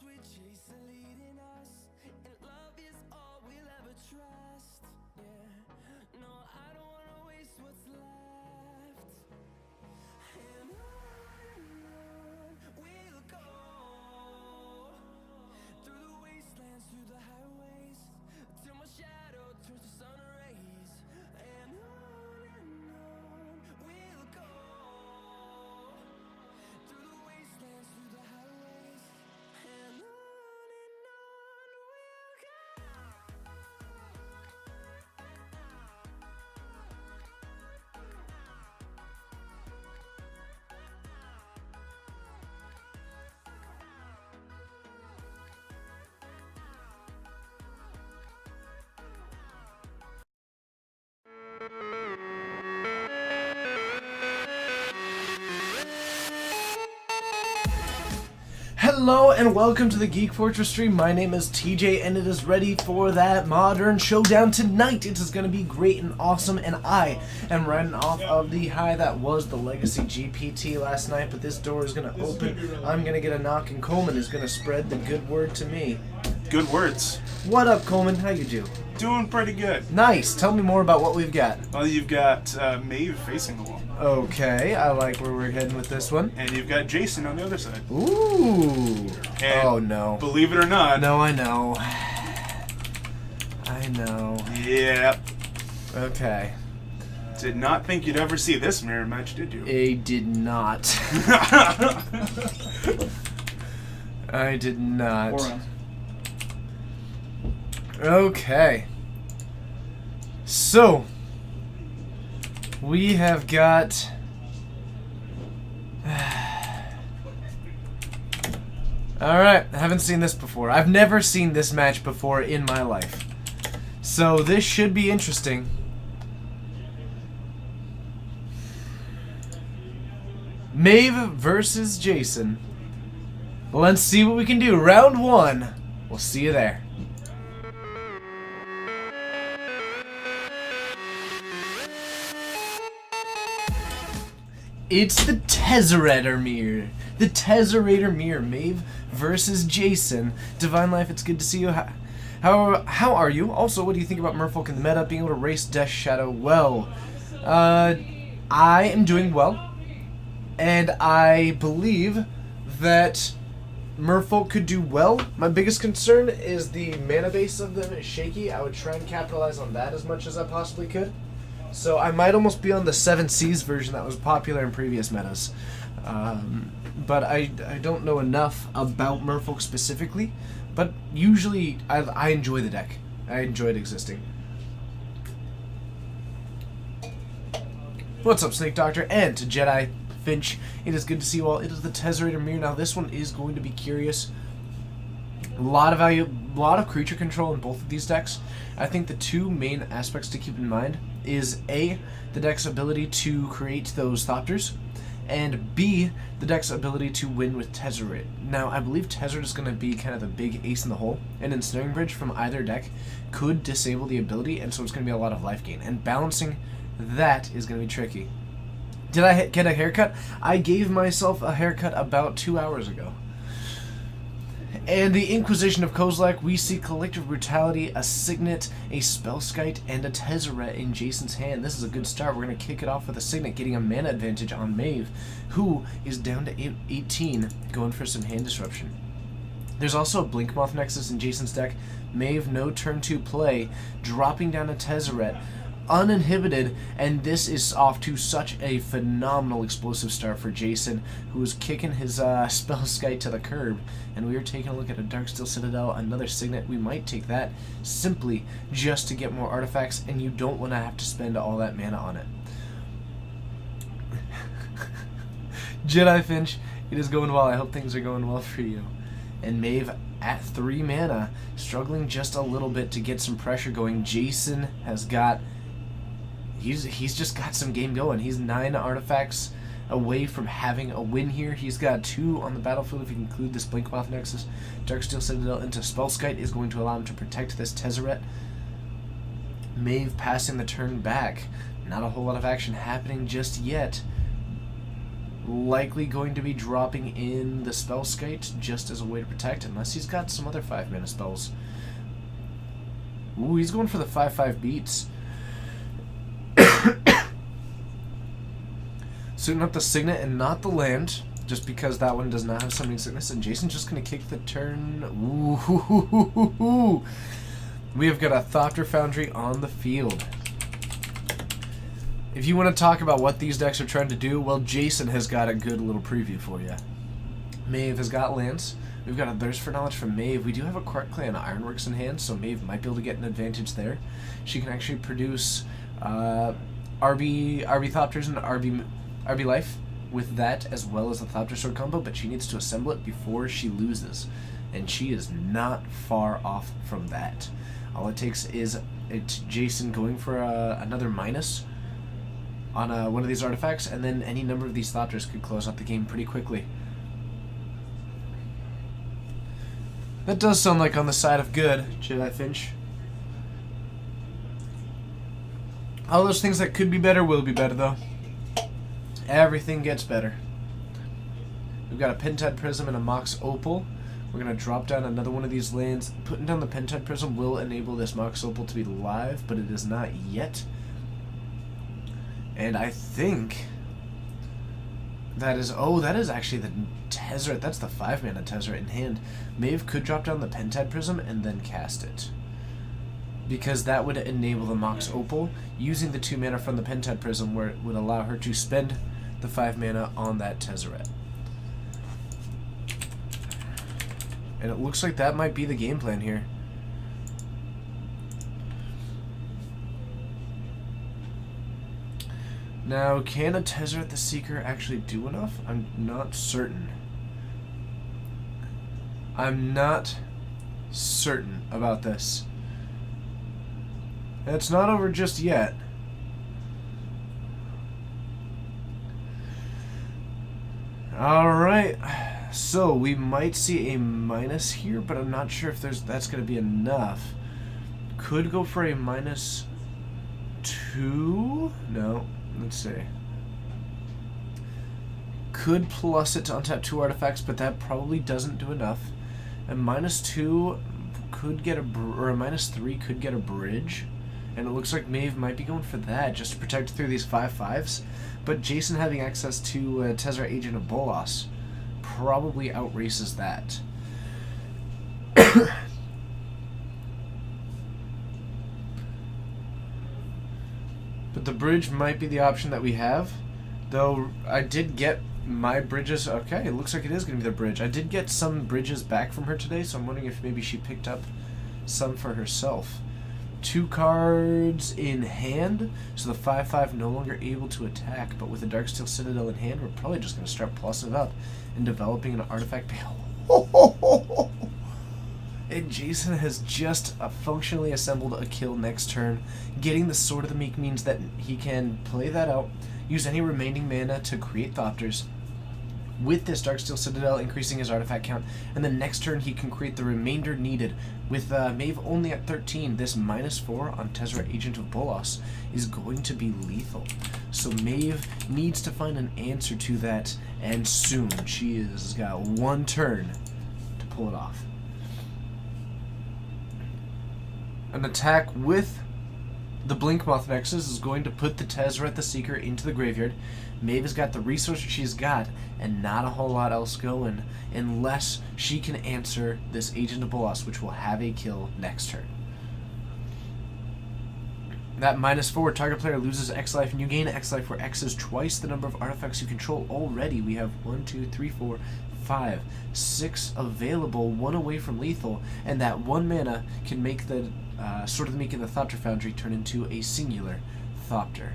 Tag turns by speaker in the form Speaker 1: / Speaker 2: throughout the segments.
Speaker 1: with Jason leading us, and love is all we'll ever trust. Yeah, no, I don't wanna waste what's left. And on we'll go, through the wastelands, through the highways, till my shadow turns to sun rays. And on we'll go, through the wastelands, through the highways, and on we'll go.
Speaker 2: Hello and welcome to the Geek Fortress stream. My name is TJ and it is ready for that modern showdown tonight. It is going to be great and awesome, and I am riding off of the high that was the Legacy GPT last night, but this door is going to open. I'm going to get a knock and Coleman is going to spread the good word to me.
Speaker 3: Good words.
Speaker 2: What up, Coleman? How you do?
Speaker 3: Doing pretty good.
Speaker 2: Nice. Tell me more about what we've got.
Speaker 3: Well, you've got Maeve facing the wall.
Speaker 2: Okay, I like where we're heading with this one.
Speaker 3: And you've got Jason on the other side.
Speaker 2: Ooh.
Speaker 3: And
Speaker 2: oh, no.
Speaker 3: Believe it or not.
Speaker 2: No, I know. I know.
Speaker 3: Yep.
Speaker 2: Okay.
Speaker 3: Did not think you'd ever see this mirror match, did you?
Speaker 2: I did not. I did not.
Speaker 4: 4 rounds.
Speaker 2: Okay. So, we have got... Alright, I haven't seen this before. I've never seen this match before in my life. So this should be interesting. Maeve versus Jason. Let's see what we can do. Round 1. We'll see you there. It's the Tezzerator mirror. The Tezzerator mirror. Maeve versus Jason. Divine Life, it's good to see you. How are you? Also, what do you think about Merfolk in the meta being able to race Death Shadow well? I am doing well. And I believe that Merfolk could do well. My biggest concern is the mana base of them is shaky. I would try and capitalize on that as much as I possibly could. So I might almost be on the 7 Seas version that was popular in previous metas. But I don't know enough about Merfolk specifically. But usually I enjoy the deck. I enjoy it existing. What's up, Snake Doctor? And to Jedi Finch, it is good to see you all. It is the Tezzerator mirror. Now this one is going to be curious. A lot of value, a lot of creature control in both of these decks. I think the two main aspects to keep in mind is A, the deck's ability to create those Thopters, and B, the deck's ability to win with Tezzeret. Now, I believe Tezzeret is going to be kind of the big ace in the hole, and Ensnaring Bridge from either deck could disable the ability, and so it's going to be a lot of life gain. And balancing that is going to be tricky. Did I get a haircut? I gave myself a haircut about 2 hours ago. And the Inquisition of Kozilek, we see Collective Brutality, a Signet, a Spellskite, and a Tezzeret in Jason's hand. This is a good start. We're going to kick it off with a Signet, getting a mana advantage on Maeve, who is down to 18, going for some hand disruption. There's also a Blinkmoth Nexus in Jason's deck. Maeve, no turn 2 play, dropping down a Tezzeret, uninhibited, and this is off to such a phenomenal explosive start for Jason, who is kicking his Spellskite to the curb. And we are taking a look at a Darksteel Citadel, another Signet. We might take that simply just to get more artifacts, and you don't want to have to spend all that mana on it. Jedi Finch, it is going well. I hope things are going well for you. And Maeve at 3 mana, struggling just a little bit to get some pressure going. Jason has got... He's just got some game going. He's 9 artifacts away from having a win here. He's got 2 on the battlefield if you include this Blinkmoth Nexus. Darksteel Citadel into Spellskite is going to allow him to protect this Tezzeret. Maeve passing the turn back. Not a whole lot of action happening just yet. Likely going to be dropping in the Spellskite just as a way to protect, unless he's got some other 5-mana spells. Ooh, he's going for the 5/5 beats. Suiting up the Signet and not the land, just because that one does not have Summoning Sickness, and Jason's just going to kick the turn. Ooh, we have got a Thopter Foundry on the field. If you want to talk about what these decks are trying to do, well, Jason has got a good little preview for you. Maeve has got lands. We've got a Thirst for Knowledge from Maeve. We do have a Quark Clan Ironworks in hand, so Maeve might be able to get an advantage there. She can actually produce RB Thopters and RB Life with that, as well as the Thopter Sword combo, but she needs to assemble it before she loses. And she is not far off from that. All it takes is Jason going for another minus on one of these artifacts, and then any number of these Thopters could close out the game pretty quickly. That does sound like on the side of good, Jedi Finch. All those things that could be better will be better, though. Everything gets better. We've got a Pentide Prism and a Mox Opal. We're going to drop down another one of these lands. Putting down the Pentide Prism will enable this Mox Opal to be live, but it is not yet. And I think that is... Oh, that is actually the Tezzeret. That's the 5-mana Tezzeret in hand. Maeve could drop down the Pentide Prism and then cast it, because that would enable the Mox Opal, using the 2 mana from the Pentide Prism, where it would allow her to spend the 5 mana on that Tezzeret. And it looks like that might be the game plan here. Now, can a Tezzeret the Seeker actually do enough? I'm not certain. I'm not certain about this. It's not over just yet. Alright, so we might see a minus here, but I'm not sure if that's going to be enough. Could go for a -2? No, let's see. Could plus it to untap 2 artifacts, but that probably doesn't do enough. A -2 could get a -3 could get a bridge. And it looks like Maeve might be going for that, just to protect through these 5/5s. But Jason having access to Tezzeret Agent of Bolas probably outraces that. But the bridge might be the option that we have. Though I did get my bridges... Okay, it looks like it is going to be the bridge. I did get some bridges back from her today, so I'm wondering if maybe she picked up some for herself. 2 cards in hand, so the 5/5 no longer able to attack, but with the Darksteel Citadel in hand, we're probably just going to start plussing it up and developing an artifact bale. And Jason has just functionally assembled a kill next turn. Getting the Sword of the Meek means that he can play that out, use any remaining mana to create Thopters, with this Darksteel Citadel increasing his artifact count, and then next turn he can create the remainder needed. With Maeve only at 13, this -4 on Tezzeret Agent of Bolas is going to be lethal. So Maeve needs to find an answer to that, and soon. She has got 1 turn to pull it off. An attack with the Blinkmoth Nexus is going to put the Tezzeret the Seeker into the graveyard. Maeve has got the resources she's got, and not a whole lot else going, unless she can answer this Agent of Bolas, which will have a kill next turn. That -4, target player loses X life, and you gain X life, where X is twice the number of artifacts you control already. We have 1, 2, 3, 4, 5, 6 available, 1 away from lethal, and that 1 mana can make the Sword of the Meek and the Thopter Foundry turn into a singular Thopter.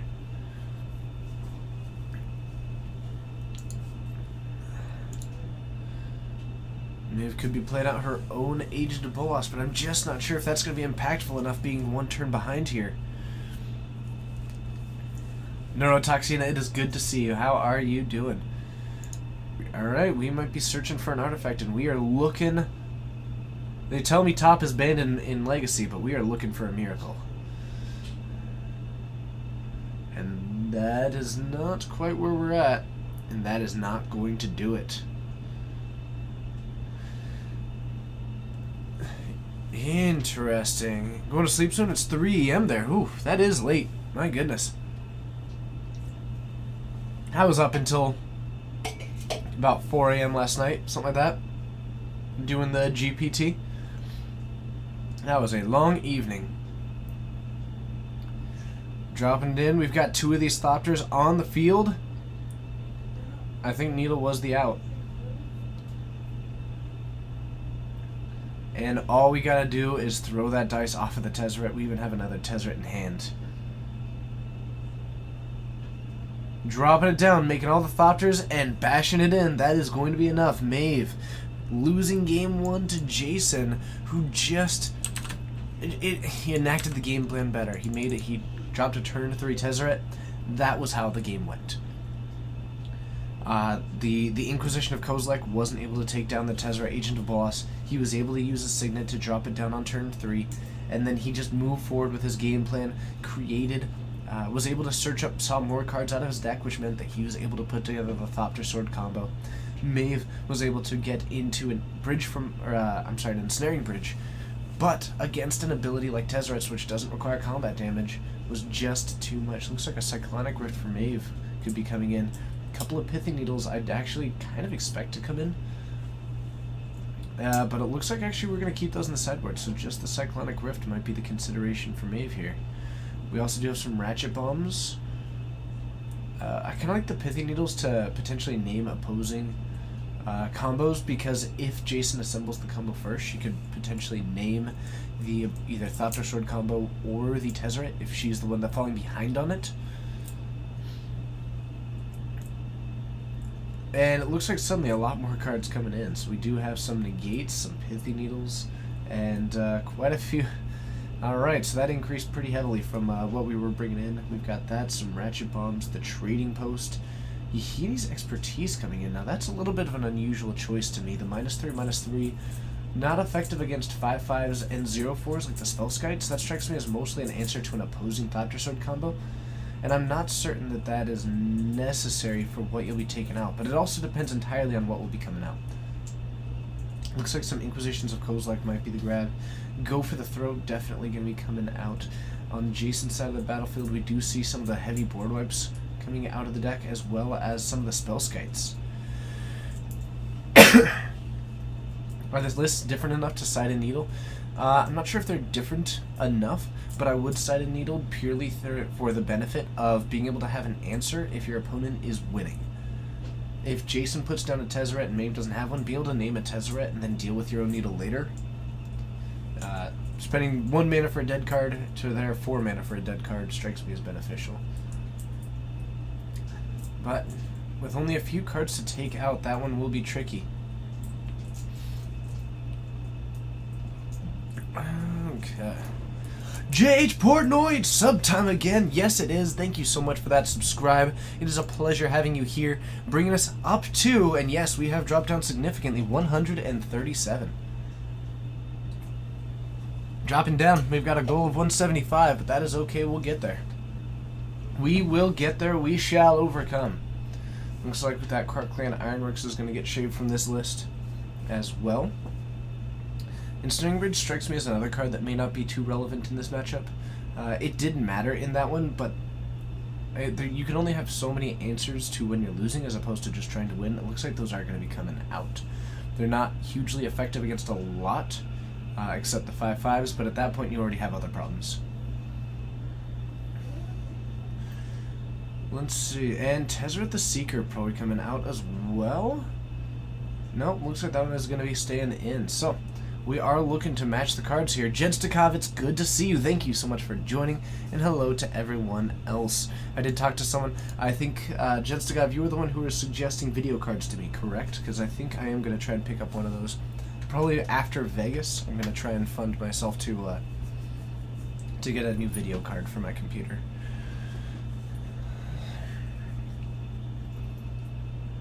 Speaker 2: Maeve could be playing out her own Agent of Bolas, but I'm just not sure if that's going to be impactful enough, being 1 turn behind here. Neurotoxina, it is good to see you. How are you doing? Alright, we might be searching for an artifact, and we are looking... They tell me top is banned in Legacy, but we are looking for a miracle. And that is not quite where we're at. And that is not going to do it. Interesting. Going to sleep soon? It's 3 a.m. there. Ooh, that is late. My goodness. I was up until about 4 a.m. last night, something like that, doing the GPT. That was a long evening. Dropping it in. We've got 2 of these Thopters on the field. I think Needle was the out. And all we gotta do is throw that dice off of the Tezzeret. We even have another Tezzeret in hand. Dropping it down, making all the Thopters and bashing it in. That is going to be enough. Maeve losing game 1 to Jason, who just... he enacted the game plan better. He made it. He dropped a turn 3 Tezzeret. That was how the game went. The Inquisition of Kozilek wasn't able to take down the Tezzeret Agent of Bolas. He was able to use a Signet to drop it down on turn 3, and then he just moved forward with his game plan, was able to search up some more cards out of his deck, which meant that he was able to put together the Thopter Sword combo. Maeve was able to get into a bridge from, an ensnaring bridge, but against an ability like Tezzeret's, which doesn't require combat damage, was just too much. Looks like a Cyclonic Rift for Maeve could be coming in. A couple of Pithing Needles I'd actually kind of expect to come in. But it looks like actually we're going to keep those in the sideboard, so just the Cyclonic Rift might be the consideration for Maeve here. We also do have some Ratchet Bombs. I kind of like the Pithing Needles to potentially name opposing combos, because if Jason assembles the combo first, she could potentially name the either Thopter Sword combo or the Tezzeret if she's the one that's falling behind on it. And it looks like suddenly a lot more cards coming in. So we do have some Negates, some Pithy Needles, and quite a few. Alright, so that increased pretty heavily from what we were bringing in. We've got that, some Ratchet Bombs, the Trading Post, Yahini's Expertise coming in. Now that's a little bit of an unusual choice to me. The -3/-3, not effective against 5/5s and 0/4s like the Spellskites. That strikes me as mostly an answer to an opposing Thopter Sword combo. And I'm not certain that that is necessary for what you'll be taking out, but it also depends entirely on what will be coming out. Looks like some Inquisitions of Kozilek might be the grab. Go for the Throat, definitely going to be coming out. On Jason's side of the battlefield, we do see some of the heavy board wipes coming out of the deck, as well as some of the Spellskites. Are the lists different enough to side a Needle? I'm not sure if they're different enough, but I would side a Needle purely for the benefit of being able to have an answer if your opponent is winning. If Jason puts down a Tezzeret and Maeve doesn't have one, be able to name a Tezzeret and then deal with your own Needle later. Spending 1 mana for a dead card to their 4 mana for a dead card strikes me as beneficial. But with only a few cards to take out, that one will be tricky. Okay. JH Portnoy, sub time again. Yes, it is. Thank you so much for that subscribe. It is a pleasure having you here, bringing us up to, and yes, we have dropped down significantly, 137. Dropping down. We've got a goal of 175, but that is okay. We'll get there. We will get there. We shall overcome. Looks like that Kark Clan Ironworks is going to get shaved from this list as well. Ensnaring Bridge strikes me as another card that may not be too relevant in this matchup. It did matter in that one, but you can only have so many answers to when you're losing as opposed to just trying to win. It looks like those are going to be coming out. They're not hugely effective against a lot, except the 5/5s, but at that point you already have other problems. Let's see, and Tezzeret the Seeker probably coming out as well. Nope, looks like that one is going to be staying in. So, we are looking to match the cards here. Jenstikov, it's good to see you. Thank you so much for joining, and hello to everyone else. I did talk to someone. I think, Jenstikov, you were the one who was suggesting video cards to me, correct? Because I think I am going to try and pick up one of those. Probably after Vegas, I'm going to try and fund myself to get a new video card for my computer.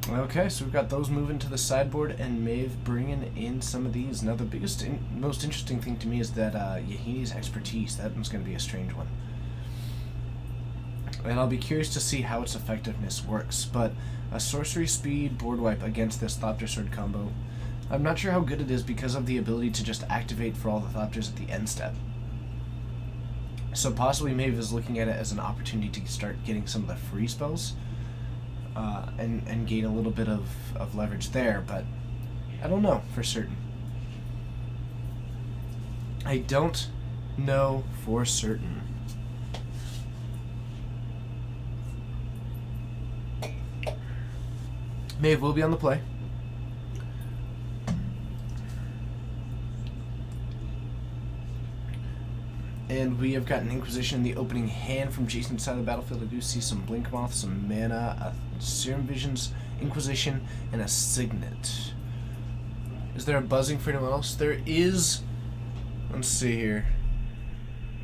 Speaker 2: Okay, so we've got those moving to the sideboard, and Maeve bringing in some of these. Now, the biggest, most interesting thing to me is that Yahini's Expertise. That one's going to be a strange one. and I'll be curious to see how its effectiveness works, but a sorcery speed board wipe against this Thopter Sword combo, I'm not sure how good it is because of the ability to just activate for all the Thopters at the end step. So possibly Maeve is looking at it as an opportunity to start getting some of the free spells, and gain a little bit of leverage there, but I don't know for certain. I don't know for certain. Maeve will be on the play. And we have got an Inquisition in the opening hand from Jason's side of the battlefield. I do see some Blink Moth, some mana, a Serum Visions, Inquisition, and a Signet. Is there a buzzing for anyone else? There is. Let's see here.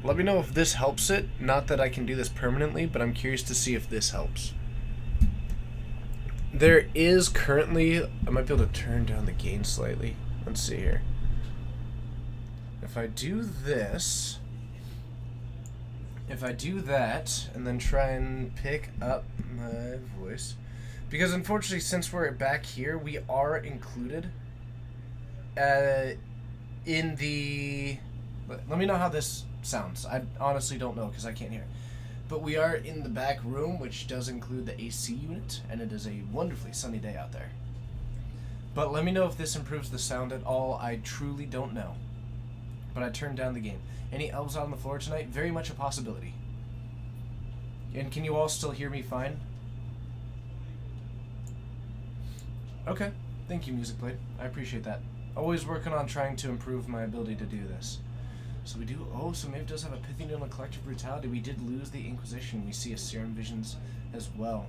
Speaker 2: Let me know if this helps it. Not that I can do this permanently, but I'm curious to see if this helps. There is currently... I might be able to turn down the gain slightly. Let's see here. If I do this... If I do that, and then try and pick up my voice... Because unfortunately, since we're back here, we are included in the... Let me know how this sounds. I honestly don't know because I can't hear. But we are in the back room, which does include the AC unit, and it is a wonderfully sunny day out there. But let me know if this improves the sound at all. I truly don't know. But I turned down the game. Any elves out on the floor tonight? Very much a possibility. And can you all still hear me fine? Okay. Thank you, Music Blade. I appreciate that. Always working on trying to improve my ability to do this. So we do... Oh, so Maeve does have a Pithy Needle and Collective Brutality. We did lose the Inquisition. We see a Serum Visions as well.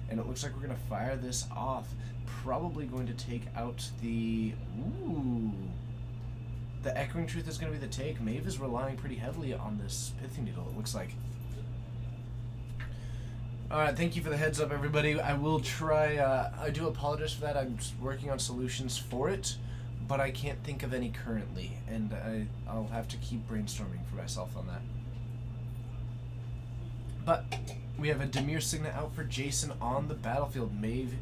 Speaker 2: And it looks like we're going to fire this off. Probably going to take out the... Ooh... The Echoing Truth is going to be the take. Maeve is relying pretty heavily on this Pithy Needle, it looks like. Alright, thank you for the heads up, everybody. I will try... I do apologize for that. I'm just working on solutions for it. But I can't think of any currently, and I'll have to keep brainstorming for myself on that. But we have a Dimir Signet out for Jason on the battlefield. Maeve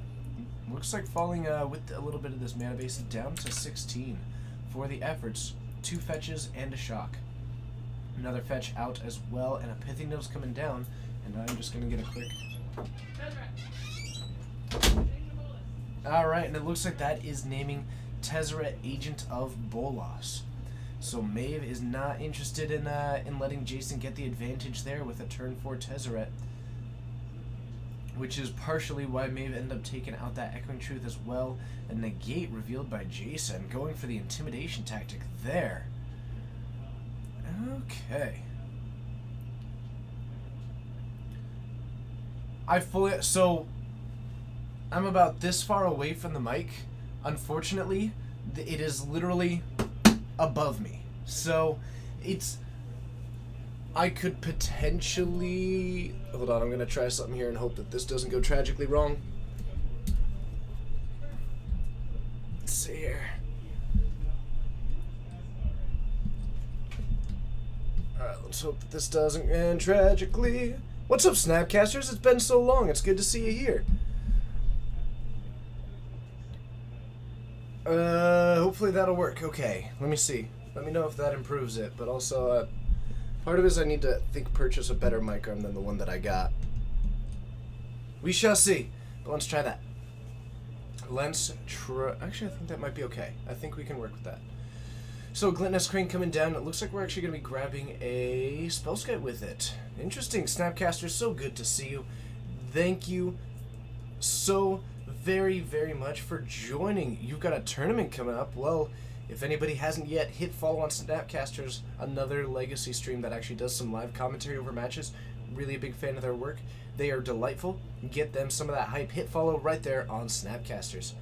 Speaker 2: looks like falling with a little bit of this mana base down to 16 for the efforts. 2 fetches and a shock. Another fetch out as well, and a Pithy Needle's coming down, and I'm just going to get a quick... Alright, and it looks like that is naming Tezzeret, Agent of Bolas. So Maeve is not interested in letting Jason get the advantage there with a turn 4 Tezzeret, which is partially why Maeve ended up taking out that Echoing Truth as well. A negate revealed by Jason, going for the intimidation tactic there. Okay. So I'm about this far away from the mic. Unfortunately, it is literally above me. So, I could potentially... Hold on, I'm going to try something here and hope that this doesn't go tragically wrong. Let's see here. Alright, let's hope that this doesn't end tragically. What's up, Snapcasters? It's been so long. It's good to see you here. Hopefully that'll work. Okay, let me see. Let me know if that improves it. But also, part of it is I need to purchase a better mic arm than the one that I got. We shall see. But let's try that. Actually, I think that might be okay. I think we can work with that. So, Glintnest Crane coming down. It looks like we're actually going to be grabbing a Spellskite with it. Interesting. Snapcaster, so good to see you. Thank you so very, very much for joining. You've got a tournament coming up. Well, if anybody hasn't yet, hit follow on Snapcasters, another legacy stream that actually does some live commentary over matches. Really a big fan of their work. They are delightful. Get them some of that hype. Hit follow right there on Snapcasters.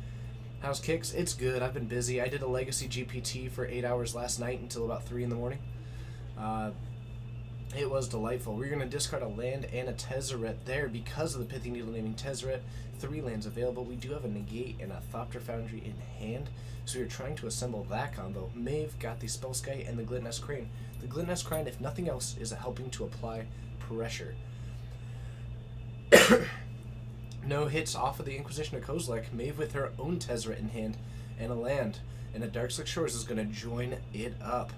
Speaker 2: How's Kicks? It's good. I've been busy. I did a Legacy GPT for 8 hours last night until about 3 in the morning. It was delightful. We're going to discard a land and a Tezzeret there because of the Pithy Needle naming Tezzeret. 3 lands available. We do have a Negate and a Thopter Foundry in hand, so we're trying to assemble that combo. Maeve got the Spellskite and the Glintnest Crane. The Glintnest Crane, if nothing else, is helping to apply pressure. No hits off of the Inquisition of Kozilek. Maeve with her own Tezzeret in hand and a land. And the Darkslick Shores is going to join it up.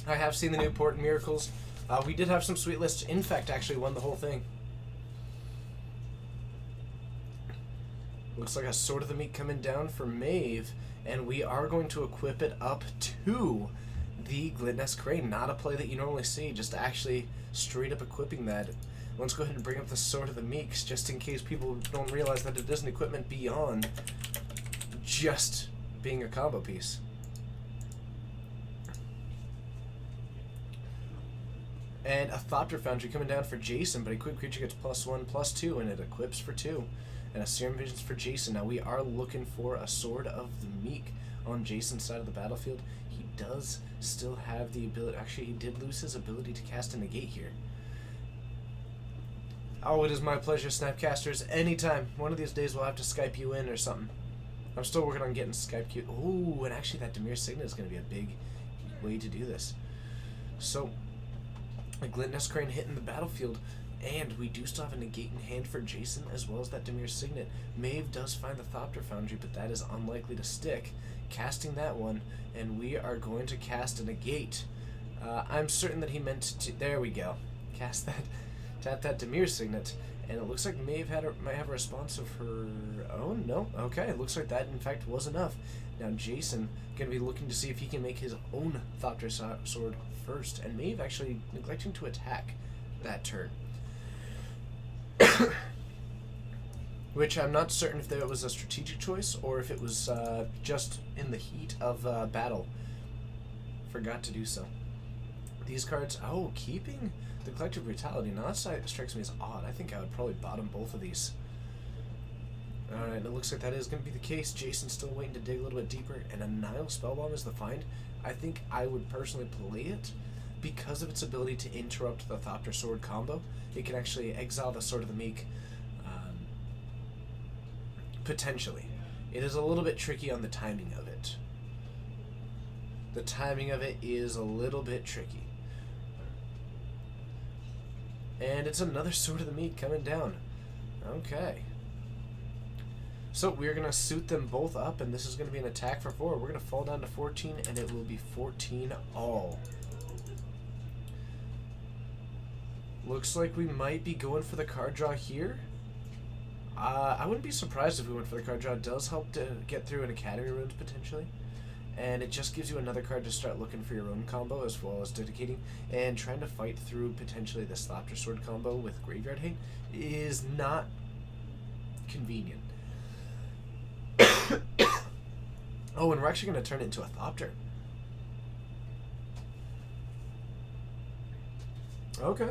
Speaker 2: I have seen the new Port and Miracles. We did have some sweet lists. Infect actually won the whole thing. Looks like a Sword of the Meek coming down for Maeve. And we are going to equip it up to the Glitness Crane. Not a play that you normally see, just actually straight up equipping that. Let's go ahead and bring up the Sword of the Meeks, just in case people don't realize that it is an equipment beyond just being a combo piece. And a Thopter Foundry coming down for Jason, but equipped creature gets +1/+2, and it equips for 2. And a Serum Visions for Jason. Now we are looking for a Sword of the Meek on Jason's side of the battlefield. He does still have the ability. Actually, he did lose his ability to cast a negate here. Oh, it is my pleasure, Snapcasters. Anytime. One of these days we'll have to Skype you in or something. I'm still working on getting Skype queued. Oh, and actually that Dimir Signet is going to be a big way to do this. So, a Glitness Crane hitting the battlefield. And we do still have a negate in hand for Jason, as well as that Dimir Signet. Maeve does find the Thopter Foundry, but that is unlikely to stick. Casting that one, and we are going to cast a negate. I'm certain that he meant to... There we go. Cast that... Tap that Dimir Signet. And it looks like Maeve might have a response of her own. No? Okay, it looks like that, in fact, was enough. Now Jason going to be looking to see if he can make his own Thopter Sword first. And Maeve actually neglecting to attack that turn. Which I'm not certain if there was a strategic choice or if it was just in the heat of battle. Forgot to do so. These cards, oh, keeping the Collective Brutality. Now that strikes me as odd. I think I would probably bottom both of these. Alright, it looks like that is going to be the case. Jason's still waiting to dig a little bit deeper, and a Nile Spellbomb is the find. I think I would personally play it because of its ability to interrupt the Thopter Sword combo. It can actually exile the Sword of the Meek, potentially. It is a little bit tricky on the timing of it. The timing of it is a little bit tricky. And it's another Sword of the Meek coming down. Okay. So we're going to suit them both up, and this is going to be an attack for 4. We're going to fall down to 14, and it will be 14 all. Looks like we might be going for the card draw here. I wouldn't be surprised if we went for the card draw. It does help to get through an Academy Runes potentially. And it just gives you another card to start looking for your own combo, as well as dedicating. And trying to fight through potentially this Thopter Sword combo with Graveyard Hate is not convenient. Oh, and we're actually going to turn it into a Thopter. Okay.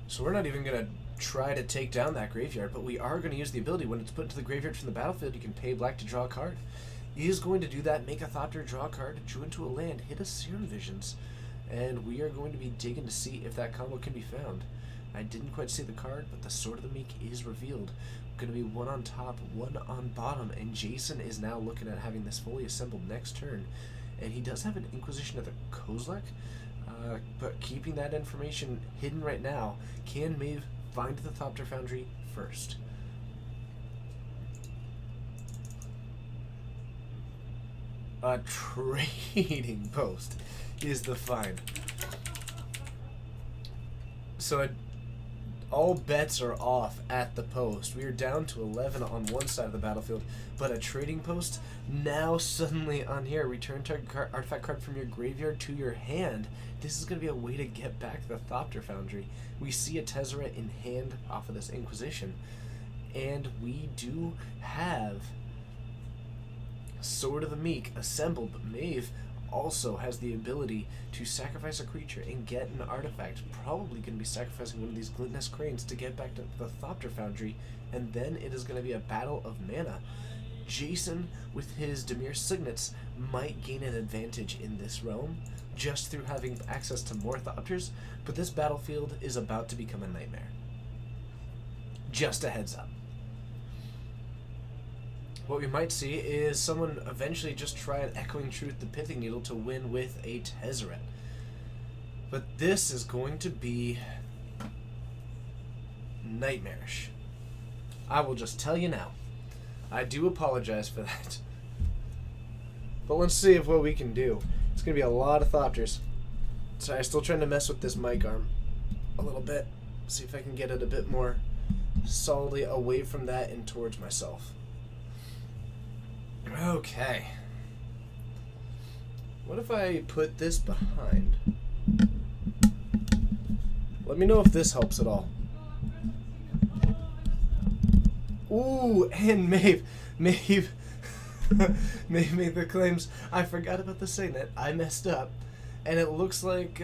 Speaker 2: So we're not even going to try to take down that graveyard, but we are going to use the ability. When it's put into the graveyard from the battlefield, you can pay black to draw a card. He is going to do that, make a Thopter, draw a card, drew into a land, hit a Serum Visions, and we are going to be digging to see if that combo can be found. I didn't quite see the card, but the Sword of the Meek is revealed. Going to be one on top, one on bottom, and Jason is now looking at having this fully assembled next turn. And he does have an Inquisition of the Kozilek, but keeping that information hidden right now, can Maeve find the Thopter Foundry first? A Trading Post is the find. So all bets are off at the post. We are down to 11 on one side of the battlefield, but a Trading Post now suddenly on here. Return target artifact card from your graveyard to your hand. This is going to be a way to get back the Thopter Foundry. We see a Tezzeret in hand off of this Inquisition, and we do have Sword of the Meek assembled, but Maeve also has the ability to sacrifice a creature and get an artifact. Probably going to be sacrificing one of these Glitness Cranes to get back to the Thopter Foundry, and then it is going to be a battle of mana. Jason, with his Dimir Signets, might gain an advantage in this realm just through having access to more Thopters, but this battlefield is about to become a nightmare. Just a heads up. What we might see is someone eventually just try an Echoing Truth, the Pithing Needle, to win with a Tezzeret. But this is going to be nightmarish. I will just tell you now. I do apologize for that. But let's see if what we can do. It's going to be a lot of Thopters. So I'm still trying to mess with this mic arm a little bit. See if I can get it a bit more solidly away from that and towards myself. Okay. What if I put this behind? Let me know if this helps at all. Ooh, and Maeve made the claims. I forgot about the Signet. I messed up. And it looks like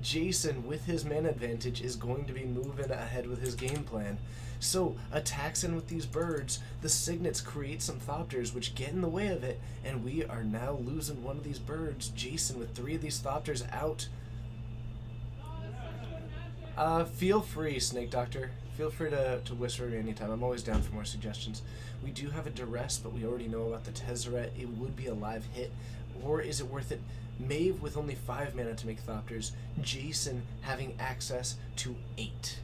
Speaker 2: Jason, with his mana advantage, is going to be moving ahead with his game plan. So, attacks in with these birds, the Signets create some Thopters which get in the way of it, and we are now losing one of these birds. Jason with 3 of these Thopters out. Feel free, Snake Doctor. Feel free to whisper me anytime. I'm always down for more suggestions. We do have a Duress, but we already know about the Tezzeret. It would be a live hit. Or is it worth it? Maeve with only 5 mana to make Thopters. Jason having access to 8.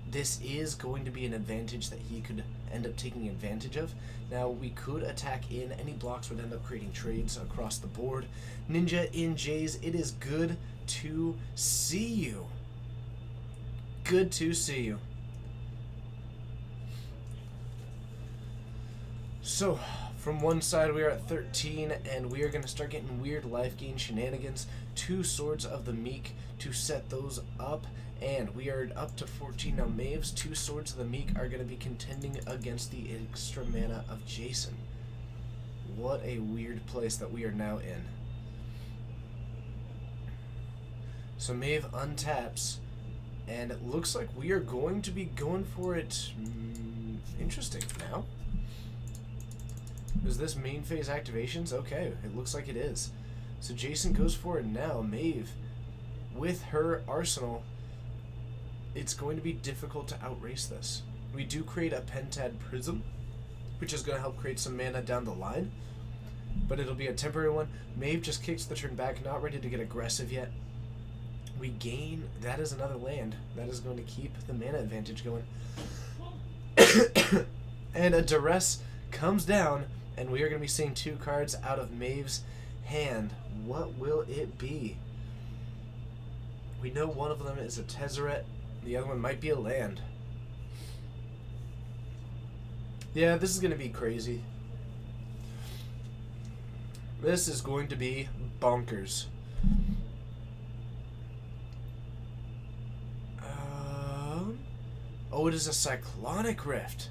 Speaker 2: This is going to be an advantage that he could end up taking advantage of. Now, we could attack in. Any blocks would end up creating trades across the board. Ninja in Jays, it is good to see you. Good to see you. So, from one side we are at 13, and we are going to start getting weird life gain shenanigans. 2 Swords of the Meek to set those up, and we are up to 14 now. Maeve's 2 Swords of the Meek are going to be contending against the extra mana of Jason. What a weird place that we are now in. So Maeve untaps, and it looks like we are going to be going for it. Interesting now. Is this main phase activations? Okay, it looks like it is. So Jason goes for it now. Maeve, with her arsenal, it's going to be difficult to outrace this. We do create a Pentad Prism, which is going to help create some mana down the line, but it'll be a temporary one. Maeve just kicks the turn back, not ready to get aggressive yet. We gain, that is another land. That is going to keep the mana advantage going. And a Duress comes down, and we are going to be seeing 2 cards out of Maeve's hand. What will it be? We know one of them is a Tezzeret. The other one might be a land. Yeah, this is going to be crazy. This is going to be bonkers. Oh, it is a Cyclonic Rift.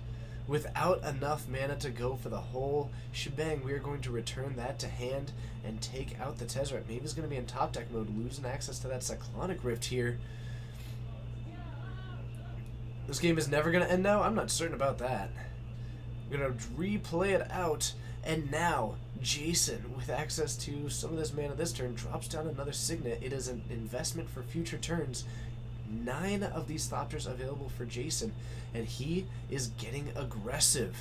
Speaker 2: Without enough mana to go for the whole shebang, we are going to return that to hand and take out the Tezzeret. Maeve's going to be in top deck mode, losing access to that Cyclonic Rift here. This game is never going to end now? I'm not certain about that. I'm going to replay it out, and now Jason, with access to some of this mana this turn, drops down another Signet. It is an investment for future turns. 9 of these Thopters available for Jason, and he is getting aggressive.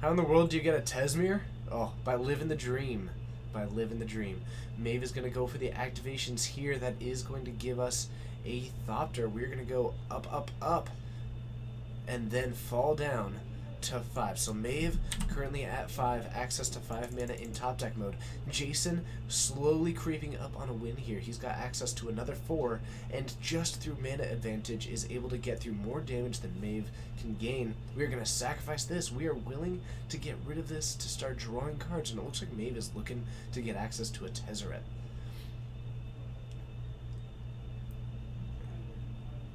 Speaker 2: How in the world do you get a Tezmir? Oh, by living the dream. By living the dream. Maeve is going to go for the activations here. That is going to give us a Thopter. We're going to go up, up, up, and then fall down to 5. So Maeve currently at 5, access to 5 mana in top deck mode. Jason slowly creeping up on a win here. He's got access to another 4, and just through mana advantage is able to get through more damage than Maeve can gain. We are going to sacrifice this. We are willing to get rid of this to start drawing cards, and it looks like Maeve is looking to get access to a Tezzeret.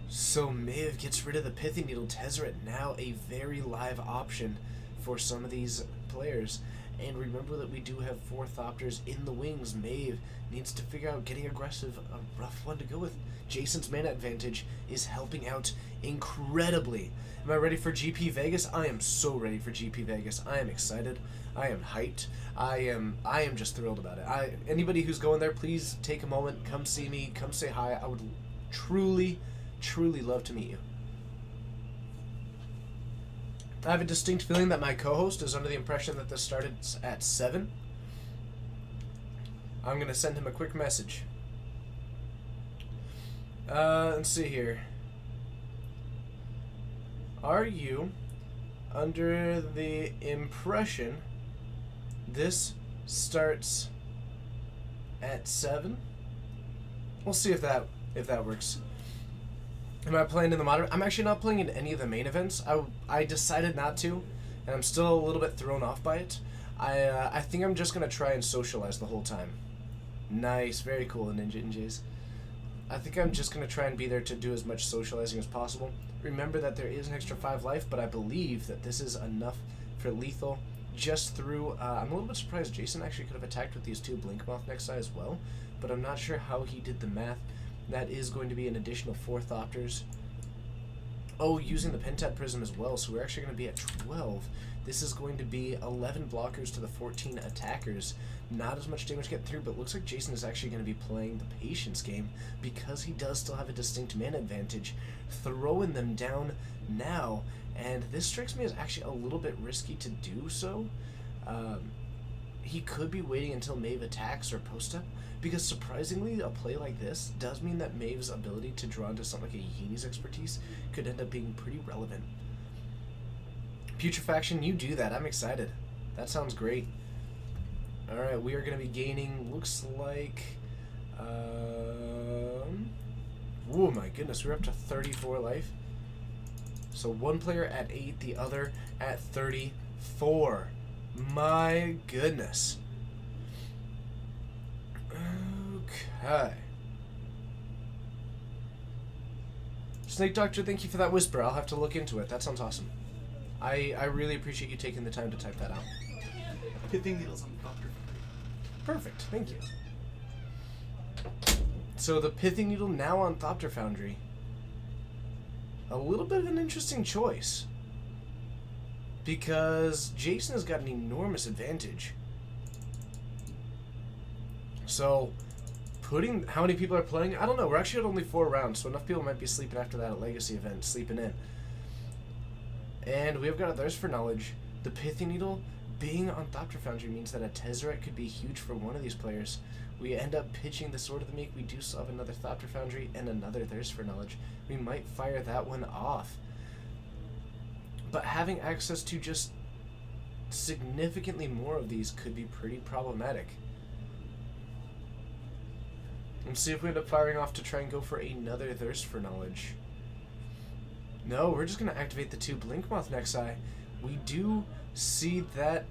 Speaker 2: So Maeve gets rid of the Pithy Needle. Tezzeret now a very live option for some of these players. And remember that we do have 4 Thopters in the wings. Maeve needs to figure out getting aggressive. A rough one to go with. Jason's mana advantage is helping out incredibly. Am I ready for GP Vegas? I am so ready for GP Vegas. I am excited. I am hyped. I am just thrilled about it. Anybody who's going there, please take a moment, come see me, come say hi. I would truly love to meet you. I have a distinct feeling that my co-host is under the impression that this started at 7. I'm going to send him a quick message. Let's see here. Are you under the impression this starts at 7? We'll see if that works. Am I playing in the modern? I'm actually not playing in any of the main events. I decided not to, and I'm still a little bit thrown off by it. I think I'm just gonna try and socialize the whole time. Nice, very cool, Ninja NJs. I think I'm just gonna try and be there to do as much socializing as possible. Remember that there is an extra 5 life, but I believe that this is enough for lethal. Just through, I'm a little bit surprised Jason actually could have attacked with these 2 Blinkmoth Nexi as well, but I'm not sure how he did the math. That is going to be an additional 4 Thopters. Oh, using the Pentat Prism as well, so we're actually going to be at 12. This is going to be 11 blockers to the 14 attackers. Not as much damage getting through, but looks like Jason is actually going to be playing the Patience game because he does still have a distinct mana advantage. Throwing them down now, and this strikes me as actually a little bit risky to do so. He could be waiting until Maeve attacks or post-up, because surprisingly, a play like this does mean that Maeve's ability to draw into something like a Yhene's expertise could end up being pretty relevant. Putrefaction, you do that. I'm excited. That sounds great. Alright, we are going to be gaining, looks like... oh my goodness, we're up to 34 life. So one player at 8, the other at 34. My goodness. Okay. Snake Doctor, thank you for that whisper. I'll have to look into it. That sounds awesome. I really appreciate you taking the time to type that out.
Speaker 3: Pithing needles on Doctor.
Speaker 2: Perfect. Thank you. So the Pithing Needle now on Thopter Foundry. A little bit of an interesting choice. Because Jason has got an enormous advantage. So, how many people are playing? I don't know. We're actually at only 4 rounds, so enough people might be sleeping after that Legacy event, sleeping in. And we have got a Thirst for Knowledge. The Pithing Needle being on Thopter Foundry means that a Tezzeret could be huge for one of these players. We end up pitching the Sword of the Meek. We do still have another Thopter Foundry and another Thirst for Knowledge. We might fire that one off. But having access to just significantly more of these could be pretty problematic. Let's see if we end up firing off to try and go for another Thirst for Knowledge. No, we're just going to activate the 2 Blinkmoth Nexi. We do see that...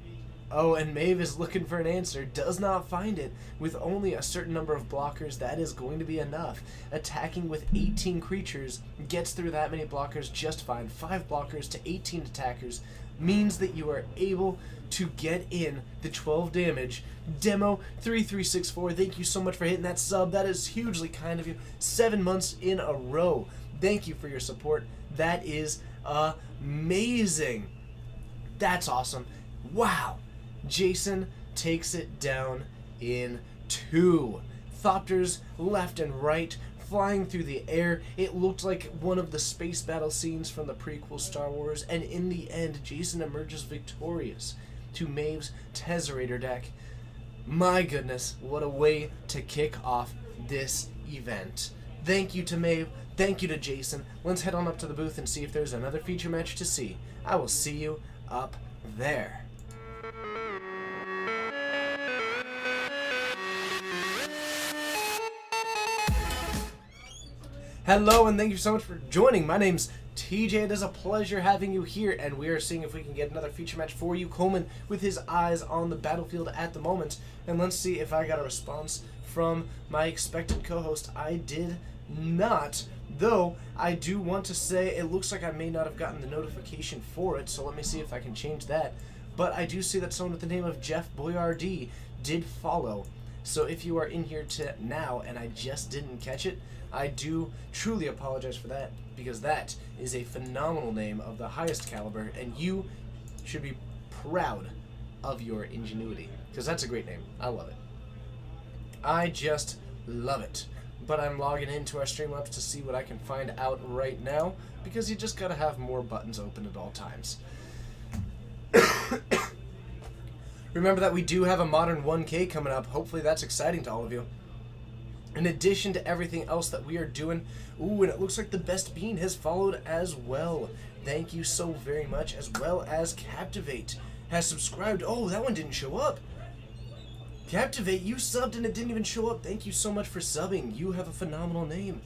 Speaker 2: Oh, and Maeve is looking for an answer. Does not find it. With only a certain number of blockers, that is going to be enough. Attacking with 18 creatures gets through that many blockers just fine. 5 blockers to 18 attackers means that you are able to get in the 12 damage. Demo3364, thank you so much for hitting that sub. That is hugely kind of you. 7 months in a row. Thank you for your support. That is amazing. That's awesome. Wow. Jason takes it down in 2. Thopters left and right, flying through the air. It looked like one of the space battle scenes from the prequel Star Wars, and in the end, Jason emerges victorious to Maeve's Tezzerator deck. My goodness, what a way to kick off this event. Thank you to Maeve, thank you to Jason. Let's head on up to the booth and see if there's another feature match to see. I will see you up there. Hello, and thank you so much for joining. My name's TJ. It is a pleasure having you here, and we are seeing if we can get another feature match for you. Coleman with his eyes on the battlefield at the moment, and let's see if I got a response from my expected co-host. I did not, though I do want to say it looks like I may not have gotten the notification for it, so let me see if I can change that. But I do see that someone with the name of Jeff Boyardee did follow. So if you are in here now and I just didn't catch it, I do truly apologize for that, because that is a phenomenal name of the highest caliber, and you should be proud of your ingenuity, because that's a great name. I love it. I just love it. But I'm logging into our Streamlabs to see what I can find out right now, because you just gotta have more buttons open at all times. Remember that we do have a Modern 1K coming up. Hopefully that's exciting to all of you. In addition to everything else that we are doing, ooh, and it looks like the Best Bean has followed as well. Thank you so very much, as well as Captivate has subscribed. Oh, that one didn't show up. Captivate, you subbed and it didn't even show up. Thank you so much for subbing. You have a phenomenal name.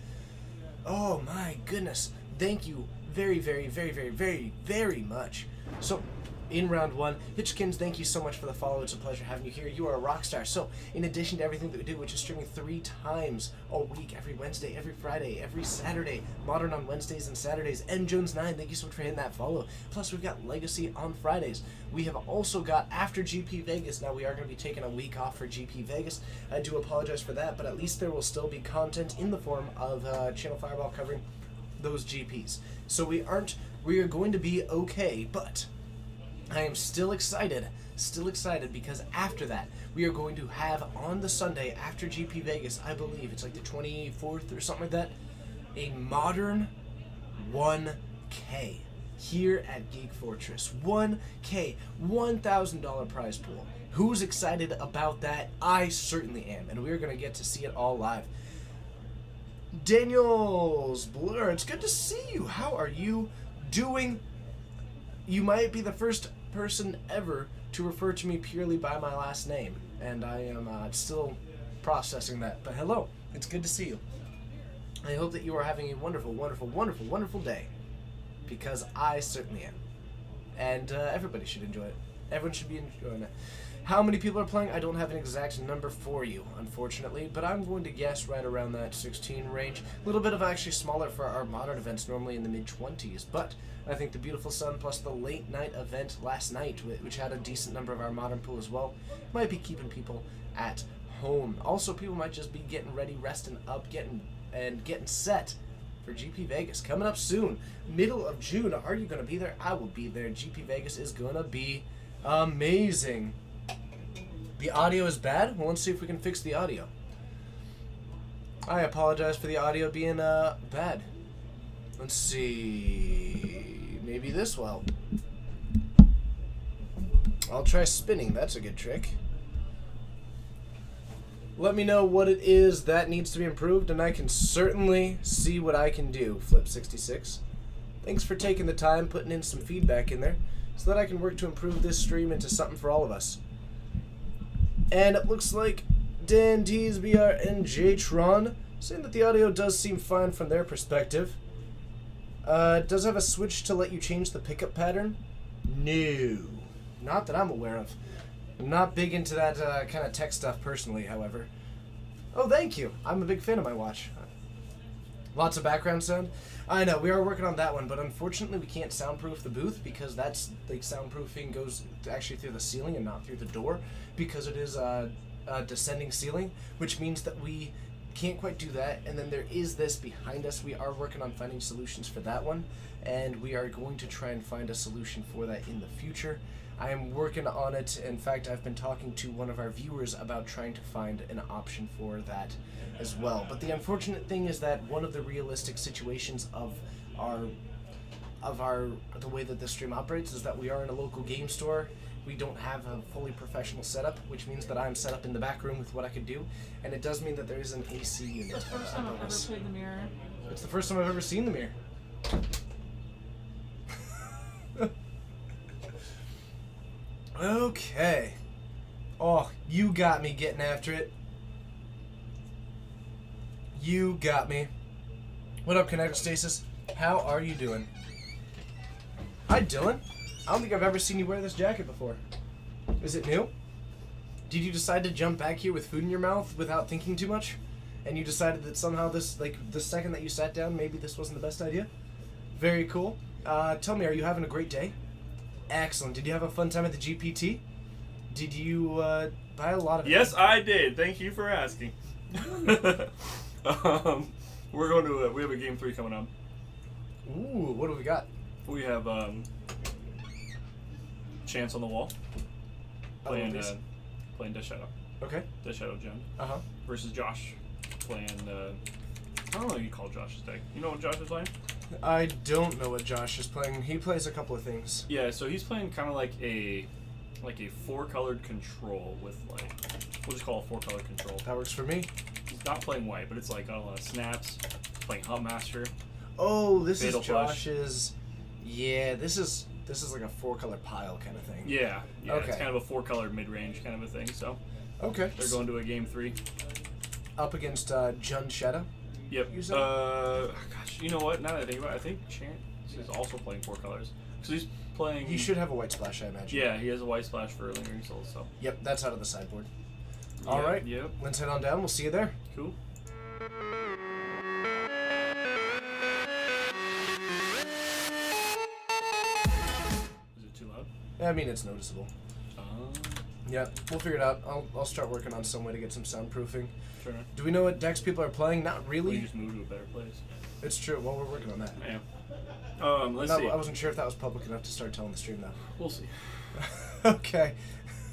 Speaker 2: Oh my goodness. Thank you very, very, very, very, very, very much. So, in round one, Hitchkins, thank you so much for the follow. It's a pleasure having you here. You are a rock star. So, in addition to everything that we do, which is streaming 3 times a week, every Wednesday, every Friday, every Saturday, Modern on Wednesdays and Saturdays, M Jones 9, thank you so much for hitting that follow. Plus, we've got Legacy on Fridays. We have also got after GP Vegas. Now, we are going to be taking a week off for GP Vegas. I do apologize for that, but at least there will still be content in the form of Channel Fireball covering those GPs. So we are going to be okay, but I am still excited because after that, we are going to have on the Sunday after GP Vegas, I believe it's like the 24th or something like that, a modern 1K here at Geek Fortress. 1K, $1,000 prize pool. Who's excited about that? I certainly am, and we're going to get to see it all live. Daniels Blur, it's good to see you. How are you doing? You might be the first person ever to refer to me purely by my last name, and I am still processing that. But hello, it's good to see you. I hope that you are having a wonderful, wonderful, wonderful, wonderful day, because I certainly am. And everybody should enjoy it. Everyone should be enjoying it. How many people are playing? I don't have an exact number for you, unfortunately, but I'm going to guess right around that 16 range. A little bit of actually smaller for our modern events, normally in the mid-20s, but I think the Beautiful Sun plus the late night event last night, which had a decent number of our modern pool as well, might be keeping people at home. Also, people might just be getting ready, resting up, getting set for GP Vegas. Coming up soon, middle of June. Are you going to be there? I will be there. GP Vegas is going to be amazing. The audio is bad? Well, let's see if we can fix the audio. I apologize for the audio being bad. Let's see. Maybe this will help. I'll try spinning. That's a good trick. Let me know what it is that needs to be improved, and I can certainly see what I can do. Flip66. Thanks for taking the time, putting in some feedback in there, so that I can work to improve this stream into something for all of us. And it looks like Dan D's, BR, and J-Tron saying that the audio does seem fine from their perspective. It does have a switch to let you change the pickup pattern? No. Not that I'm aware of. I'm not big into that kind of tech stuff personally, however. Oh, thank you. I'm a big fan of my watch. Lots of background sound. I know, we are working on that one, but unfortunately we can't soundproof the booth because that's, like, soundproofing goes actually through the ceiling and not through the door because it is a descending ceiling, which means that we can't quite do that. And then there is this behind us. We are working on finding solutions for that one, and we are going to try and find a solution for that in the future. I am working on it. In fact, I've been talking to one of our viewers about trying to find an option for that as well. But the unfortunate thing is that one of the realistic situations of the way that this stream operates is that we are in a local game store. We don't have a fully professional setup, which means that I'm set up in the back room with what I could do, and it does mean that there is an AC unit.
Speaker 4: It's the first time I've ever played the mirror.
Speaker 2: It's the first time I've ever seen the mirror. Okay. Oh, you got me getting after it. You got me. What up, Connector Stasis? How are you doing? Hi, Dylan. I don't think I've ever seen you wear this jacket before. Is it new? Did you decide to jump back here with food in your mouth without thinking too much? And you decided that somehow this, like, the second that you sat down, maybe this wasn't the best idea? Very cool. Tell me, are you having a great day? Excellent. Did you have a fun time at the GPT? Did you buy a lot of...
Speaker 5: Yes, I did. Thank you for asking. We're going to... we have a Game 3 coming up.
Speaker 2: Ooh, what do we got?
Speaker 5: We have Chance on the Wall playing Death Shadow.
Speaker 2: Okay.
Speaker 5: Death Shadow Gen.
Speaker 2: Uh-huh.
Speaker 5: Versus Josh playing... I don't know what you call Josh's deck. You know what Josh is playing?
Speaker 2: I don't know what Josh is playing. He plays a couple of things.
Speaker 5: Yeah, so he's playing kind of like a 4-colored control with, like, we'll just call it 4-colored control.
Speaker 2: That works for me.
Speaker 5: He's not playing white, but it's like on a lot of snaps, playing Huntmaster.
Speaker 2: Oh, this
Speaker 5: Fatal
Speaker 2: is
Speaker 5: Flush.
Speaker 2: Josh's. Yeah, this is like a 4-color pile kind of thing.
Speaker 5: Yeah,
Speaker 2: Okay.
Speaker 5: it's kind of a 4-color mid-range kind of a thing. So
Speaker 2: Okay.
Speaker 5: they're going to a game 3.
Speaker 2: Up against Jund Shadow.
Speaker 5: Yep.
Speaker 2: You said?
Speaker 5: Gosh, you know what? Now that I think about it, I think Chance is also playing 4 colors. So he's playing.
Speaker 2: He should have a white splash, I imagine.
Speaker 5: Yeah, he has a white splash for Lingering Souls. So.
Speaker 2: Yep, that's out of the sideboard. All
Speaker 5: Yep,
Speaker 2: right.
Speaker 5: Yep.
Speaker 2: Let's head on down. We'll see you there.
Speaker 5: Cool. Is it too loud?
Speaker 2: I mean, it's noticeable. Yeah, we'll figure it out. I'll start working on some way to get some soundproofing.
Speaker 5: Sure.
Speaker 2: Do we know what decks people are playing? Not
Speaker 5: We
Speaker 2: really.
Speaker 5: just moved to a better place.
Speaker 2: It's true. Well, we're working on that.
Speaker 5: Yeah. Let's
Speaker 2: No,
Speaker 5: see.
Speaker 2: I wasn't sure if that was public enough to start telling the stream, though.
Speaker 5: We'll see.
Speaker 2: Okay.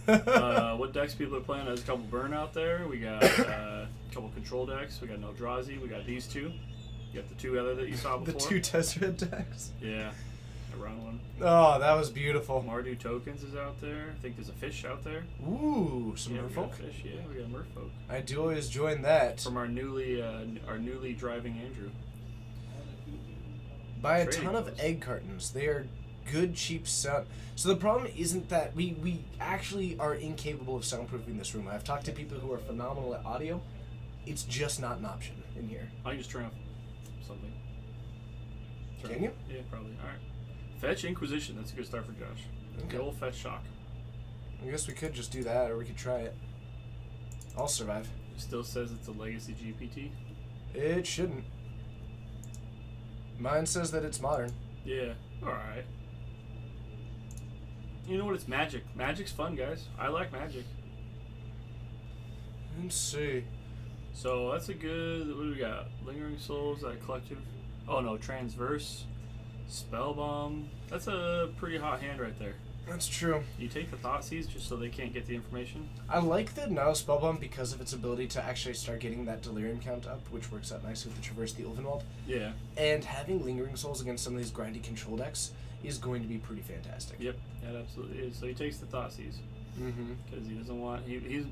Speaker 5: What decks people are playing? There's a couple burn out there. We got a couple control decks. We got Eldrazi. We got these two. You got the 2 other that you saw
Speaker 2: The
Speaker 5: before.
Speaker 2: 2 Tezzeret decks.
Speaker 5: Yeah. A round one.
Speaker 2: Oh, that was beautiful.
Speaker 5: Mardu Tokens is out there. I think there's a fish out there.
Speaker 2: Ooh, some
Speaker 5: Yeah, we got
Speaker 2: merfolk.
Speaker 5: fish. Yeah, we got merfolk.
Speaker 2: I do always join that.
Speaker 5: From our newly driving Andrew.
Speaker 2: Buy a
Speaker 5: trading
Speaker 2: ton of
Speaker 5: post.
Speaker 2: egg cartons. They are good, cheap sound. So the problem isn't that we actually are incapable of soundproofing this room. I've talked to people who are phenomenal at audio. It's just not an option in here.
Speaker 5: I can just turn off something.
Speaker 2: Can you?
Speaker 5: Yeah, probably. All right. Fetch Inquisition. That's a good start for Josh.
Speaker 2: Okay.
Speaker 5: Good old Fetch Shock.
Speaker 2: I guess we could just do that, or we could try it. I'll survive.
Speaker 5: It still says it's a Legacy GPT.
Speaker 2: It shouldn't. Mine says that it's modern.
Speaker 5: Yeah. All right. You know what? It's Magic. Magic's fun, guys. I like Magic.
Speaker 2: Let's see.
Speaker 5: So that's a good. What do we got? Lingering Souls. That collective. Oh no, Transverse. Spellbomb. That's a pretty hot hand right there.
Speaker 2: That's true.
Speaker 5: You take the Thoughtseize just so they can't get the information.
Speaker 2: I like the now Spellbomb because of its ability to actually start getting that Delirium count up, which works out nicely with the Traverse the Ulvenwald.
Speaker 5: Yeah.
Speaker 2: And having Lingering Souls against some of these grindy control decks is going to be pretty fantastic.
Speaker 5: Yep. That absolutely is. So he takes the Thoughtseize
Speaker 2: Mm-hmm.
Speaker 5: because he doesn't want. He's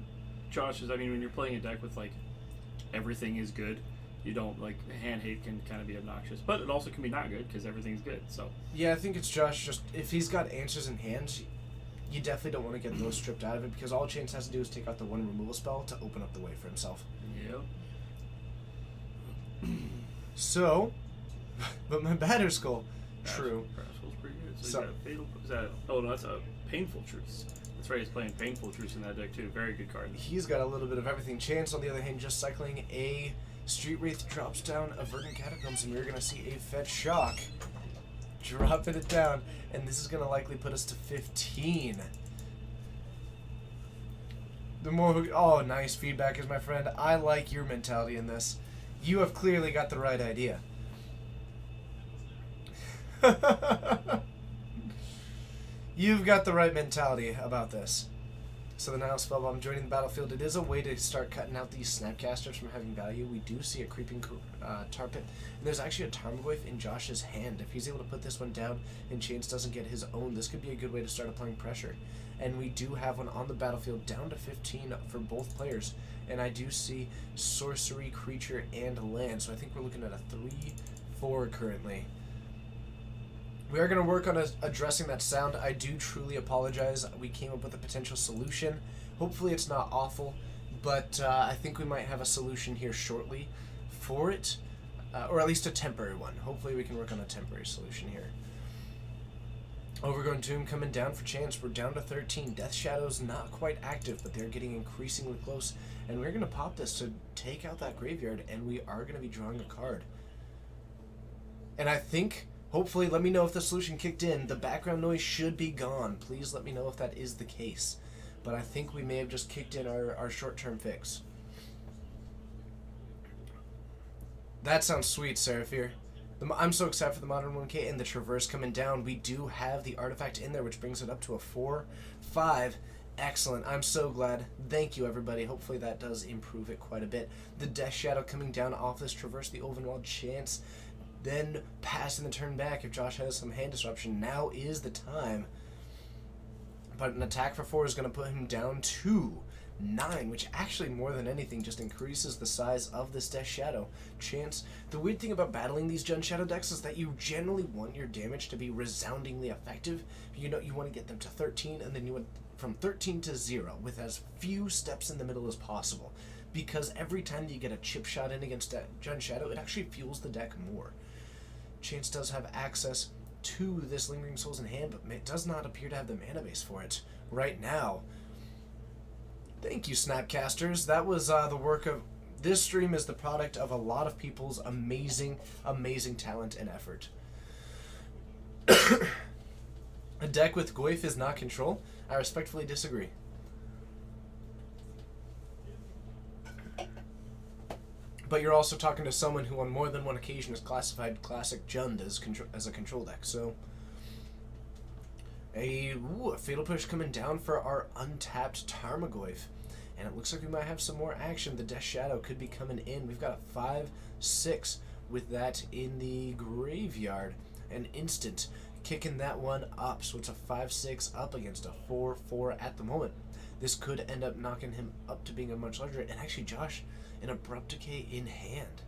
Speaker 5: Josh is. I mean, when you're playing a deck with like everything is good, you don't like hand hate can kind of be obnoxious, but it also can be not good because everything's good. So
Speaker 2: Yeah, I think it's Josh. Just if he's got answers in hand, you definitely don't want to get those stripped out of it because all Chance has to do is take out the 1 removal spell to open up the way for himself.
Speaker 5: yeah.
Speaker 2: So, but my batter skull. True.
Speaker 5: Parasol's pretty good. So,
Speaker 2: So-
Speaker 5: he's got fatal. Is that? Oh no, that's a Painful Truths. That's right. He's playing Painful Truths in that deck too. Very good card.
Speaker 2: He's got a little bit of everything. Chance, on the other hand, just cycling a Street Wraith drops down a Verdant Catacombs, and we're going to see a Fetch Shock dropping it down, and this is going to likely put us to 15. The more, oh, nice feedback, is my friend. I like your mentality in this. You have clearly got the right idea. You've got the right mentality about this. So the Nile Spellbomb joining the battlefield. It is a way to start cutting out these Snapcasters from having value. We do see a creeping Tar Pit. And there's actually a Tarmogoyf in Josh's hand. If he's able to put this one down and Chance doesn't get his own, this could be a good way to start applying pressure. And we do have one on the battlefield down to 15 for both players. And I do see Sorcery, Creature, and Land. So I think we're looking at a 3-4 currently. We are going to work on addressing that sound. I do truly apologize. We came up with a potential solution. Hopefully it's not awful, but I think we might have a solution here shortly for it, or at least a temporary one. Hopefully we can work on a temporary solution here. Overgrown Tomb coming down for Chance. We're down to 13. Death Shadow's not quite active, but they're getting increasingly close. And we're going to pop this to take out that graveyard, and we are going to be drawing a card. And I think... hopefully, let me know if the solution kicked in. The background noise should be gone. Please let me know if that is the case. But I think we may have just kicked in our short-term fix. That sounds sweet, Seraphir. I'm so excited for the Modern 1K and the Traverse coming down. We do have the artifact in there, which brings it up to a 4-5. Excellent. I'm so glad. Thank you, everybody. Hopefully that does improve it quite a bit. The Death Shadow coming down off this Traverse the Ulvenwald. Chance then passing the turn back if Josh has some hand disruption. Now is the time. But an attack for 4 is going to put him down to 9, which actually more than anything just increases the size of this Death Shadow. Chance, the weird thing about battling these Jund Shadow decks is that you generally want your damage to be resoundingly effective. You know, you want to get them to 13, and then you want from 13 to 0 with as few steps in the middle as possible. Because every time you get a chip shot in against Jund Shadow, it actually fuels the deck more. Chance does have access to this Lingering Souls in hand, but it does not appear to have the mana base for it right now. Thank you, Snapcasters. That was the work of... This stream is the product of a lot of people's amazing, amazing talent and effort. A deck with Goyf is not control? I respectfully disagree. But you're also talking to someone who on more than one occasion has classified Classic Jund as a control deck, so... A Fatal Push coming down for our untapped Tarmogoyf. And it looks like we might have some more action. The Death Shadow could be coming in. We've got a 5/6 with that in the graveyard. An instant kicking that one up. So it's a 5/6 up against a 4/4 at the moment. This could end up knocking him up to being a much larger. And actually, Josh, an Abrupt Decay in hand.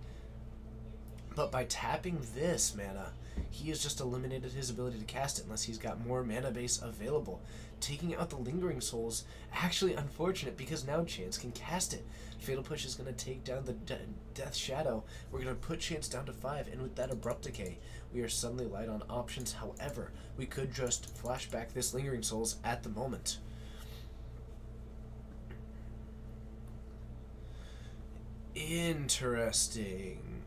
Speaker 2: But by tapping this mana, he has just eliminated his ability to cast it unless he's got more mana base available. Taking out the Lingering Souls, actually unfortunate because now Chance can cast it. Fatal Push is going to take down the Death Shadow. We're going to put Chance down to 5, and with that Abrupt Decay, we are suddenly light on options. However, we could just flashback this Lingering Souls at the moment. Interesting.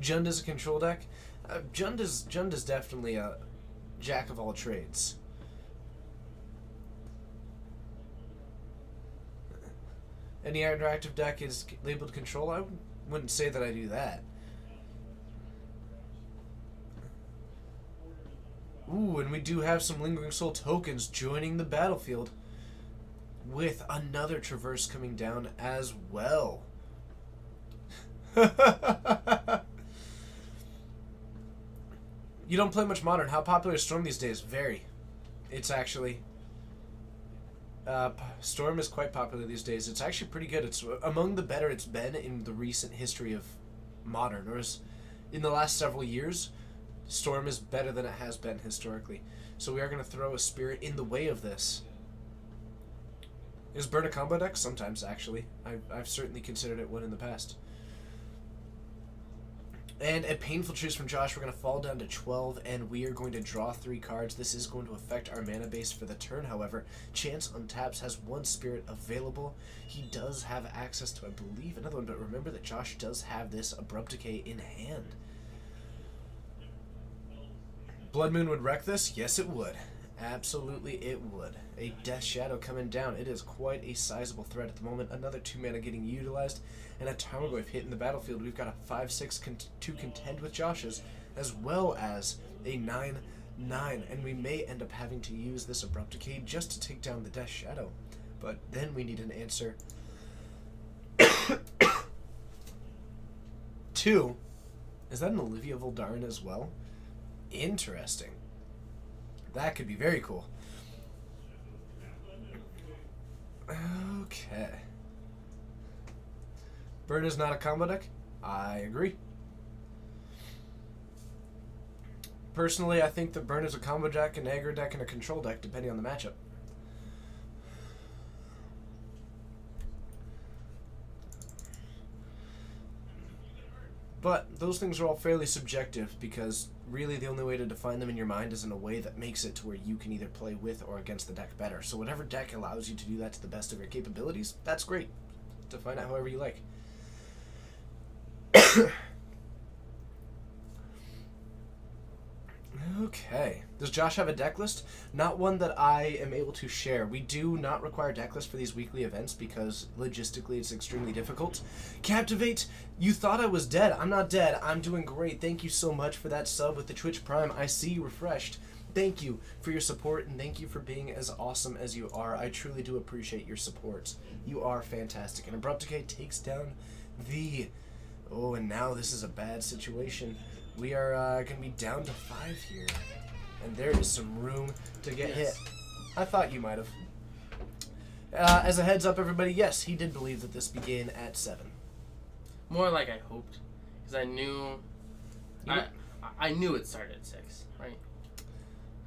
Speaker 2: Jund is a control deck. Jund is definitely a jack of all trades. Any interactive deck is labeled control. I wouldn't say that I do that. Ooh, and we do have some Lingering Soul tokens joining the battlefield with another Traverse coming down as well. You don't play much Modern. How popular is Storm these days? Very. It's actually... Storm is quite popular these days. It's actually pretty good. It's among the better it's been in the recent history of Modern. Whereas in the last several years, Storm is better than it has been historically. So we are going to throw a Spirit in the way of this. Is Burn a combo deck? Sometimes, actually. I've certainly considered it one in the past. And a Painful Truce from Josh. We're going to fall down to 12, and we are going to draw 3 cards. This is going to affect our mana base for the turn, however. Chance untaps, has 1 Spirit available. He does have access to, I believe, another one, but remember that Josh does have this Abrupt Decay in hand. Blood Moon would wreck this? Yes, it would. Absolutely, it would. A Death Shadow coming down. It is quite a sizable threat at the moment. Another 2 mana getting utilized, and a Tarmogoyf hitting the battlefield. We've got a 5/6 to contend with Josh's, as well as a 9/9, and we may end up having to use this Abrupt Decay just to take down the Death Shadow. But then we need an answer. 2. Is that an Olivia Voldaren as well? Interesting. That could be very cool. Okay. Burn is not a combo deck? I agree. Personally, I think that Burn is a combo deck, an aggro deck, and a control deck, depending on the matchup. But those things are all fairly subjective because really the only way to define them in your mind is in a way that makes it to where you can either play with or against the deck better. So whatever deck allows you to do that to the best of your capabilities, that's great. Define it however you like. Okay. Does Josh have a deck list? Not one that I am able to share. We do not require deck lists for these weekly events because logistically it's extremely difficult. Captivate, you thought I was dead. I'm not dead. I'm doing great. Thank you so much for that sub with the Twitch Prime. I see you refreshed. Thank you for your support and thank you for being as awesome as you are. I truly do appreciate your support. You are fantastic. And Abrupt Decay takes down the... Oh, and now this is a bad situation. We are going to be down to 5 here. And there is some room to get hit. I thought you might have. As a heads up, everybody, yes, he did believe that this began at 7.
Speaker 6: More like I hoped, because I knew.
Speaker 2: You
Speaker 6: I knew it started at 6, right?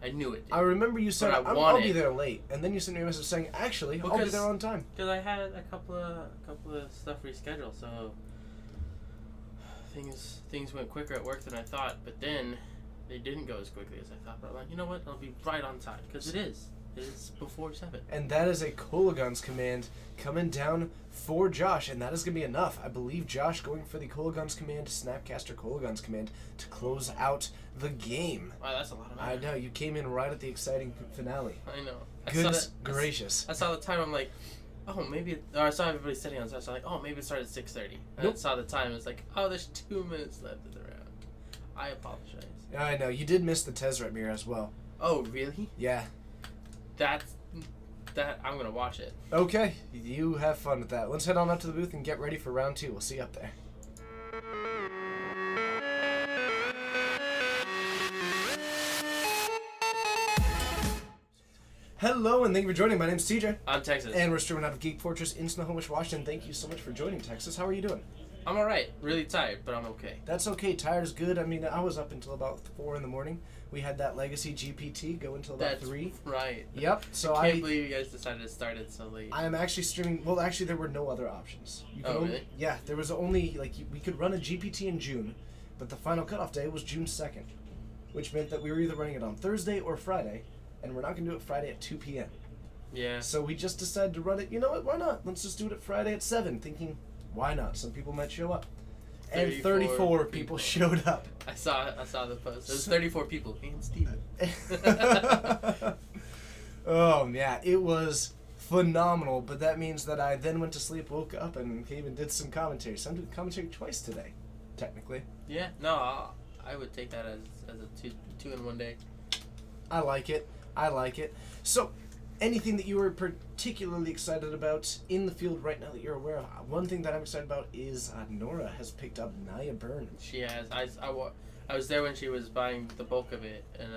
Speaker 6: I knew it did.
Speaker 2: I remember you said,
Speaker 6: But I
Speaker 2: I'll
Speaker 6: wanted-
Speaker 2: be there late. And then you sent me a message saying, actually, I'll be
Speaker 6: Because-
Speaker 2: there on time.
Speaker 6: Because I had a couple of stuff rescheduled, so things went quicker at work than I thought. But then they didn't go as quickly as I thought. But I'm like, you know what? I'll be right on time because it is. It is before 7.
Speaker 2: And that is a Kolaghan's command coming down for Josh, and that is going to be enough. I believe Josh going for the Kolaghan's command, Snapcaster Kolaghan's command, to close out the game.
Speaker 6: Wow, that's a lot of
Speaker 2: I
Speaker 6: money.
Speaker 2: know, you came in right at the exciting finale.
Speaker 6: I know.
Speaker 2: Goodness gracious.
Speaker 6: I saw the time. I'm like, oh, maybe. Or I saw everybody sitting on. So I was like, oh, maybe it started at 6:30. And
Speaker 2: Nope.
Speaker 6: I saw the time. It's like, oh, there's 2 minutes left in the round. I apologize.
Speaker 2: I know, you did miss the Tezzeret mirror as well.
Speaker 6: Oh, really?
Speaker 2: Yeah.
Speaker 6: That I'm gonna watch it.
Speaker 2: Okay, you have fun with that. Let's head on up to the booth and get ready for round 2. We'll see you up there. Hello, and thank you for joining. My name's TJ,
Speaker 6: I'm Texas.
Speaker 2: and we're streaming out of Geek Fortress in Snohomish, Washington. Thank you so much for joining, Texas. How are you doing?
Speaker 6: I'm alright. Really tired, but I'm okay.
Speaker 2: That's okay. Tired is good. I mean, I was up until about 4 in the morning. We had that Legacy GPT go until about
Speaker 6: That's
Speaker 2: 3.
Speaker 6: right.
Speaker 2: Yep. So
Speaker 6: I can't believe you guys decided to start it so late.
Speaker 2: I am actually streaming. Well, actually, there were no other options. You could
Speaker 6: Oh,
Speaker 2: only,
Speaker 6: really?
Speaker 2: Yeah, there was only we could run a GPT in June, but the final cutoff day was June 2nd, which meant that we were either running it on Thursday or Friday, and we're not gonna do it Friday at 2 p.m.
Speaker 6: Yeah.
Speaker 2: So we just decided to run it. You know what? Why not? Let's just do it at Friday at 7. Thinking, why not? Some people might show up, and 34 people showed up.
Speaker 6: I saw the post. It was 34 people. Me and Steven.
Speaker 2: Oh yeah, it was phenomenal. But that means that I then went to sleep, woke up, and came and did some commentary. So I'm doing commentary twice today, technically.
Speaker 6: Yeah. No, I would take that as a two in one day.
Speaker 2: I like it. I like it. So, anything that you were particularly excited about in the field right now that you're aware of? One thing that I'm excited about is Nora has picked up Naya Byrne.
Speaker 6: She has. I was there when she was buying the bulk of it, and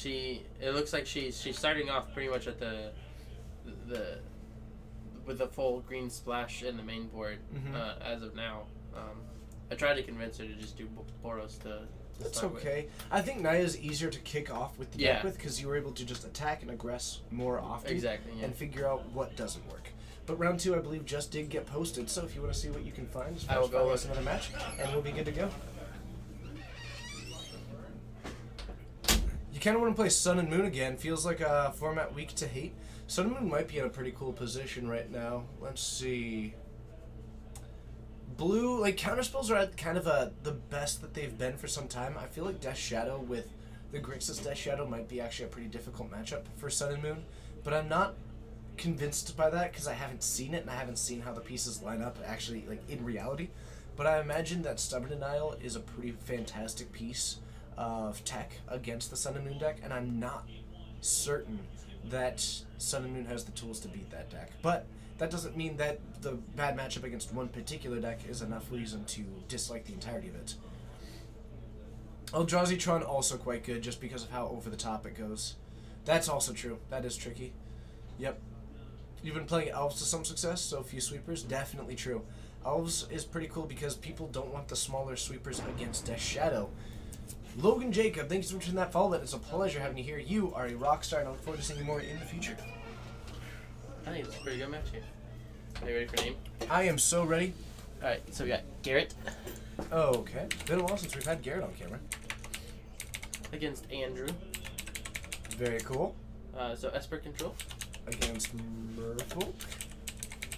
Speaker 6: it looks like she's starting off pretty much at the with the full green splash in the main board as of now. I tried to convince her to just do Boros to
Speaker 2: That's
Speaker 6: start with.
Speaker 2: okay. I think Naya's easier to kick off with the
Speaker 6: Yeah.
Speaker 2: deck with because you were able to just attack and aggress more often.
Speaker 6: Exactly, yeah.
Speaker 2: And figure out what doesn't work. But round 2, I believe, just did get posted. So if you want to see what you can find, just
Speaker 6: I will go
Speaker 2: us
Speaker 6: look.
Speaker 2: another match, and we'll be good to go. You kind of want to play Sun and Moon again. Feels like a format weak to hate. Sun and Moon might be in a pretty cool position right now. Let's see. Blue, like, counterspells are at kind of the best that they've been for some time. I feel like Death Shadow with the Grixis Death Shadow might be actually a pretty difficult matchup for Sun and Moon. But I'm not convinced by that because I haven't seen it and I haven't seen how the pieces line up actually, like, in reality. But I imagine that Stubborn Denial is a pretty fantastic piece of tech against the Sun and Moon deck, and I'm not certain that Sun and Moon has the tools to beat that deck. But that doesn't mean that the bad matchup against one particular deck is enough reason to dislike the entirety of it. Eldrazi Tron also quite good just because of how over the top it goes. That's also true. That is tricky. Yep. You've been playing Elves to some success, so a few sweepers, definitely true. Elves is pretty cool because people don't want the smaller sweepers against Death Shadow. Logan Jacob, thank you so much for that follow. It's a pleasure having you here. You are a rock star, and I look forward to seeing you more in the future.
Speaker 6: I think it's a pretty good match here. Are you ready for name?
Speaker 2: I am so ready.
Speaker 6: Alright, so we got Garrett
Speaker 2: Okay. Been a while since we've had Garrett on camera.
Speaker 6: against Andrew.
Speaker 2: Very cool.
Speaker 6: So Esper Control
Speaker 2: Against Merfolk.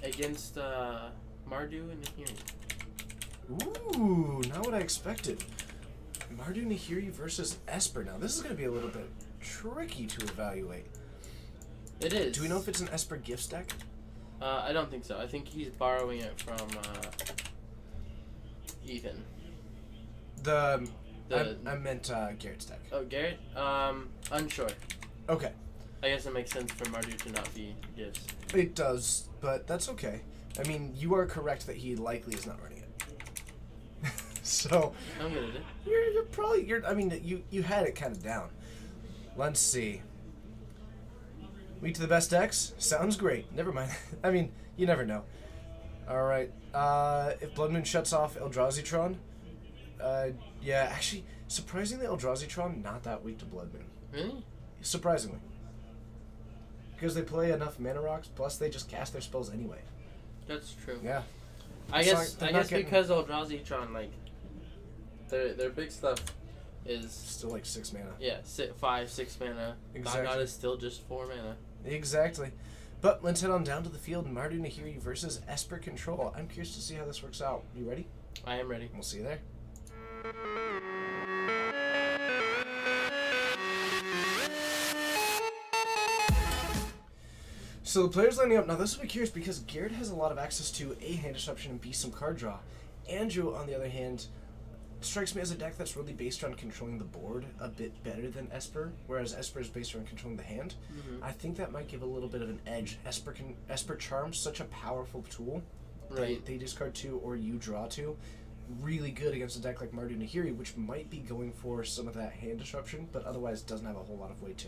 Speaker 6: against Mardu and Nahiri.
Speaker 2: Ooh, not what I expected. Mardu Nahiri versus Esper. Now, this is going to be a little bit tricky to evaluate.
Speaker 6: It is.
Speaker 2: Do we know if it's an Esper Gifts deck?
Speaker 6: I don't think so. I think he's borrowing it from Ethan.
Speaker 2: I meant Garrett's deck.
Speaker 6: Oh, Garrett? Unsure.
Speaker 2: Okay.
Speaker 6: I guess it makes sense for Mardu to not be gifts.
Speaker 2: It does, but that's okay. I mean, you are correct that he likely is not running it. So,
Speaker 6: I'm good at it.
Speaker 2: you're probably, I mean, you had it kind of down. Let's see. Weak to the best decks? Sounds great. Never mind. I mean, you never know. Alright. If Blood Moon shuts off Eldrazi-tron, yeah, actually, surprisingly, Eldrazi-tron not that weak to Blood Moon.
Speaker 6: Really?
Speaker 2: Surprisingly. Because they play enough mana rocks, plus they just cast their spells anyway.
Speaker 6: That's true.
Speaker 2: Yeah.
Speaker 6: I
Speaker 2: It's
Speaker 6: guess
Speaker 2: not- they're
Speaker 6: I
Speaker 2: not
Speaker 6: guess
Speaker 2: getting-
Speaker 6: because Eldrazi-tron, like, their big stuff is
Speaker 2: Still like 6 mana.
Speaker 6: 5, 6 mana.
Speaker 2: Exactly.
Speaker 6: God is still just 4 mana.
Speaker 2: Exactly. But let's head on down to the field. Mardu Nahiri versus Esper Control. I'm curious to see how this works out. You ready?
Speaker 6: I am ready.
Speaker 2: We'll see you there. So the players lining up. Now this will be curious because Garrett has a lot of access to A, hand disruption, and B, some card draw. Andrew, on the other hand, strikes me as a deck that's really based on controlling the board a bit better than Esper, whereas Esper is based on controlling the hand.
Speaker 6: Mm-hmm.
Speaker 2: I think that might give a little bit of an edge. Esper Charm's such a powerful tool.
Speaker 6: Right.
Speaker 2: They discard 2 or you draw 2. Really good against a deck like Mardu Nahiri, which might be going for some of that hand disruption, but otherwise doesn't have a whole lot of way to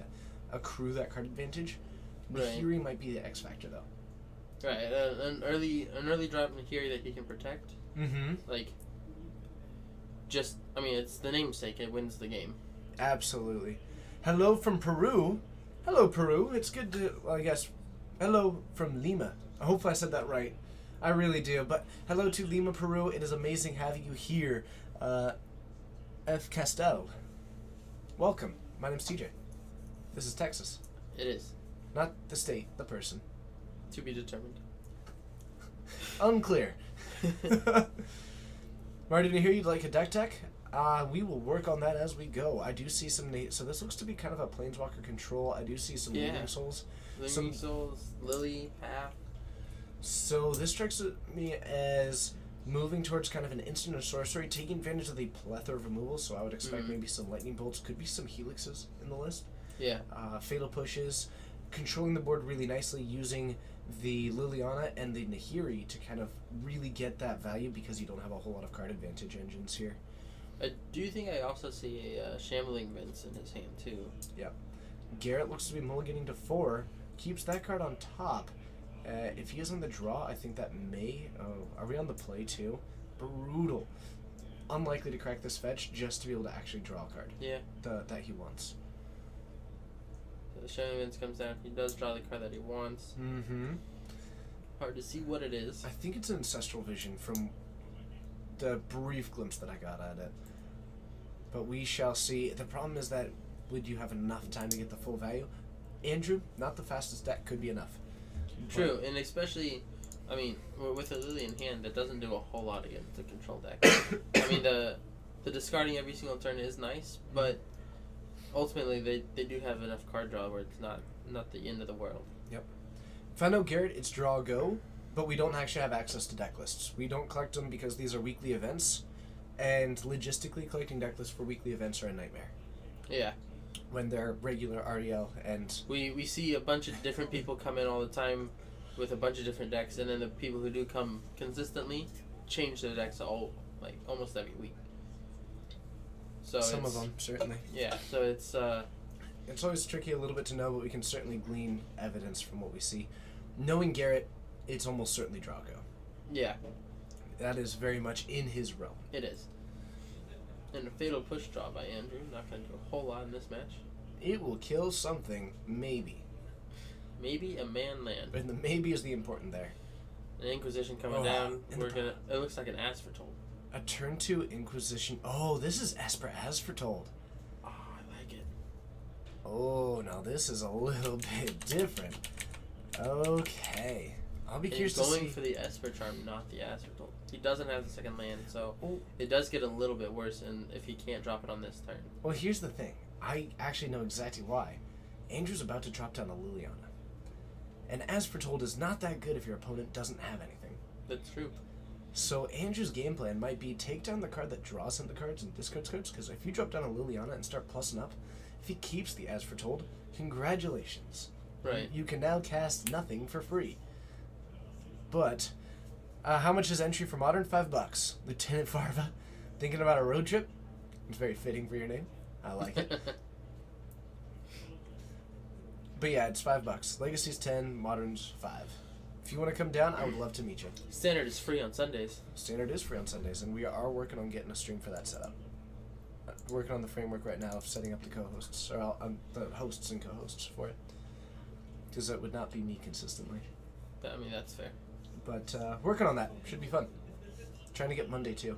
Speaker 2: accrue that card advantage.
Speaker 6: Right.
Speaker 2: Nahiri might be the X factor though.
Speaker 6: Right. An early drop Nahiri that he can protect.
Speaker 2: Mm-hmm.
Speaker 6: Like, just, I mean, it's the namesake. It wins the game.
Speaker 2: Absolutely. Hello from Peru. Hello, Peru. It's good to, well, I guess, hello from Lima. I hope I said that right. I really do. But hello to Lima, Peru. It is amazing having you here. F. Castel. Welcome. My name's TJ. This is Texas.
Speaker 6: It is.
Speaker 2: Not the state, the person.
Speaker 6: To be determined.
Speaker 2: Unclear. Marty, to hear you'd like a deck tech? We will work on that as we go. I do see some... So this looks to be kind of a Planeswalker control. I do see some
Speaker 6: Yeah.
Speaker 2: Living Souls.
Speaker 6: Living Souls, Lily, Path.
Speaker 2: So this strikes me as moving towards kind of an instant or sorcery, taking advantage of the plethora of removals. So I would expect
Speaker 6: Mhm.
Speaker 2: maybe some Lightning Bolts. Could be some Helixes in the list.
Speaker 6: Yeah.
Speaker 2: Fatal Pushes. Controlling the board really nicely using the Liliana and the Nahiri to kind of really get that value because you don't have a whole lot of card advantage engines here.
Speaker 6: I do think I also see a Shambling Vince in his hand, too.
Speaker 2: Garrett looks to be mulliganing to 4, keeps that card on top. If he is on the draw, I think that may... Oh, are we on the play too? Brutal. Unlikely to crack this fetch just to be able to actually draw a card
Speaker 6: Yeah.
Speaker 2: that he wants.
Speaker 6: So the Shambling Vince comes down. He does draw the card that he wants.
Speaker 2: Mm-hmm.
Speaker 6: Hard to see what it is.
Speaker 2: I think it's Ancestral Vision from the brief glimpse that I got at it. But we shall see. The problem is that would you have enough time to get the full value? Andrew, not the fastest deck, could be enough.
Speaker 6: True, and especially, I mean, with a Lily in hand, that doesn't do a whole lot against the control deck. I mean, the discarding every single turn is nice, but ultimately they do have enough card draw where it's not the end of the world.
Speaker 2: If I know Garrett, it's draw go, but we don't actually have access to deck lists. We don't collect them because these are weekly events, and logistically collecting deck lists for weekly events are a nightmare
Speaker 6: Yeah.
Speaker 2: when they're regular RDL and
Speaker 6: We see a bunch of different people come in all the time with a bunch of different decks, and then the people who do come consistently change their decks almost every week. So
Speaker 2: some
Speaker 6: it's,
Speaker 2: of them certainly.
Speaker 6: Yeah, so it's
Speaker 2: It's always tricky a little bit to know, but we can certainly glean evidence from what we see. Knowing Garrett, it's almost certainly draw go.
Speaker 6: yeah,
Speaker 2: That is very much in his realm.
Speaker 6: it is. And a fatal push draw by Andrew, not gonna do a whole lot in this match.
Speaker 2: It will kill something, maybe.
Speaker 6: Maybe a man land.
Speaker 2: And the maybe is the important there.
Speaker 6: An Inquisition coming
Speaker 2: Oh,
Speaker 6: down.
Speaker 2: and
Speaker 6: We're
Speaker 2: the-
Speaker 6: gonna. It looks like an Asphertold.
Speaker 2: A turn 2 Inquisition. Oh, this is Esper Asforetold.
Speaker 6: Oh, I like it.
Speaker 2: Oh, now this is a little bit different. Okay. I'll be
Speaker 6: And
Speaker 2: curious
Speaker 6: he's
Speaker 2: to
Speaker 6: going
Speaker 2: see.
Speaker 6: for the Esper Charm, not the Asphertold. He doesn't have the second land, so
Speaker 2: Oh.
Speaker 6: it does get a little bit worse. And if he can't drop it on this turn,
Speaker 2: Well, here's the thing. I actually know exactly why. Andrew's about to drop down a Liliana. And Asforetold is not that good if your opponent doesn't have anything.
Speaker 6: that's true.
Speaker 2: So Andrew's game plan might be take down the card that draws him the cards and discards cards, because if you drop down a Liliana and start plussing up, if he keeps the Asforetold, congratulations.
Speaker 6: Right.
Speaker 2: You can now cast nothing for free. But, how much is entry for Modern? $5. Lieutenant Farva, thinking about a road trip? It's very fitting for your name. I like it. But yeah, it's $5. Legacy's 10, Modern's 5. If you want to come down, I would love to meet you.
Speaker 6: Standard is free on Sundays.
Speaker 2: Standard is free on Sundays, and we are working on getting a stream for that setup. Working on the framework right now of setting up the co-hosts, or the hosts and co-hosts for it. Because it would not be me consistently.
Speaker 6: I mean, that's fair.
Speaker 2: But working on that. Should be fun. Trying to get Monday too.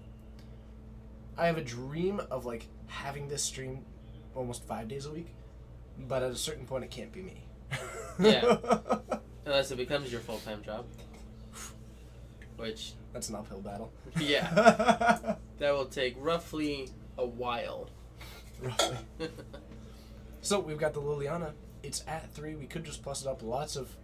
Speaker 2: I have a dream of like having this stream almost 5 days a week, but at a certain point it can't be me.
Speaker 6: Yeah. Unless it becomes your full-time job. Which,
Speaker 2: That's an uphill battle.
Speaker 6: yeah, that will take roughly a while.
Speaker 2: Roughly. So we've got the Liliana. It's at 3. We could just plus it up. Lots of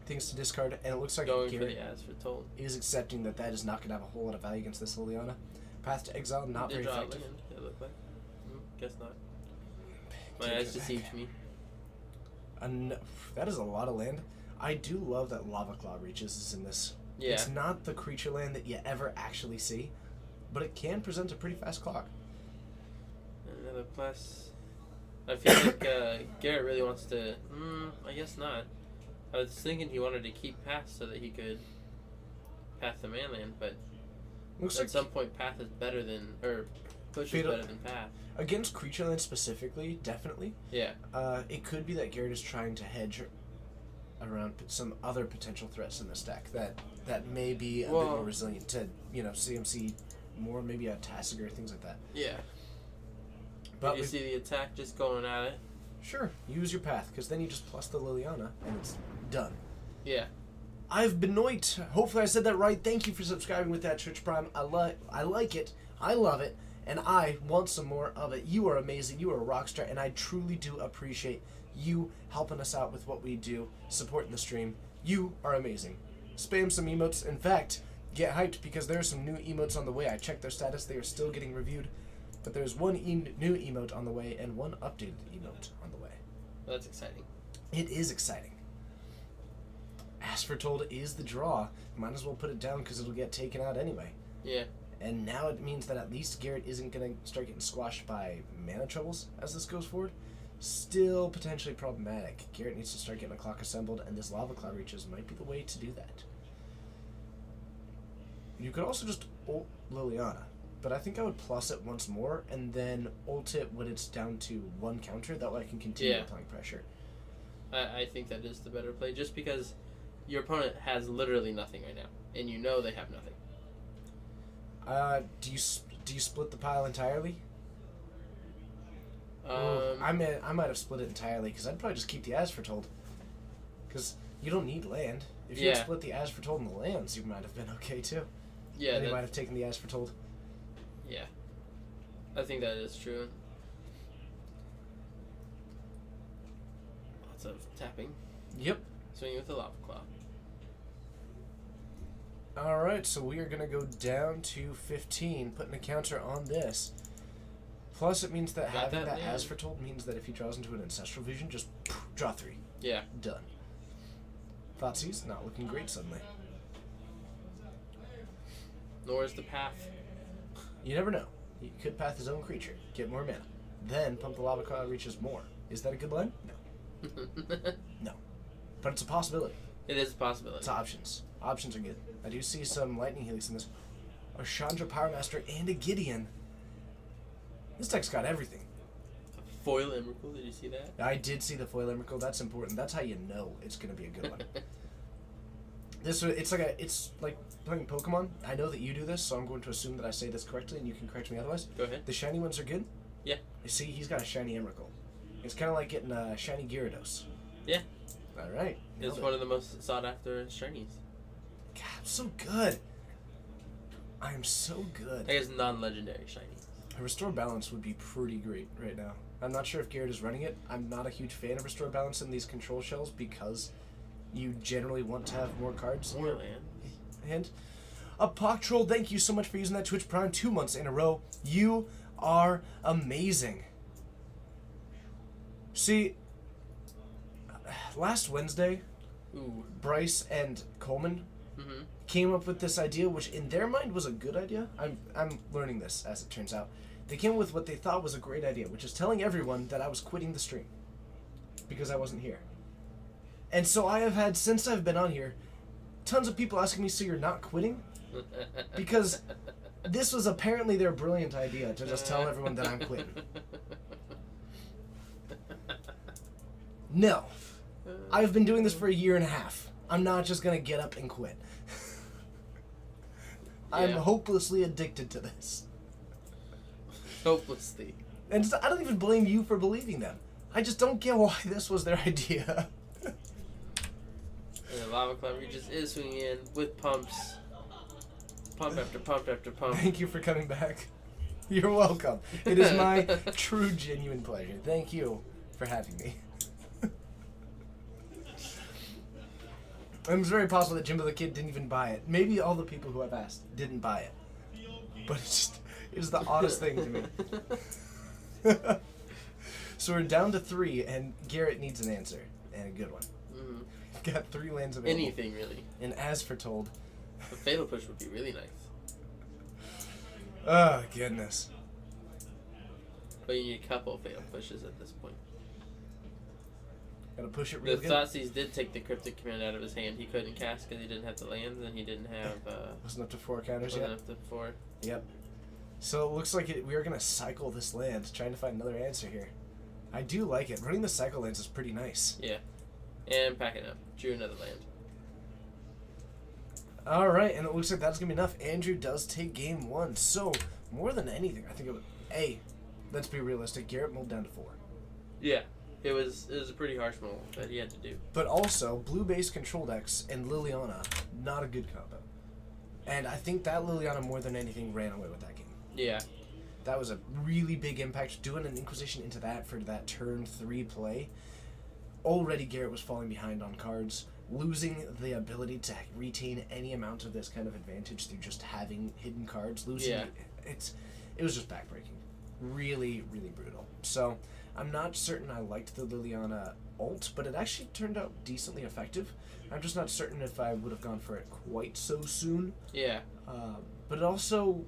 Speaker 2: things to discard, and it looks like
Speaker 6: Going for
Speaker 2: Garrett
Speaker 6: the as for told.
Speaker 2: is accepting that that is not going to have a whole lot of value against this Liliana. Path to Exile, not
Speaker 6: Did
Speaker 2: very
Speaker 6: draw a
Speaker 2: effective.
Speaker 6: land, it looked like. Guess not. My eyes deceived me.
Speaker 2: That is a lot of land. I do love that Lava Claw Reaches is in this.
Speaker 6: Yeah.
Speaker 2: It's not the creature land that you ever actually see, but it can present a pretty fast clock.
Speaker 6: Another plus. I feel like Garrett really wants to. I guess not. I was thinking he wanted to keep Path so that he could Path the Manland, but
Speaker 2: Looks
Speaker 6: at
Speaker 2: like
Speaker 6: some point Path is better than, or Push is
Speaker 2: Fatal-
Speaker 6: better than Path.
Speaker 2: against creature land specifically, definitely.
Speaker 6: Yeah.
Speaker 2: It could be that Garrett is trying to hedge around some other potential threats in this deck that may be a bit more resilient to, CMC more, maybe a Tasigur, things like that.
Speaker 6: Yeah.
Speaker 2: But
Speaker 6: But you see the attack just going at it.
Speaker 2: sure, use your path, because then you just plus the Liliana, and it's done.
Speaker 6: Yeah.
Speaker 2: I've been Benoit. Hopefully I said that right. Thank you for subscribing with that Twitch Prime. I like it. I love it. And I want some more of it. You are amazing. You are a rock star. And I truly do appreciate you helping us out with what we do, supporting the stream. You are amazing. Spam some emotes. In fact, get hyped because there are some new emotes on the way. I checked their status. They are still getting reviewed. But there's one new emote on the way and one updated emote on the way.
Speaker 6: That's exciting.
Speaker 2: It is exciting. As for told is the draw. Might as well put it down because it'll get taken out anyway.
Speaker 6: Yeah.
Speaker 2: And now it means that at least Garrett isn't going to start getting squashed by mana troubles as this goes forward. Still potentially problematic. Garrett needs to start getting a clock assembled, and this Lava Claw Reaches might be the way to do that. You could also just ult Liliana, but I think I would plus it once more, and then ult it when it's down to 1 counter. That way I can continue applying pressure.
Speaker 6: I think that is the better play, just because your opponent has literally nothing right now, and you know they have nothing.
Speaker 2: Do you split the pile entirely?
Speaker 6: Um,
Speaker 2: I might have split it entirely because I'd probably just keep the As for Told. Because you don't need land. If you had
Speaker 6: Yeah.
Speaker 2: split the As for Told and the lands, you might have been okay too.
Speaker 6: yeah,
Speaker 2: And you
Speaker 6: that-
Speaker 2: might have taken the As for Told.
Speaker 6: yeah. I think that is true. Lots of tapping.
Speaker 2: Yep.
Speaker 6: Swinging with the Lava Claw.
Speaker 2: Alright, so we are going to go down to 15, putting a counter on this. Plus, it means that
Speaker 6: Got
Speaker 2: having
Speaker 6: that
Speaker 2: that
Speaker 6: land.
Speaker 2: As for Told means that if he draws into an Ancestral Vision, just draw 3.
Speaker 6: Yeah.
Speaker 2: Done. Thoughtseize, not looking great suddenly.
Speaker 6: Nor is the Path.
Speaker 2: You never know. He could path his own creature, get more mana. Then pump the Lava Claw Reaches more. Is that a good line? No. No. But it's a possibility.
Speaker 6: It is a possibility.
Speaker 2: It's options. Options are good. I do see some Lightning Helix in this. A Chandra Power Master and a Gideon. This deck's got everything.
Speaker 6: Foil Emrakul, did you see that?
Speaker 2: I did see the Foil Emrakul. That's important. That's how you know it's going to be a good one. It's like playing Pokemon. I know that you do this, so I'm going to assume that I say this correctly, and you can correct me otherwise.
Speaker 6: Go ahead.
Speaker 2: The shiny ones are good.
Speaker 6: Yeah.
Speaker 2: You see, he's got a shiny Emrakul. It's kind of like getting a shiny Gyarados.
Speaker 6: Yeah.
Speaker 2: All right.
Speaker 6: It's one of the most sought after shinies.
Speaker 2: God, I'm so good. I am so good.
Speaker 6: I guess non-legendary shinies.
Speaker 2: A Restore Balance would be pretty great right now. I'm not sure if Garrett is running it. I'm not a huge fan of Restore Balance in these control shells because you generally want to have more cards in
Speaker 6: More
Speaker 2: your
Speaker 6: land.
Speaker 2: hand. A Pock Troll, thank you so much for using that Twitch Prime 2 months in a row. You are amazing. See, last Wednesday,
Speaker 6: Ooh.
Speaker 2: Bryce and Coleman
Speaker 6: Mm-hmm.
Speaker 2: came up with this idea, which in their mind was a good idea. I'm learning this as it turns out. They came up with what they thought was a great idea, which is telling everyone that I was quitting the stream. because I wasn't here. And so I have had, since I've been on here, tons of people asking me, so you're not quitting? Because this was apparently their brilliant idea, to just tell everyone that I'm quitting. No. I've been doing this for a year and a half. I'm not just going to get up and quit. I'm
Speaker 6: Yeah.
Speaker 2: hopelessly addicted to this.
Speaker 6: Hopelessly.
Speaker 2: And I don't even blame you for believing them. I just don't get why this was their idea.
Speaker 6: And the Lava Cleaver just is swinging in with pumps. Pump after pump after pump.
Speaker 2: Thank you for coming back. You're welcome. It is my true, genuine pleasure. Thank you for having me. It's very possible that Jimbo the Kid didn't even buy it. Maybe all the people who I've asked didn't buy it. But it's the oddest thing to me. So we're down to 3, and Garrett needs an answer. And a good one.
Speaker 6: Mhm.
Speaker 2: We've got 3 lands available.
Speaker 6: Anything, really.
Speaker 2: And as foretold.
Speaker 6: A Fatal Push would be really nice.
Speaker 2: Oh, goodness.
Speaker 6: But you need a couple of Fatal Pushes at this point.
Speaker 2: Gotta push it
Speaker 6: The
Speaker 2: real good.
Speaker 6: Thoughtseize did take the Cryptic Command out of his hand. He couldn't cast because he didn't have the lands, and he didn't have...
Speaker 2: Wasn't up to 4 counters
Speaker 6: wasn't
Speaker 2: yet?
Speaker 6: up to 4.
Speaker 2: Yep. So it looks like we are going to cycle this land, trying to find another answer here. I do like it. Running the cycle lands is pretty nice.
Speaker 6: Yeah. And packing up. Drew another land.
Speaker 2: Alright, and it looks like that's going to be enough. Andrew does take game 1. So, more than anything, I think it would... Let's be realistic. Garrett moved down to 4.
Speaker 6: Yeah. It was a pretty harsh mold that he had to do.
Speaker 2: But also, blue-based control decks and Liliana, not a good combo. And I think that Liliana, more than anything, ran away with that game.
Speaker 6: Yeah.
Speaker 2: That was a really big impact. Doing an Inquisition into that for that turn 3 play. Already Garrett was falling behind on cards. Losing the ability to retain any amount of this kind of advantage through just having hidden cards. Losing it was just backbreaking. Really, really brutal. So, I'm not certain I liked the Liliana ult, but it actually turned out decently effective. I'm just not certain if I would have gone for it quite so soon.
Speaker 6: Yeah.
Speaker 2: But it also,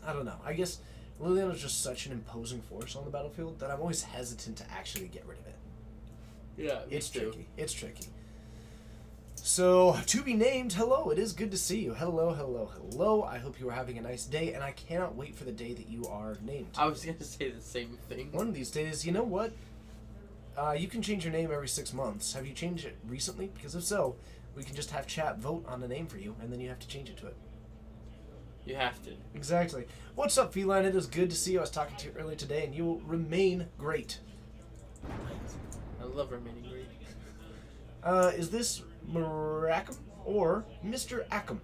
Speaker 2: I don't know. I guess Liliana is just such an imposing force on the battlefield that I'm always hesitant to actually get rid of it.
Speaker 6: Yeah,
Speaker 2: It's tricky. It's tricky. So, to be named, hello. It is good to see you. Hello, hello, hello. I hope you are having a nice day, and I cannot wait for the day that you are named.
Speaker 6: I was going to say the same thing.
Speaker 2: One of these days, you know what? You can change your name every 6 months. Have you changed it recently? Because if so, we can just have chat vote on a name for you, and then you have to change it to it.
Speaker 6: You have to.
Speaker 2: Exactly. What's up, Feline? It is good to see you. I was talking to you earlier today, and you will remain great.
Speaker 6: I love remaining great.
Speaker 2: Is this Maracum or Mr. Ackham?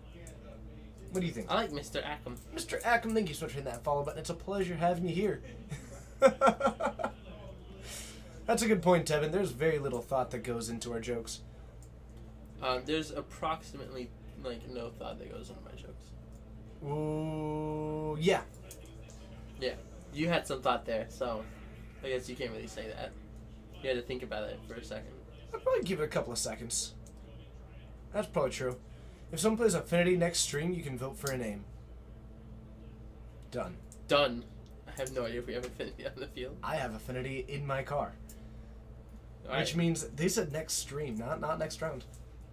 Speaker 2: What do you think?
Speaker 6: I like Mr. Ackham.
Speaker 2: Mr. Ackham, thank you so much for hitting that follow button. It's a pleasure having you here. That's a good point, Tevin. There's very little thought that goes into our jokes.
Speaker 6: There's approximately no thought that goes into my jokes.
Speaker 2: Ooh, yeah.
Speaker 6: Yeah, you had some thought there, so I guess you can't really say that. You had to think about it for a second.
Speaker 2: I'd probably give it a couple of seconds. That's probably true. If someone plays Affinity next stream, you can vote for a name. Done.
Speaker 6: Done. I have no idea if we have Affinity on the field.
Speaker 2: I have Affinity in my car.
Speaker 6: All
Speaker 2: Which
Speaker 6: right.
Speaker 2: means they said next stream, not next round.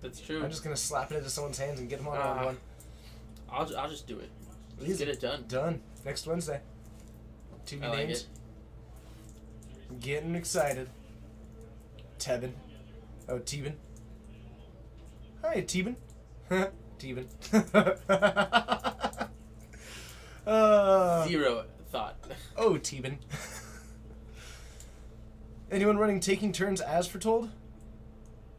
Speaker 6: That's true.
Speaker 2: I'm just gonna slap it into someone's hands and get them on round 1.
Speaker 6: I'll just do it. Let's
Speaker 2: Easy.
Speaker 6: get it done.
Speaker 2: Done. Next Wednesday. To be
Speaker 6: I like
Speaker 2: named.
Speaker 6: it.
Speaker 2: I'm getting excited. Tevin. Oh, Tevin. Hi, Tevin. Tevin.
Speaker 6: Zero thought.
Speaker 2: Oh, Tevin. Anyone running taking turns as foretold?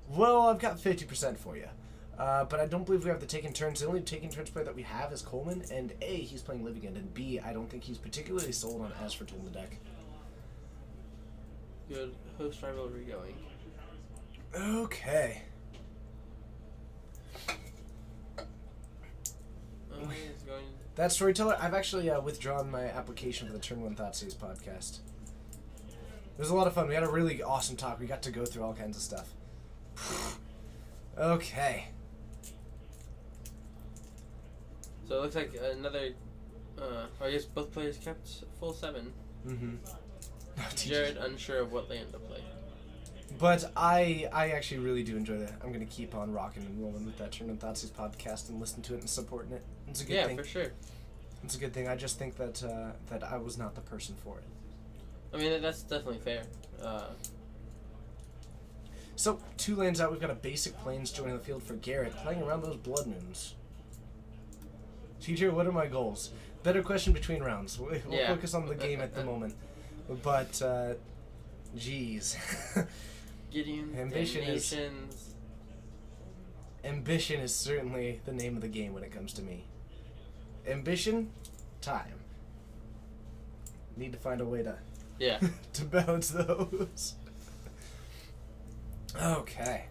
Speaker 2: Well, I've got 50% for you. But I don't believe we have the taking turns. The only taking turns player that we have is Coleman, and A, he's playing Living End, and B, I don't think he's particularly sold on as foretold in the deck.
Speaker 6: Good host rivalry going.
Speaker 2: Okay.
Speaker 6: Oh, it's going.
Speaker 2: That Storyteller, I've actually withdrawn my application for the Turn 1 Thoughtseize podcast. It was a lot of fun. We had a really awesome talk. We got to go through all kinds of stuff. Okay.
Speaker 6: So it looks like another. I guess both players kept full 7.
Speaker 2: Mm-hmm.
Speaker 6: Jared unsure of what land to play.
Speaker 2: But I actually really do enjoy that. I'm gonna keep on rocking and rolling with that Tournament Thoughtseize podcast and listening to it and supporting it. It's a good
Speaker 6: Yeah,
Speaker 2: thing.
Speaker 6: for sure.
Speaker 2: It's a good thing. I just think that that I was not the person for it.
Speaker 6: I mean, that's definitely fair.
Speaker 2: So 2 lanes out, we've got a basic plains joining the field for Garrett, playing around those Blood Moons. TJ, what are my goals? Better question between rounds. We'll
Speaker 6: Yeah.
Speaker 2: focus on the game at the moment. But, geez.
Speaker 6: Gideon,
Speaker 2: Ambition is-
Speaker 6: Nations.
Speaker 2: Ambition is certainly the name of the game when it comes to me. Ambition, time. Need to find a way to
Speaker 6: Yeah.
Speaker 2: to balance those. Okay.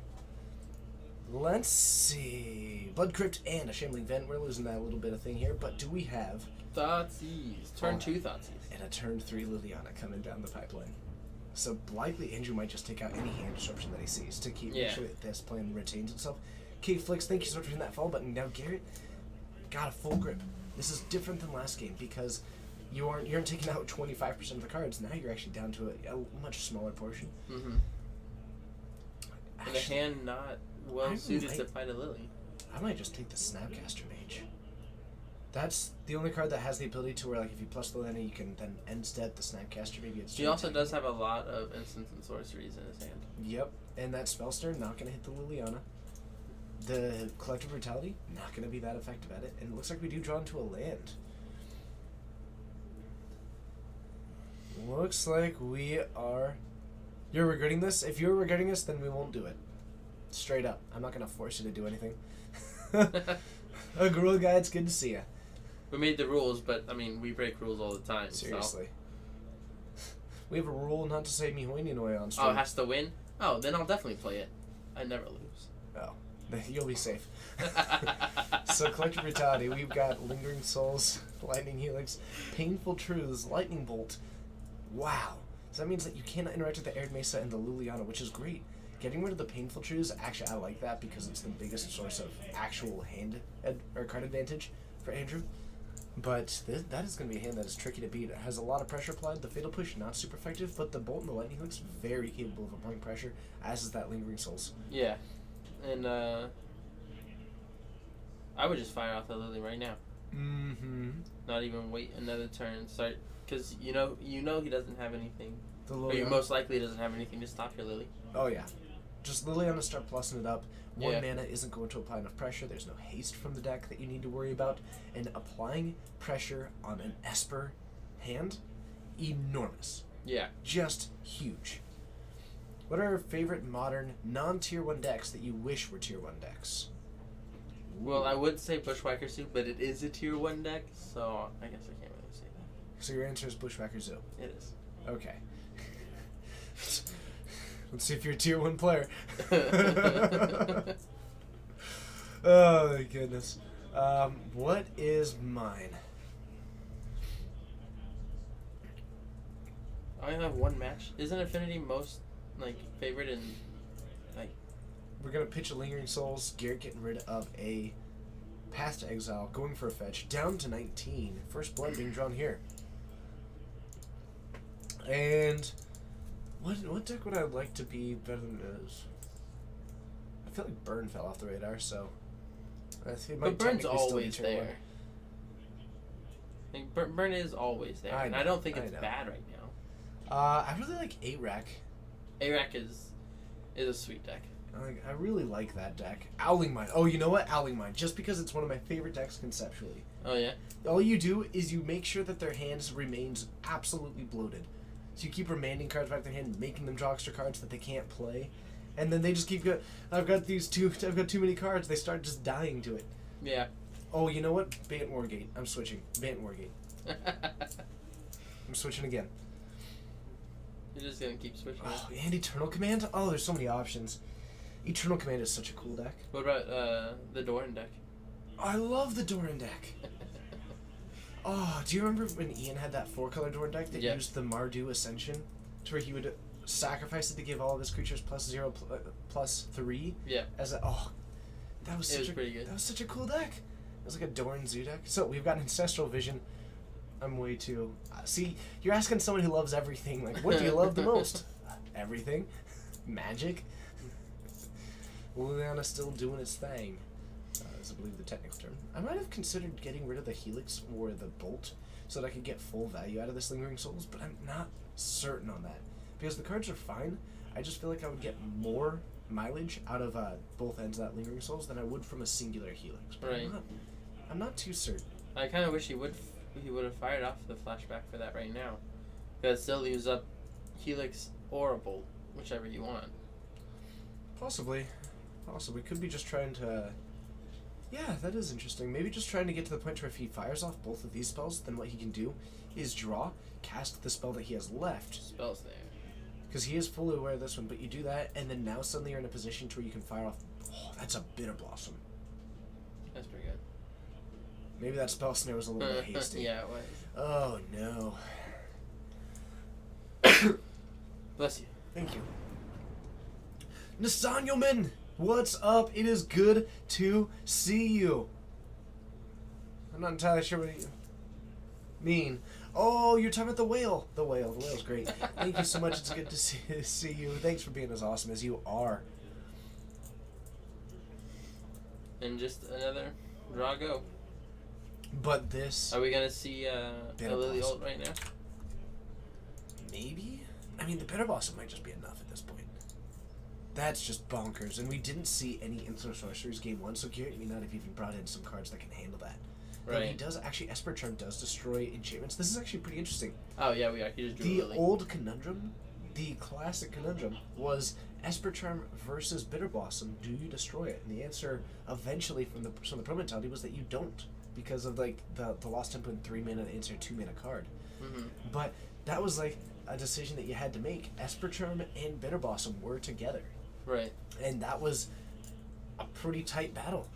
Speaker 2: Let's see. Blood Crypt and a Shambling Vent. We're losing that little bit of thing here, but do we have
Speaker 6: Thoughtseize. Turn 2 Thoughtseize.
Speaker 2: and a turn 3 Liliana coming down the pipeline? So likely Andrew might just take out any hand disruption that he sees to keep make
Speaker 6: Yeah.
Speaker 2: sure that this plan retains itself. Kate Flicks, thank you so much for hitting that follow button. Now Garrett got a full grip. This is different than last game because you aren't taking out 25% of the cards. Now you're actually down to a much smaller portion.
Speaker 6: Mm-hmm. And a
Speaker 2: Actually,
Speaker 6: hand not well suited to
Speaker 2: might-
Speaker 6: fight a Lily.
Speaker 2: I might just take the Snapcaster Mage. That's the only card that has the ability to where, like, if you plus the Liliana, you can then end step the Snapcaster. Maybe it's.
Speaker 6: He also does have a lot of instants and sorceries in his hand.
Speaker 2: Yep, and that Spellstar not gonna hit the Liliana. The Collective Brutality not gonna be that effective at it, and it looks like we do draw into a land. Looks like we are. You're regretting this? If you're regretting this, then we won't do it. Straight up. I'm not gonna force you to do anything. A Gorilla Guy, it's good to see ya.
Speaker 6: We made the rules, but I mean, we break rules all the time.
Speaker 2: Seriously. We have a rule not to say Mihoininoi on
Speaker 6: So.
Speaker 2: stream.
Speaker 6: Oh, it has to win? Oh, then I'll definitely play it. I never lose.
Speaker 2: Oh, you'll be safe. So, Collective Brutality, we've got Lingering Souls, Lightning Helix, Painful Truths, Lightning Bolt. Wow. So that means that you cannot interact with the Arid Mesa and the Liliana, which is great. Getting rid of the Painful Truths, actually, I like that because it's the biggest source of actual hand or card advantage for Andrew. But that is going to be a hand that is tricky to beat. It has a lot of pressure applied. The Fatal Push, not super effective, but the Bolt and the Lightning Helix, very capable of applying pressure, as is that Lingering Souls.
Speaker 6: Yeah. And, I would just fire out the Lily right now.
Speaker 2: Mm-hmm.
Speaker 6: Not even wait another turn. Start, because you know he doesn't have anything.
Speaker 2: The
Speaker 6: Or you
Speaker 2: Liliana.
Speaker 6: most likely doesn't have anything to stop your Lily.
Speaker 2: Oh, yeah. Just Liliana start plussing it up. One
Speaker 6: Yeah.
Speaker 2: mana isn't going to apply enough pressure. There's no haste from the deck that you need to worry about. And applying pressure on an Esper hand, enormous.
Speaker 6: Yeah.
Speaker 2: Just huge. What are your favorite modern non-tier 1 decks that you wish were tier 1 decks?
Speaker 6: Well, I would say Bushwhacker Suit, but it is a tier 1 deck, so I guess I can't really say that.
Speaker 2: So your answer is Bushwhacker Zoo.
Speaker 6: It is.
Speaker 2: Okay. Let's see if you're a tier 1 player. Oh my goodness. What is mine?
Speaker 6: I only have one match. Isn't Affinity most favorite in
Speaker 2: We're gonna pitch a Lingering Souls. Garrett getting rid of a Path to Exile, going for a fetch, down to 19. First blood being drawn here. And what deck would I like to be better than it is? I feel like Burn fell off the radar, so I think it might
Speaker 6: But Burn's
Speaker 2: technically still be
Speaker 6: always
Speaker 2: tier one.
Speaker 6: there. Burn is always there,
Speaker 2: I
Speaker 6: and
Speaker 2: know,
Speaker 6: I don't think
Speaker 2: I
Speaker 6: it's
Speaker 2: know.
Speaker 6: bad right now.
Speaker 2: I really like A-Rack.
Speaker 6: Arak is a sweet deck.
Speaker 2: I really like that deck. Owling Mine. Oh, you know what? Owling Mine. Just because it's one of my favorite decks conceptually.
Speaker 6: Oh yeah.
Speaker 2: All you do is you make sure that their hands remains absolutely bloated. So you keep remanding cards back to their hand, making them draw extra cards that they can't play, and then they just keep I've got too many cards. They start just dying to it.
Speaker 6: Yeah.
Speaker 2: Oh, you know what? Bant Wargate. I'm switching. Bant Wargate. I'm switching again.
Speaker 6: You're just gonna keep switching.
Speaker 2: Oh, and Eternal Command. Oh, there's so many options. Eternal Command is such a cool deck.
Speaker 6: What about the Doran deck?
Speaker 2: I love the Doran deck. Oh, do you remember when Ian had that 4-color Doran deck that
Speaker 6: Yeah.
Speaker 2: used the Mardu Ascension, to where he would sacrifice it to give all of his creatures +0, +3?
Speaker 6: Yeah.
Speaker 2: As that was
Speaker 6: It
Speaker 2: such
Speaker 6: was
Speaker 2: a
Speaker 6: pretty good.
Speaker 2: That was such a cool deck. It was like a Doran Zoo deck. So we've got Ancestral Vision. I'm way too. See, you're asking someone who loves everything. Like, what do you love the most? Everything. Magic? Liliana's still doing its thing, is I believe the technical term. I might have considered getting rid of the Helix or the Bolt so that I could get full value out of this Lingering Souls, but I'm not certain on that. Because the cards are fine, I just feel like I would get more mileage out of both ends of that Lingering Souls than I would from a singular Helix. But
Speaker 6: Right.
Speaker 2: I'm not too certain.
Speaker 6: I kind of wish he would have fired off the flashback for that right now. Because it still leaves up Helix or a Bolt, whichever you want.
Speaker 2: Possibly. Could be just trying to... Yeah, that is interesting. Maybe just trying to get to the point where if he fires off both of these spells, then what he can do is draw, cast the spell that he has left.
Speaker 6: Spells there.
Speaker 2: Because he is fully aware of this one, but you do that, and then now suddenly you're in a position to where you can fire off... Oh, that's a Bitter Blossom.
Speaker 6: That's pretty good.
Speaker 2: Maybe that spell snare was a little bit hasty.
Speaker 6: Yeah, it was.
Speaker 2: Oh, no.
Speaker 6: Bless you.
Speaker 2: Thank you. Nasanyoman! What's up? It is good to see you. I'm not entirely sure what you mean. Oh, you're talking about the whale. The whale's great. Thank you so much. It's good to see you. Thanks for being as awesome as you are.
Speaker 6: And just another draw go.
Speaker 2: But this...
Speaker 6: Are we going to see a
Speaker 2: Bitter
Speaker 6: Lily
Speaker 2: Blossom.
Speaker 6: ult right now?
Speaker 2: Maybe? I mean, the Bitter Blossom might just be enough at this point. That's just bonkers. And we didn't see any Instant Sorceries game 1, so Garrett may not have even brought in some cards that can handle that. Though
Speaker 6: Right.
Speaker 2: he does, actually, Esper Charm does destroy enchantments. This is actually pretty interesting.
Speaker 6: Oh, yeah, we are. He just drew
Speaker 2: The
Speaker 6: Lily.
Speaker 2: old conundrum, the classic conundrum, was Esper Charm versus Bitter Blossom. Do you destroy it? And the answer, eventually, from the pro mentality, was that you don't, because of like the lost tempo and 3 mana to answer a 2 mana card.
Speaker 6: Mm-hmm.
Speaker 2: But that was like a decision that you had to make. Esper Charm and Bitter Blossom were together,
Speaker 6: Right.
Speaker 2: and that was a pretty tight battle.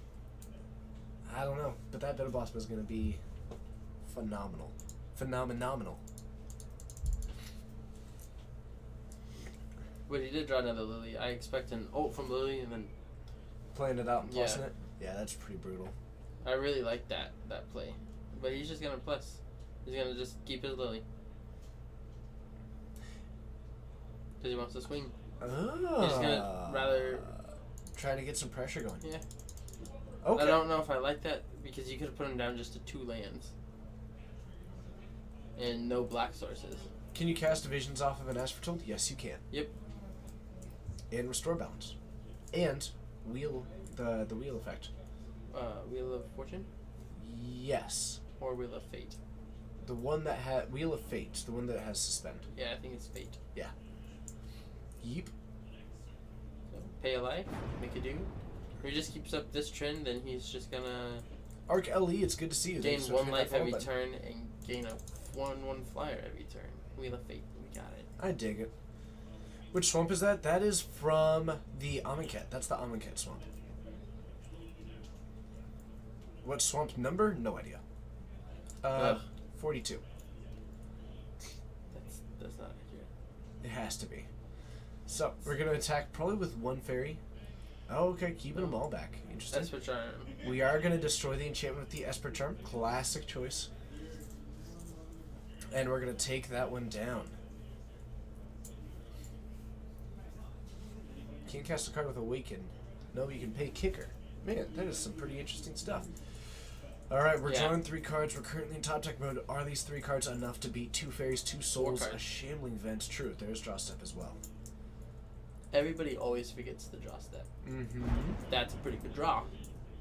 Speaker 2: I don't know, but that Bitter Blossom is going to be phenomenal. Phenomenal.
Speaker 6: But he did draw another Lily. I expect an ult from Lily, and then
Speaker 2: Playing it out and
Speaker 6: Yeah.
Speaker 2: plussing it? Yeah, that's pretty brutal.
Speaker 6: I really like that play. But he's just gonna plus. He's gonna just keep his Lily. Because he wants to swing.
Speaker 2: Oh.
Speaker 6: He's gonna rather...
Speaker 2: Try to get some pressure going.
Speaker 6: Yeah.
Speaker 2: Okay.
Speaker 6: I don't know if I like that, because you could have put him down just to 2 lands. And no black sources.
Speaker 2: Can you cast Visions off of an Aspertold? Yes, you can.
Speaker 6: Yep.
Speaker 2: And restore balance. And wheel the wheel effect.
Speaker 6: Wheel of Fortune?
Speaker 2: Yes.
Speaker 6: Or Wheel of Fate?
Speaker 2: The one that had Wheel of Fate, the one that has suspend.
Speaker 6: Yeah, I think it's Fate.
Speaker 2: Yeep.
Speaker 6: So, pay a life, make a do. If he just keeps up this trend, then he's just gonna
Speaker 2: Arc LE, it's good to see you.
Speaker 6: gain
Speaker 2: Thanks for
Speaker 6: 1
Speaker 2: hitting
Speaker 6: life
Speaker 2: that
Speaker 6: every
Speaker 2: follow button.
Speaker 6: turn and gain a 1/1 flyer every turn. Wheel of Fate, we got it.
Speaker 2: I dig it. Which swamp is that? That is from the Amonkhet. That's the Amonkhet swamp. What swamp number? No idea.
Speaker 6: Ugh.
Speaker 2: 42.
Speaker 6: That's not accurate.
Speaker 2: It has to be. So, we're going to attack probably with 1 fairy. Oh, okay, keeping them all back. Interesting.
Speaker 6: That's for charm.
Speaker 2: We are going to destroy the enchantment with the Esper Charm. Classic choice. And we're going to take that one down. Can't cast a card with Awaken. No, but you can pay Kicker. Man, that is some pretty interesting stuff. Alright, we're
Speaker 6: Yeah.
Speaker 2: drawing 3 cards. We're currently in top deck mode. Are these 3 cards enough to beat 2 fairies, 2 souls, a
Speaker 6: cards.
Speaker 2: shambling vent? True, there's draw step as well.
Speaker 6: Everybody always forgets the draw step.
Speaker 2: Mm-hmm.
Speaker 6: That's a pretty good draw.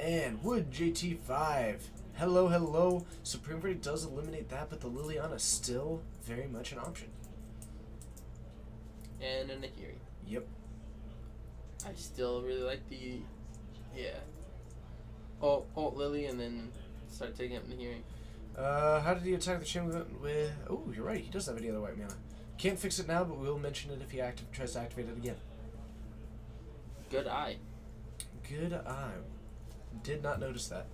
Speaker 2: And Wood JT5. Hello. Supreme Verdict does eliminate that, but the Liliana still very much an option.
Speaker 6: And a Nahiri.
Speaker 2: Yep.
Speaker 6: I still really like the... Yeah. Ult Lily and then start taking up Nahiri.
Speaker 2: How did he attack the chamber with... Oh, you're right. He does have any other white mana. Can't fix it now, but we'll mention it if he tries to activate it again.
Speaker 6: Good eye.
Speaker 2: Good eye. Did not notice that.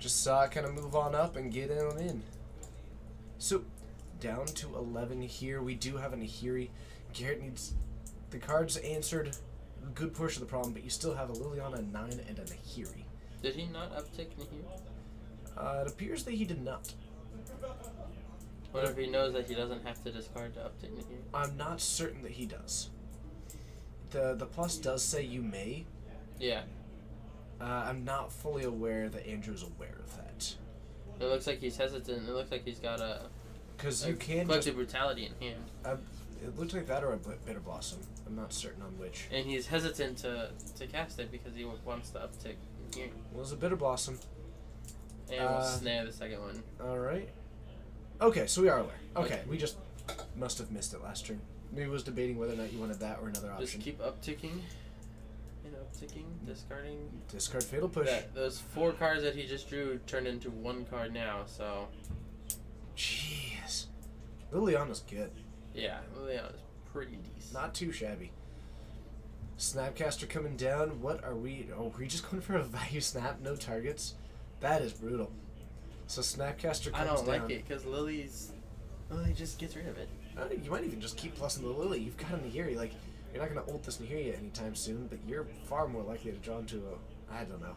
Speaker 2: Just saw it kind of move on up and get on in. So, down to 11 here. We do have a Nahiri. Garrett needs... The cards answered a good portion of the problem, but you still have a Liliana, a 9, and a Nahiri.
Speaker 6: Did he not uptick Nahiri?
Speaker 2: It appears that he did not.
Speaker 6: What if he knows that he doesn't have to discard to uptick Nahiri?
Speaker 2: I'm not certain that he does. The plus does say you may.
Speaker 6: Yeah.
Speaker 2: I'm not fully aware that Andrew's aware of that.
Speaker 6: It looks like he's hesitant. It looks like he's got a
Speaker 2: Because you can just...
Speaker 6: collective brutality in hand.
Speaker 2: It looks like that or a Bitter Blossom. I'm not certain on which.
Speaker 6: And he's hesitant to cast it because he wants the uptick here.
Speaker 2: Well, it's a Bitter Blossom.
Speaker 6: And we'll snare the second one.
Speaker 2: Alright. Okay, so we are aware. Okay, we just must have missed it last turn. Maybe was debating whether or not you wanted that or another option.
Speaker 6: Just keep upticking. And upticking, discarding.
Speaker 2: Discard Fatal Push.
Speaker 6: Those 4 cards that he just drew turned into 1 card now, so.
Speaker 2: Jeez. Liliana's good.
Speaker 6: Yeah, Liliana's pretty decent.
Speaker 2: Not too shabby. Snapcaster coming down. What are we... Oh, are we just going for a value snap? No targets? That is brutal. So Snapcaster comes down.
Speaker 6: I don't like it because Lily just gets rid of it.
Speaker 2: You might even just keep plussing the Lily. You've got a Nahiri. Like, you're not going to ult this Nahiri anytime soon, but you're far more likely to draw into a... I don't know.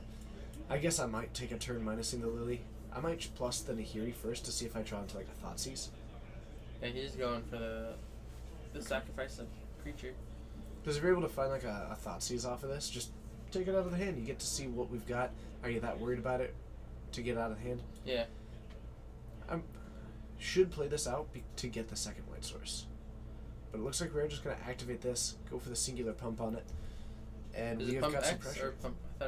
Speaker 2: I guess I might take a turn minusing the Lily. I might plus the Nahiri first to see if I draw into, like, a Thoughtseize.
Speaker 6: Yeah, he's going for the sacrifice of creature.
Speaker 2: Because if you're able to find, like, a Thoughtseize off of this, just take it out of the hand. You get to see what we've got. Are you that worried about it to get out of the hand?
Speaker 6: Yeah.
Speaker 2: Should play this out to get the second white source. But it looks like we're just going to activate this, go for the singular pump on it, and
Speaker 6: Is
Speaker 2: we
Speaker 6: it
Speaker 2: have
Speaker 6: pump
Speaker 2: got some
Speaker 6: X
Speaker 2: pressure.
Speaker 6: or pump? I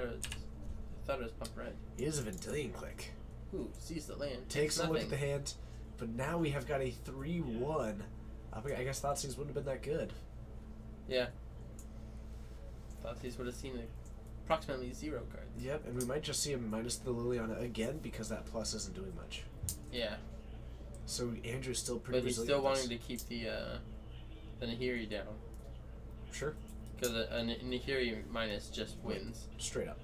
Speaker 6: thought it was pump red.
Speaker 2: It is a Vendilion Click.
Speaker 6: Ooh, sees the land.
Speaker 2: Takes a
Speaker 6: nothing.
Speaker 2: look at the hand, but now we have got a 3-1. I guess Thoughtseize wouldn't have been that good.
Speaker 6: Yeah. Thought these would have seen approximately 0 cards.
Speaker 2: Yep, and we might just see him minus the Liliana again because that plus isn't doing much.
Speaker 6: Yeah.
Speaker 2: So Andrew's still pretty
Speaker 6: But he's
Speaker 2: resilient
Speaker 6: still
Speaker 2: with
Speaker 6: wanting
Speaker 2: this.
Speaker 6: to keep the Nahiri down.
Speaker 2: Sure.
Speaker 6: Because a Nahiri minus just wins.
Speaker 2: Straight up.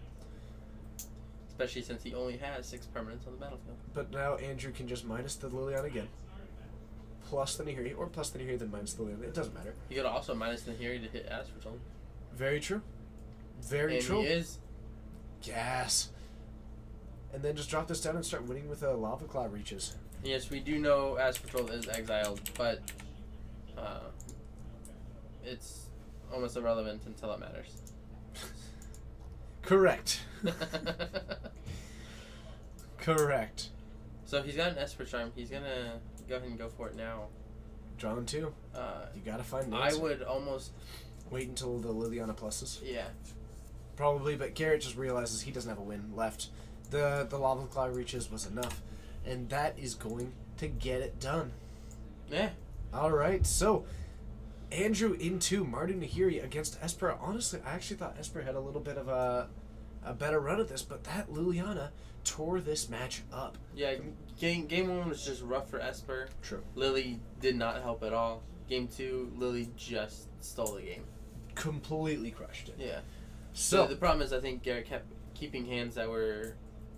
Speaker 6: Especially since he only has 6 permanents on the battlefield.
Speaker 2: But now Andrew can just minus the Liliana again. Plus the Nahiri, or plus the Nahiri then minus the Liliana. It doesn't matter.
Speaker 6: He could also minus Nahiri to hit Aspertone.
Speaker 2: Very true. Very
Speaker 6: And
Speaker 2: true.
Speaker 6: he is.
Speaker 2: Gas. And then just drop this down and start winning with Lava Claw Reaches.
Speaker 6: Yes, we do know Aspertone is exiled, but it's almost irrelevant until it matters.
Speaker 2: Correct. Correct.
Speaker 6: So he's got an Esper Charm. He's gonna go ahead and go for it now.
Speaker 2: Drawing 2. You gotta find an
Speaker 6: I
Speaker 2: answer.
Speaker 6: would almost,
Speaker 2: Wait until the Liliana pluses.
Speaker 6: yeah.
Speaker 2: Probably, but Garrett just realizes he doesn't have a win left. The Lava Claw Reaches was enough. And that is going to get it done.
Speaker 6: Yeah.
Speaker 2: Alright, so Andrew into Mardu Nahiri against Esper. Honestly, I actually thought Esper had a little bit of a better run at this, but that Liliana tore this match up.
Speaker 6: Yeah, game 1 was just rough for Esper.
Speaker 2: True.
Speaker 6: Lily did not help at all. Game 2, Lily just stole the game.
Speaker 2: Completely crushed it.
Speaker 6: Yeah.
Speaker 2: So,
Speaker 6: the problem is I think Garrett kept keeping hands that were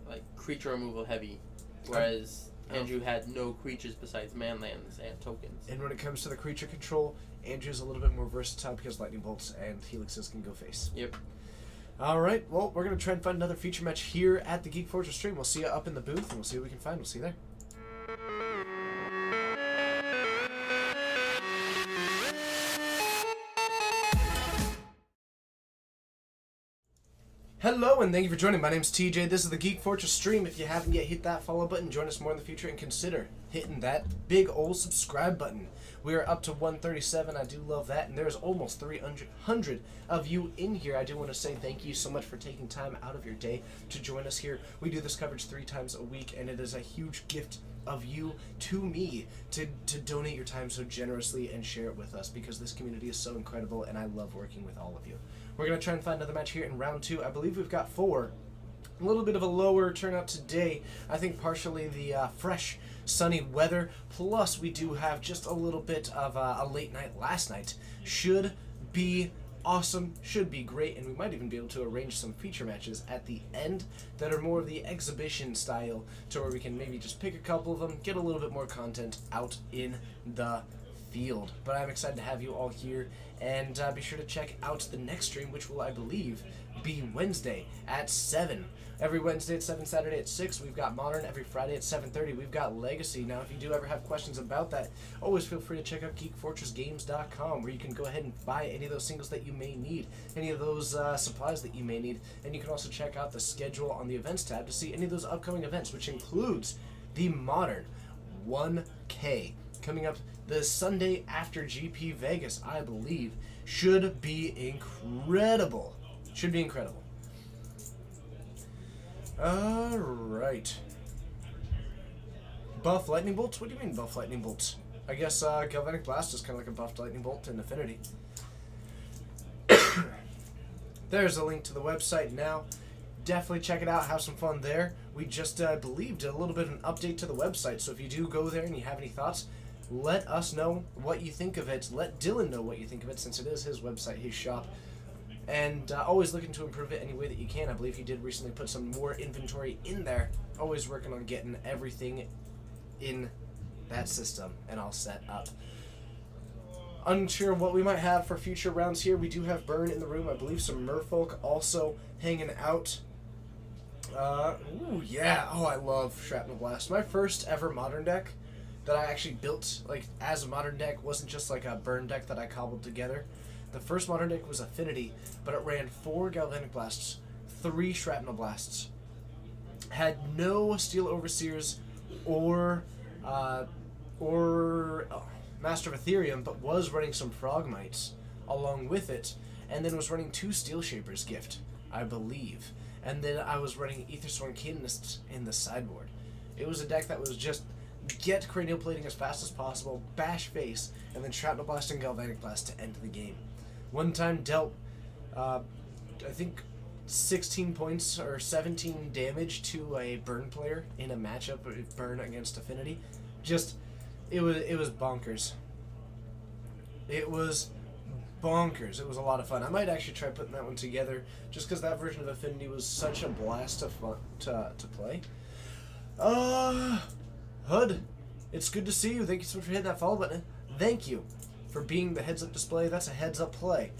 Speaker 6: like creature removal heavy, whereas Andrew had no creatures besides manlands and tokens.
Speaker 2: and when it comes to the creature control, Andrew's a little bit more versatile because Lightning Bolts and Helixes can go face.
Speaker 6: Yep.
Speaker 2: Alright, well, we're going to try and find another feature match here at the Geek Fortress stream. We'll see you up in the booth, and we'll see what we can find. We'll see you there. Hello, and thank you for joining. My name's TJ. This is the Geek Fortress stream. If you haven't yet hit that follow button, join us more in the future, and consider hitting that big old subscribe button. We are up to 137. I do love that, and there's almost 300 of you in here. I do want to say thank you so much for taking time out of your day to join us here. We do this coverage 3 times a week, and it is a huge gift of you to me to donate your time so generously and share it with us, because this community is so incredible, and I love working with all of you. We're going to try and find another match here in round 2. I believe we've got 4. A little bit of a lower turnout today. I think partially the fresh, sunny weather, plus we do have just a little bit of a late night last night. Should be awesome, should be great, and we might even be able to arrange some feature matches at the end that are more of the exhibition style, to where we can maybe just pick a couple of them, get a little bit more content out in the field. But I'm excited to have you all here, and be sure to check out the next stream, which will, I believe, be Wednesday at 7. Every Wednesday at 7, Saturday at 6, we've got Modern. Every Friday at 7:30, we've got Legacy. Now, if you do ever have questions about that, always feel free to check out GeekFortressGames.com, where you can go ahead and buy any of those singles that you may need, any of those supplies that you may need, and you can also check out the schedule on the events tab to see any of those upcoming events, which includes the Modern 1K coming up the Sunday after GP Vegas, I believe. Should be incredible. Should be incredible. Alright. Buff Lightning Bolts? What do you mean buff Lightning Bolts? I guess Galvanic Blast is kind of like a buffed Lightning Bolt in Affinity. There's a link to the website now. Definitely check it out. Have some fun there. We just, I believe, did a little bit of an update to the website. So if you do go there and you have any thoughts, let us know what you think of it. Let Dylan know what you think of it, since it is his website, his shop. And always looking to improve it any way that you can. I believe he did recently put some more inventory in there. Always working on getting everything in that system and all set up. Unsure what we might have for future rounds here. We do have Burn in the room. I believe some Merfolk also hanging out. Ooh, yeah. Oh, I love Shrapnel Blast. My first ever Modern deck that I actually built, like, as a Modern deck wasn't just like a Burn deck that I cobbled together. The first Modern deck was Affinity, but it ran 4 Galvanic Blasts, 3 Shrapnel Blasts, had no Steel Overseers or Master of Ethereum, but was running some Frogmites along with it, and then was running 2 Steel Shapers Gift, I believe. And then I was running Aethersworn Cadenists in the sideboard. It was a deck that was just get Cranial Plating as fast as possible, bash face, and then Shrapnel Blast and Galvanic Blast to end the game. One time dealt, I think, 16 points or 17 damage to a Burn player in a matchup of Burn against Affinity. Just, it was bonkers. It was bonkers. It was a lot of fun. I might actually try putting that one together, just because that version of Affinity was such a blast of fun to play. Hood, it's good to see you. Thank you so much for hitting that follow button. Thank you for being the heads up display. That's a heads up play.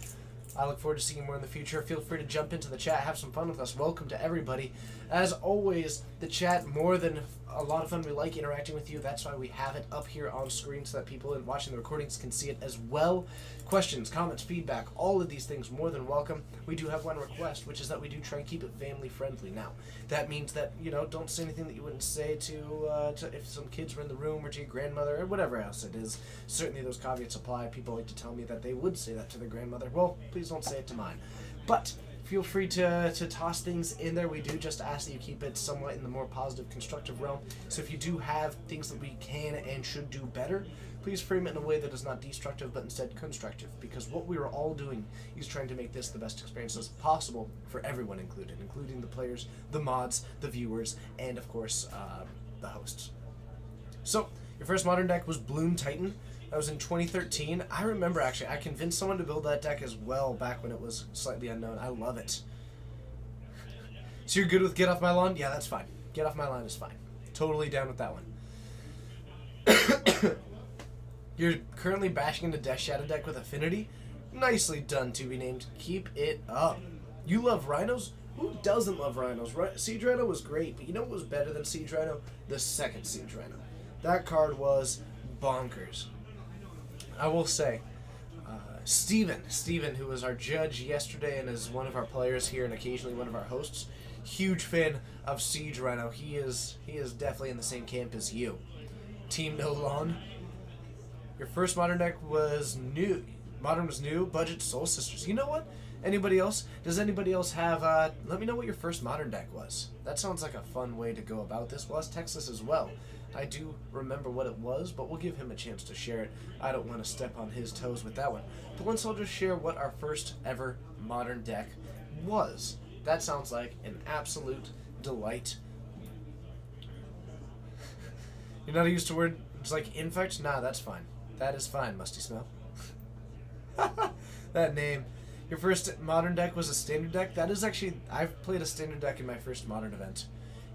Speaker 2: I look forward to seeing more in the future. Feel free to jump into the chat, have some fun with us. Welcome to everybody. As always, the chat, more than a lot of fun. We like interacting with you. That's why we have it up here on screen so that people watching the recordings can see it as well. Questions, comments, feedback, all of these things more than welcome. We do have one request, which is that we do try and keep it family friendly. Now, that means that, you know, don't say anything that you wouldn't say to if some kids were in the room, or to your grandmother, or whatever else it is. Certainly those caveats apply. People like to tell me that they would say that to their grandmother. Well, please don't say it to mine. But feel free to toss things in there. We do just ask that you keep it somewhat in the more positive, constructive realm. So if you do have things that we can and should do better, please frame it in a way that is not destructive, but instead constructive. Because what we are all doing is trying to make this the best experience as possible for everyone included, including the players, the mods, the viewers, and of course, the hosts. So, your first Modern deck was Bloom Titan. That was in 2013. I remember, actually, I convinced someone to build that deck as well back when it was slightly unknown. I love it. So you're good with Get Off My Lawn? Yeah, that's fine. Get Off My Lawn is fine. Totally down with that one. You're currently bashing into Death Shadow deck with Affinity? Nicely done, to be named. Keep it up. You love Rhinos? Who doesn't love Rhinos? Siege Rhino was great, but you know what was better than Siege Rhino? The second Siege Rhino. That card was bonkers. I will say, Steven, who was our judge yesterday and is one of our players here and occasionally one of our hosts, huge fan of Siege Rhino. He is definitely in the same camp as you. Team No Lawn. Your first Modern deck was new. Modern was new. Budget Soul Sisters. You know what? Anybody else? Does anybody else have, let me know what your first Modern deck was. That sounds like a fun way to go about this. Well, let's text us as well. I do remember what it was, but we'll give him a chance to share it. I don't want to step on his toes with that one. But let's all just share what our first ever Modern deck was. That sounds like an absolute delight. You're not used to words like infect? Nah, that's fine. That is fine, Musty Smell. That name. Your first Modern deck was a standard deck? That is actually, I've played a standard deck in my first Modern event.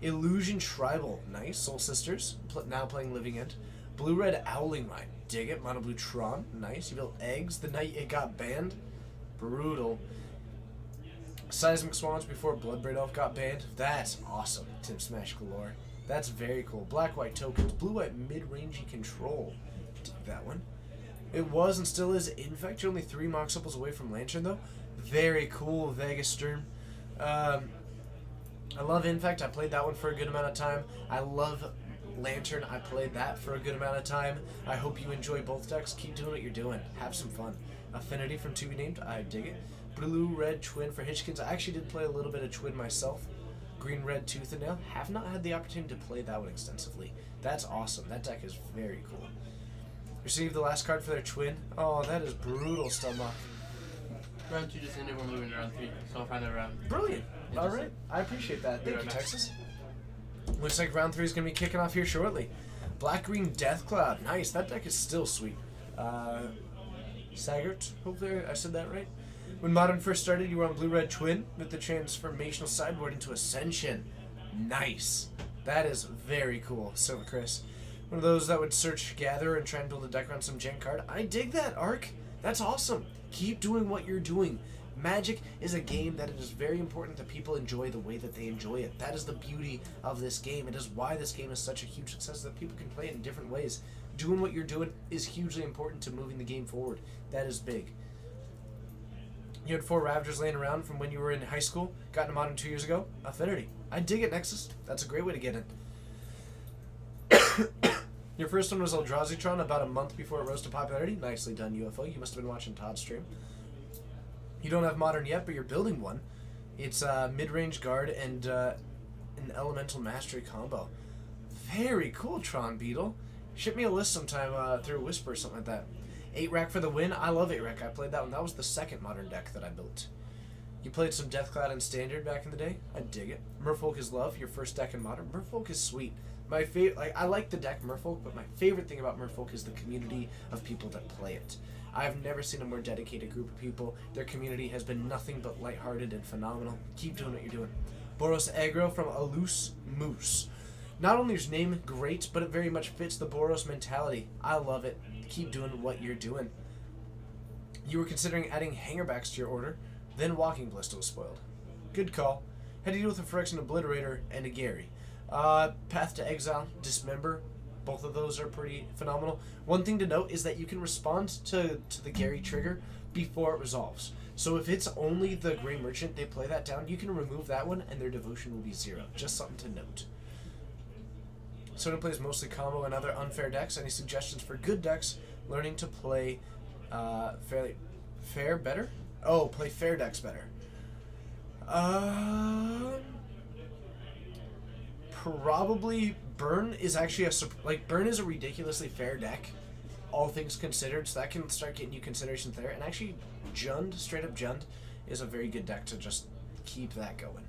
Speaker 2: Illusion Tribal, nice. Soul Sisters, now playing Living End. Blue-Red Owling Mine, dig it. Mono Blue Tron, nice. You built Eggs the night it got banned. Brutal. Seismic Swans before Bloodbraid Elf got banned. That's awesome. Tim Smash galore. That's very cool. Black-white tokens. Blue-white mid-rangey control. Dig that one. It was and still is Infect. You're only 3 Moxables away from Lantern, though. Very cool, Vegas Sturm. I love Infect. I played that one for a good amount of time. I love Lantern. I played that for a good amount of time. I hope you enjoy both decks. Keep doing what you're doing. Have some fun. Affinity from To Be Named. I dig it. Blue-red Twin for Hitchkins. I actually did play a little bit of Twin myself. Green-red Tooth and Nail. Have not had the opportunity to play that one extensively. That's awesome. That deck is very cool. Receive the last card for their Twin. Oh, that is brutal, Stomach.
Speaker 6: Round 2 just ended. We're moving to round 3, so I'll find a round.
Speaker 2: Brilliant. All right. I appreciate that. Thank you, Texas. Looks like round 3 is going to be kicking off here shortly. Black-green Death Cloud. Nice. That deck is still sweet. Saggart. Hopefully I said that right. When Modern first started, you were on Blue-Red Twin with the transformational sideboard into Ascension. Nice. That is very cool, Silver Chris. One of those that would search Gather and try and build a deck around some gen card. I dig that, Arc. That's awesome. Keep doing what you're doing. Magic is a game that it is very important that people enjoy the way that they enjoy it. That is the beauty of this game. It is why this game is such a huge success, that people can play it in different ways. Doing what you're doing is hugely important to moving the game forward. That is big. You had 4 Ravagers laying around from when you were in high school. Got into Modern 2 years ago. Affinity. I dig it, Nexus. That's a great way to get in. Your first one was Eldrazi-tron about a month before it rose to popularity. Nicely done, UFO. You must have been watching Todd's stream. You don't have Modern yet, but you're building one. It's mid-range guard and an elemental mastery combo. Very cool, Tron Beetle. Ship me a list sometime through Whisper or something like that. 8-Rack for the win. I love 8-Rack. I played that one. That was the second Modern deck that I built. You played some Deathcloud in Standard back in the day. I dig it. Merfolk is love. Your first deck in Modern. Merfolk is sweet. My favorite, I like the deck Merfolk, but my favorite thing about Merfolk is the community of people that play it. I've never seen a more dedicated group of people. Their community has been nothing but lighthearted and phenomenal. Keep doing what you're doing. Boros Aggro from A Loose Moose. Not only is name great, but it very much fits the Boros mentality. I love it. Keep doing what you're doing. You were considering adding Hangerbacks to your order, then Walking Ballista was spoiled. Good call. Had to deal with a Phyrexian Obliterator and a Gary. Path to Exile, Dismember, both of those are pretty phenomenal. One thing to note is that you can respond to the Gary trigger before it resolves. So if it's only the Grey Merchant, they play that down, you can remove that one and their devotion will be 0. Just something to note. Someone plays mostly combo and other unfair decks. Any suggestions for good decks learning to play fair better? Oh, play fair decks better. Probably Burn is actually Burn is a ridiculously fair deck, all things considered, so that can start getting you considerations there. And actually, Jund, straight up Jund, is a very good deck to just keep that going.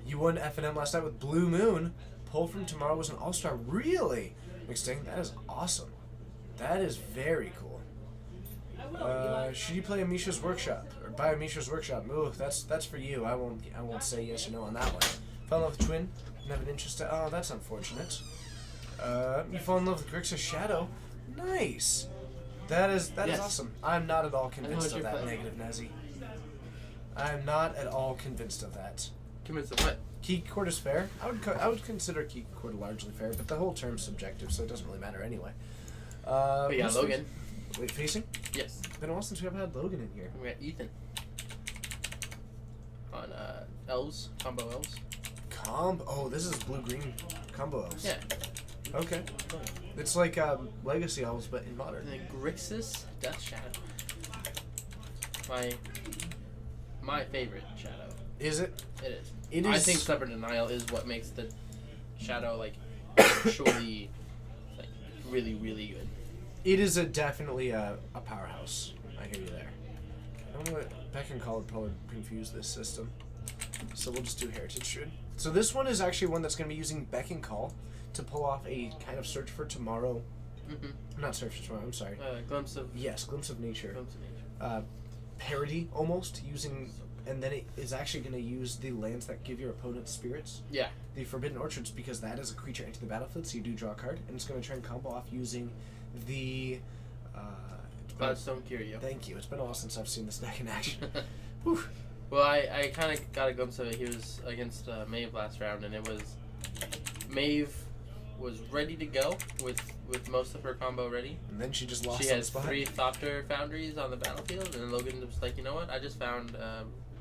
Speaker 2: You won FNM last night with Blue Moon. Pull from Tomorrow was an all-star. Really? Mixing? That is awesome. That is very cool. Should you play Amisha's Workshop or buy Amisha's Workshop? Ooh, that's for you. I won't say yes or no on that one. Fell in love with Twin. Didn't have an interest. Oh, that's unfortunate. You fall in love with Grixis Shadow. Nice. That is awesome. I'm not at all convinced of that, Negative Nazi. I'm not at all convinced of that.
Speaker 6: Convinced of what?
Speaker 2: Key Court is fair. I would consider Key Court largely fair, but the whole term's subjective, so it doesn't really matter anyway.
Speaker 6: But yeah, Logan.
Speaker 2: Wait, facing?
Speaker 6: Yes.
Speaker 2: Been a while since we haven't had Logan in here.
Speaker 6: We got Ethan. On Elves, combo Elves.
Speaker 2: Oh, this is blue-green combo elves.
Speaker 6: Yeah.
Speaker 2: Okay. It's like Legacy elves, but in Modern.
Speaker 6: And then Grixis, Death Shadow. My favorite Shadow.
Speaker 2: Is it?
Speaker 6: It is.
Speaker 2: It is.
Speaker 6: I think Stubborn Denial is what makes the Shadow surely really, really good.
Speaker 2: It is definitely a powerhouse. I hear you there. I don't know what Beck and Call would probably confuse this system. So we'll just do Heritage Druid. So this one is actually one that's going to be using Beck and Call to pull off a kind of Search for Tomorrow.
Speaker 6: Mm-hmm.
Speaker 2: Not Search for Tomorrow, I'm sorry.
Speaker 6: Glimpse of...
Speaker 2: Yes, Glimpse of Nature.
Speaker 6: Glimpse of Nature.
Speaker 2: Parody, almost, using... And then it is actually going to use the lands that give your opponent spirits.
Speaker 6: Yeah.
Speaker 2: The Forbidden Orchards, because that is a creature into the battlefield, so you do draw a card. And it's going to try and combo off using the...
Speaker 6: Bloodstone Curio.
Speaker 2: Thank you. It's been a while since I've seen this deck in action. Whew.
Speaker 6: Well, I kind of got a glimpse of it. He was against Maeve last round, and it was Maeve was ready to go with most of her combo ready.
Speaker 2: And then she just lost
Speaker 6: She
Speaker 2: on the
Speaker 6: has
Speaker 2: spot.
Speaker 6: 3 Thopter Foundries on the battlefield, and Logan was like, you know what? I just found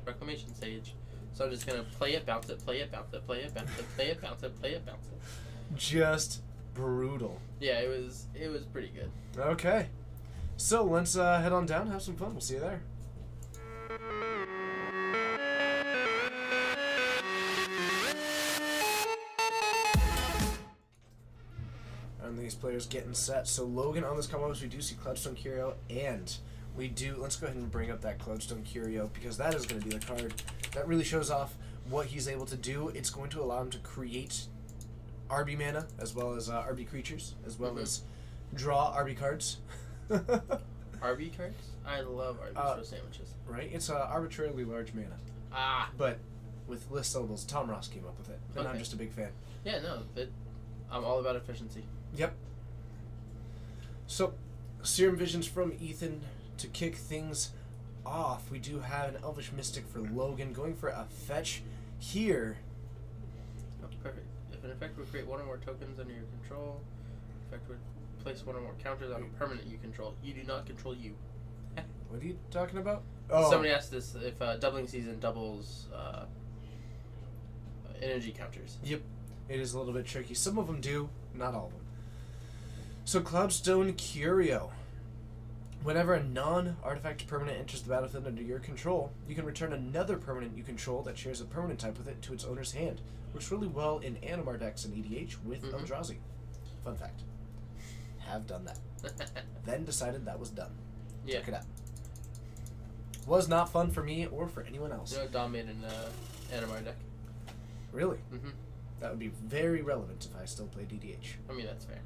Speaker 6: Reclamation Sage, so I'm just gonna play it, bounce it, play it, bounce it, play it, bounce it, play it, bounce it, play it, bounce it.
Speaker 2: Just brutal.
Speaker 6: Yeah, it was pretty good.
Speaker 2: Okay. So let's head on down, have some fun. We'll see you there. And these players getting set. So Logan on this combo, we do see Cloudstone Curio, and we do. Let's go ahead and bring up that Cloudstone Curio because that is going to be the card that really shows off what he's able to do. It's going to allow him to create RB mana as well as RB creatures, as well as draw RB cards.
Speaker 6: RB cards? I love Arby's for sandwiches.
Speaker 2: Right? It's arbitrarily large mana.
Speaker 6: Ah,
Speaker 2: But with list syllables, Tom Ross came up with it. And I'm
Speaker 6: Okay.
Speaker 2: just a big fan.
Speaker 6: yeah, no, I'm all about efficiency.
Speaker 2: Yep. So, Serum Visions from Ethan to kick things off. We do have an Elvish Mystic for Logan going for a fetch here.
Speaker 6: Oh, perfect. If an effect would create 1 or more tokens under your control, effect would place 1 or more counters on a permanent you control. You do not control you.
Speaker 2: What are you talking about? Oh,
Speaker 6: Somebody asked this if Doubling Season doubles energy counters.
Speaker 2: Yep. It is a little bit tricky. Some of them do, not all of them. So Cloudstone Curio. Whenever a non-artifact permanent enters the battlefield under your control, you can return another permanent you control that shares a permanent type with it to its owner's hand. Works really well in Animar decks and EDH with Eldrazi. Fun fact. Have done that. Then decided that was done.
Speaker 6: Yeah.
Speaker 2: Check it out. Was not fun for me or for anyone else.
Speaker 6: You know, Dom made an Animar deck.
Speaker 2: Really?
Speaker 6: Mm-hmm.
Speaker 2: That would be very relevant if I still played EDH.
Speaker 6: I mean, that's fair.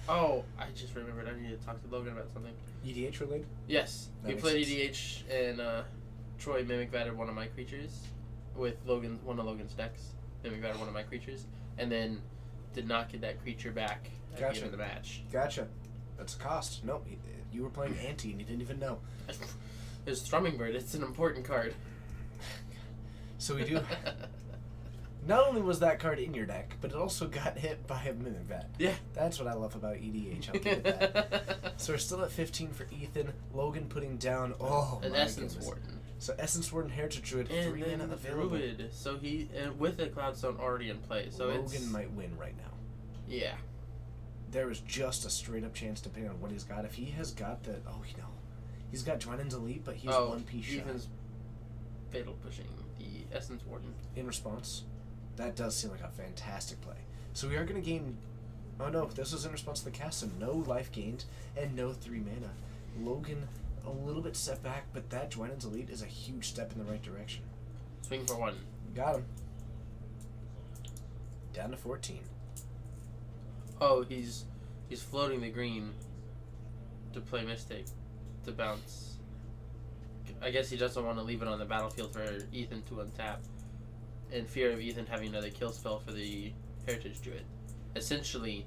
Speaker 6: Oh, I just remembered. I need to talk to Logan about something.
Speaker 2: EDH related?
Speaker 6: Yes,
Speaker 2: That
Speaker 6: we
Speaker 2: makes
Speaker 6: played
Speaker 2: sense.
Speaker 6: EDH, and Troy mimic batted one of my creatures with one of Logan's decks. Mimic batted one of my creatures, and then did not get that creature back at the
Speaker 2: Gotcha.
Speaker 6: end of the match.
Speaker 2: Gotcha. That's a cost. No, you were playing anti and you didn't even know.
Speaker 6: It's Thrumming Bird. It's an important card.
Speaker 2: So we do. Not only was that card in your deck, but it also got hit by a Mimic Bat.
Speaker 6: Yeah.
Speaker 2: That's what I love about EDH. I'll give it that. So we're still at 15 for Ethan. Logan putting down. Oh,
Speaker 6: An
Speaker 2: my
Speaker 6: Essence
Speaker 2: goodness.
Speaker 6: Warden.
Speaker 2: So Essence Warden, Heritage Druid,
Speaker 6: And
Speaker 2: 3
Speaker 6: then
Speaker 2: mana
Speaker 6: the
Speaker 2: available.
Speaker 6: Druid. So he with the Cloudstone already in play. So
Speaker 2: Logan might win right now.
Speaker 6: Yeah.
Speaker 2: There is just a straight up chance depending on what he's got. If he has got the he's got Dwynen's Elite, but he's one piece shot.
Speaker 6: Ethan's fatal pushing the Essence Warden.
Speaker 2: In response, that does seem like a fantastic play. So we are going to gain. Oh no, this was in response to the cast, so no life gained and no 3 mana. Logan a little bit set back, but that Dwynen's Elite is a huge step in the right direction.
Speaker 6: Swing for 1.
Speaker 2: Got him. Down to 14.
Speaker 6: Oh, he's floating the green to play Mystic to bounce. I guess he doesn't want to leave it on the battlefield for Ethan to untap, in fear of Ethan having another kill spell for the Heritage Druid. Essentially,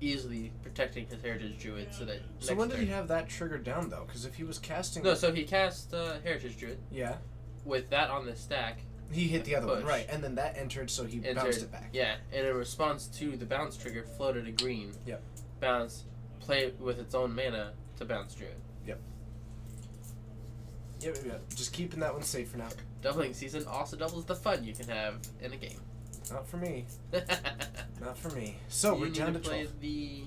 Speaker 6: easily protecting his Heritage Druid so that.
Speaker 2: So when did he have that triggered down though? Because if he was casting.
Speaker 6: No, so he cast Heritage Druid
Speaker 2: Yeah.
Speaker 6: with that on the stack.
Speaker 2: He hit the other one,
Speaker 6: Push.
Speaker 2: right, and then that entered, so he bounced it back.
Speaker 6: Yeah, and in response to the bounce trigger, floated a green.
Speaker 2: Yep.
Speaker 6: Bounce, play it with its own mana to bounce Druid.
Speaker 2: Yep. Just keeping that one safe for now.
Speaker 6: Doubling Season also doubles the fun you can have in a game.
Speaker 2: Not for me. Not for me. So
Speaker 6: You
Speaker 2: we're
Speaker 6: need
Speaker 2: down to
Speaker 6: play
Speaker 2: 12.
Speaker 6: the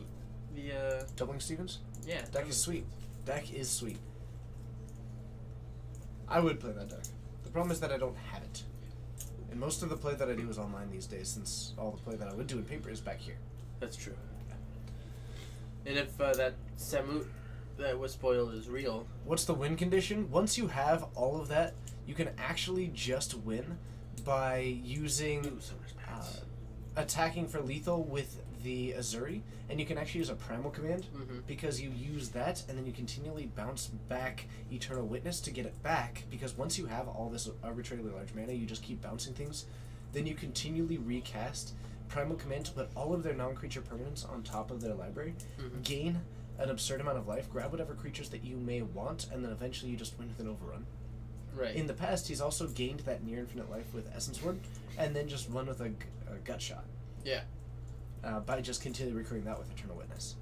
Speaker 2: Doubling Stevens?
Speaker 6: yeah.
Speaker 2: Deck is sweet. Deck is sweet. I would play that deck. The problem is that I don't have it. And most of the play that I do is online these days, since all the play that I would do in paper is back here.
Speaker 6: That's true. And if that Samut that was spoiled is real,
Speaker 2: What's the win condition? Once you have all of that, you can actually just win by using attacking for lethal with the Azuri, and you can actually use a primal command because you use that and then you continually bounce back Eternal Witness to get it back, because once you have all this arbitrarily large mana, you just keep bouncing things. Then you continually recast primal command to put all of their non-creature permanents on top of their library, gain an absurd amount of life, grab whatever creatures that you may want, and then eventually you just win with an overrun.
Speaker 6: Right.
Speaker 2: In the past, he's also gained that near infinite life with Essence Word, and then just run with a gut shot.
Speaker 6: Yeah.
Speaker 2: By just continually recurring that with Eternal Witness.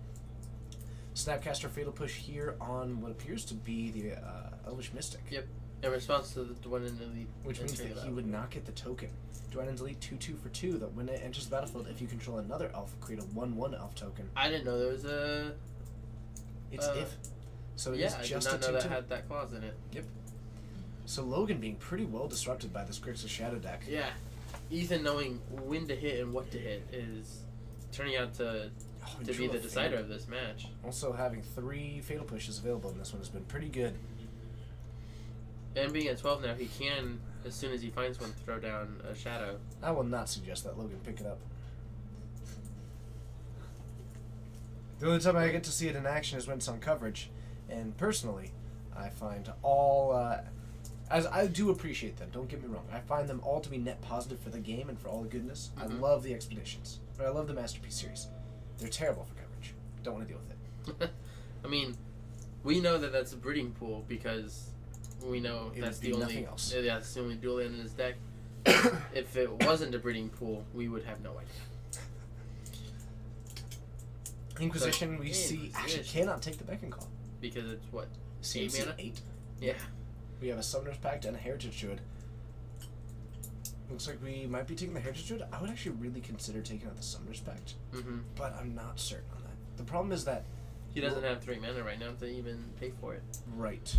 Speaker 2: Snapcaster Fatal Push here on what appears to be the Elvish Mystic.
Speaker 6: Yep. In response to the Dwayne Elite.
Speaker 2: Which means that he would not get the token. Dwynen's Elite 2/2 for 2, that when it enters the battlefield, if you control another elf, create a 1/1 elf token.
Speaker 6: I didn't know there was a.
Speaker 2: It's if. So it
Speaker 6: yeah,
Speaker 2: is
Speaker 6: I
Speaker 2: just
Speaker 6: did not
Speaker 2: a
Speaker 6: know
Speaker 2: 2/2.
Speaker 6: that had that clause in it.
Speaker 2: Yep. So Logan being pretty well disrupted by this Grixis Shadow deck.
Speaker 6: Yeah. Ethan knowing when to hit and what to hit is turning out to be
Speaker 2: Jewel
Speaker 6: the
Speaker 2: of
Speaker 6: decider
Speaker 2: Fate.
Speaker 6: of this match.
Speaker 2: Also having 3 Fatal Pushes available in this one has been pretty good.
Speaker 6: And being at 12 now, he can, as soon as he finds one, throw down a shadow.
Speaker 2: I will not suggest that Logan pick it up. The only time I get to see it in action is when it's on coverage, and personally, I find all, as I do appreciate them, don't get me wrong, I find them all to be net positive for the game and for all the goodness. I love the Expeditions, but I love the Masterpiece series. They're terrible for coverage. Don't want to deal with it.
Speaker 6: I mean, we know that that's a breeding pool because we know
Speaker 2: It
Speaker 6: that's
Speaker 2: would be
Speaker 6: the only.
Speaker 2: nothing else.
Speaker 6: Yeah, that's the only dual land in his deck. If it wasn't a breeding pool, we would have no idea.
Speaker 2: Inquisition,
Speaker 6: But
Speaker 2: we see, actually
Speaker 6: Inquisition.
Speaker 2: cannot take the Beck and Call.
Speaker 6: Because it's what?
Speaker 2: CMC
Speaker 6: mana?
Speaker 2: 8.
Speaker 6: Yeah.
Speaker 2: We have a Summoner's Pact and a Heritage Druid. Looks like we might be taking the Heritage Druid. I would actually really consider taking out the Summoner's Pact,
Speaker 6: Mm-hmm.
Speaker 2: but I'm not certain on that. The problem is that...
Speaker 6: He doesn't have 3 mana right now to even pay for it.
Speaker 2: Right.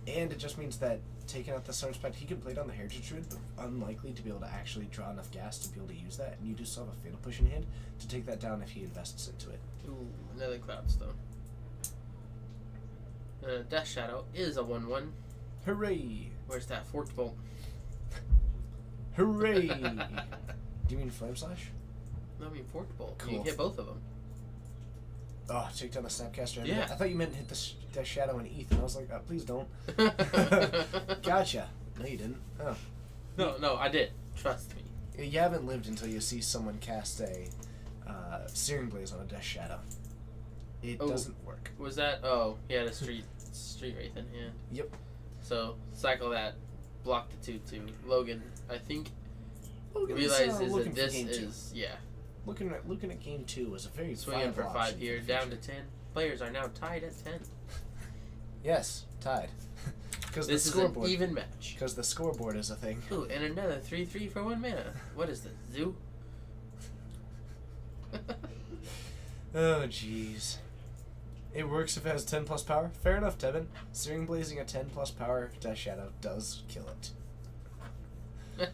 Speaker 2: And it just means that taking out the Summoner's Pact, he can play it on the Heritage Druid, but unlikely to be able to actually draw enough gas to be able to use that, and you do still have a Fatal Push in hand to take that down if he invests into it.
Speaker 6: Ooh, another Cloudstone. Death Shadow is a 1/1.
Speaker 2: Hooray!
Speaker 6: Where's that Forked Bolt?
Speaker 2: Hooray! Do you mean Flame Slash?
Speaker 6: No, I mean Forked Bolt. You
Speaker 2: Cool.
Speaker 6: can hit both of them.
Speaker 2: Oh, take down the Snapcaster.
Speaker 6: Yeah.
Speaker 2: I thought you meant hit the Death Shadow and Ethan. I was like, oh, please don't. Gotcha. No, you didn't. Oh.
Speaker 6: No, I did. Trust me.
Speaker 2: You haven't lived until you see someone cast a Searing Blaze on a Death Shadow. It
Speaker 6: Oh.
Speaker 2: doesn't work.
Speaker 6: Was that? Oh, he had a Street Wraith in hand.
Speaker 2: Yep.
Speaker 6: So cycle that, block the 2/2. Logan, I think,
Speaker 2: Logan's,
Speaker 6: realizes
Speaker 2: looking
Speaker 6: that
Speaker 2: for game
Speaker 6: this
Speaker 2: 2.
Speaker 6: is
Speaker 2: Looking at game 2 was a very
Speaker 6: swinging for
Speaker 2: viable
Speaker 6: 5
Speaker 2: option
Speaker 6: here,
Speaker 2: for the
Speaker 6: down to
Speaker 2: future.
Speaker 6: 10. Players are now tied at 10.
Speaker 2: Yes, tied. Because the
Speaker 6: This is an
Speaker 2: scoreboard.
Speaker 6: even match.
Speaker 2: Because the scoreboard is a thing.
Speaker 6: Ooh, and another 3/3 for 1 mana. What is this, zoo?
Speaker 2: Oh, jeez. It works if it has 10 plus power. Fair enough, Tevin. Searing Blazing a 10 plus power Death Shadow does kill it.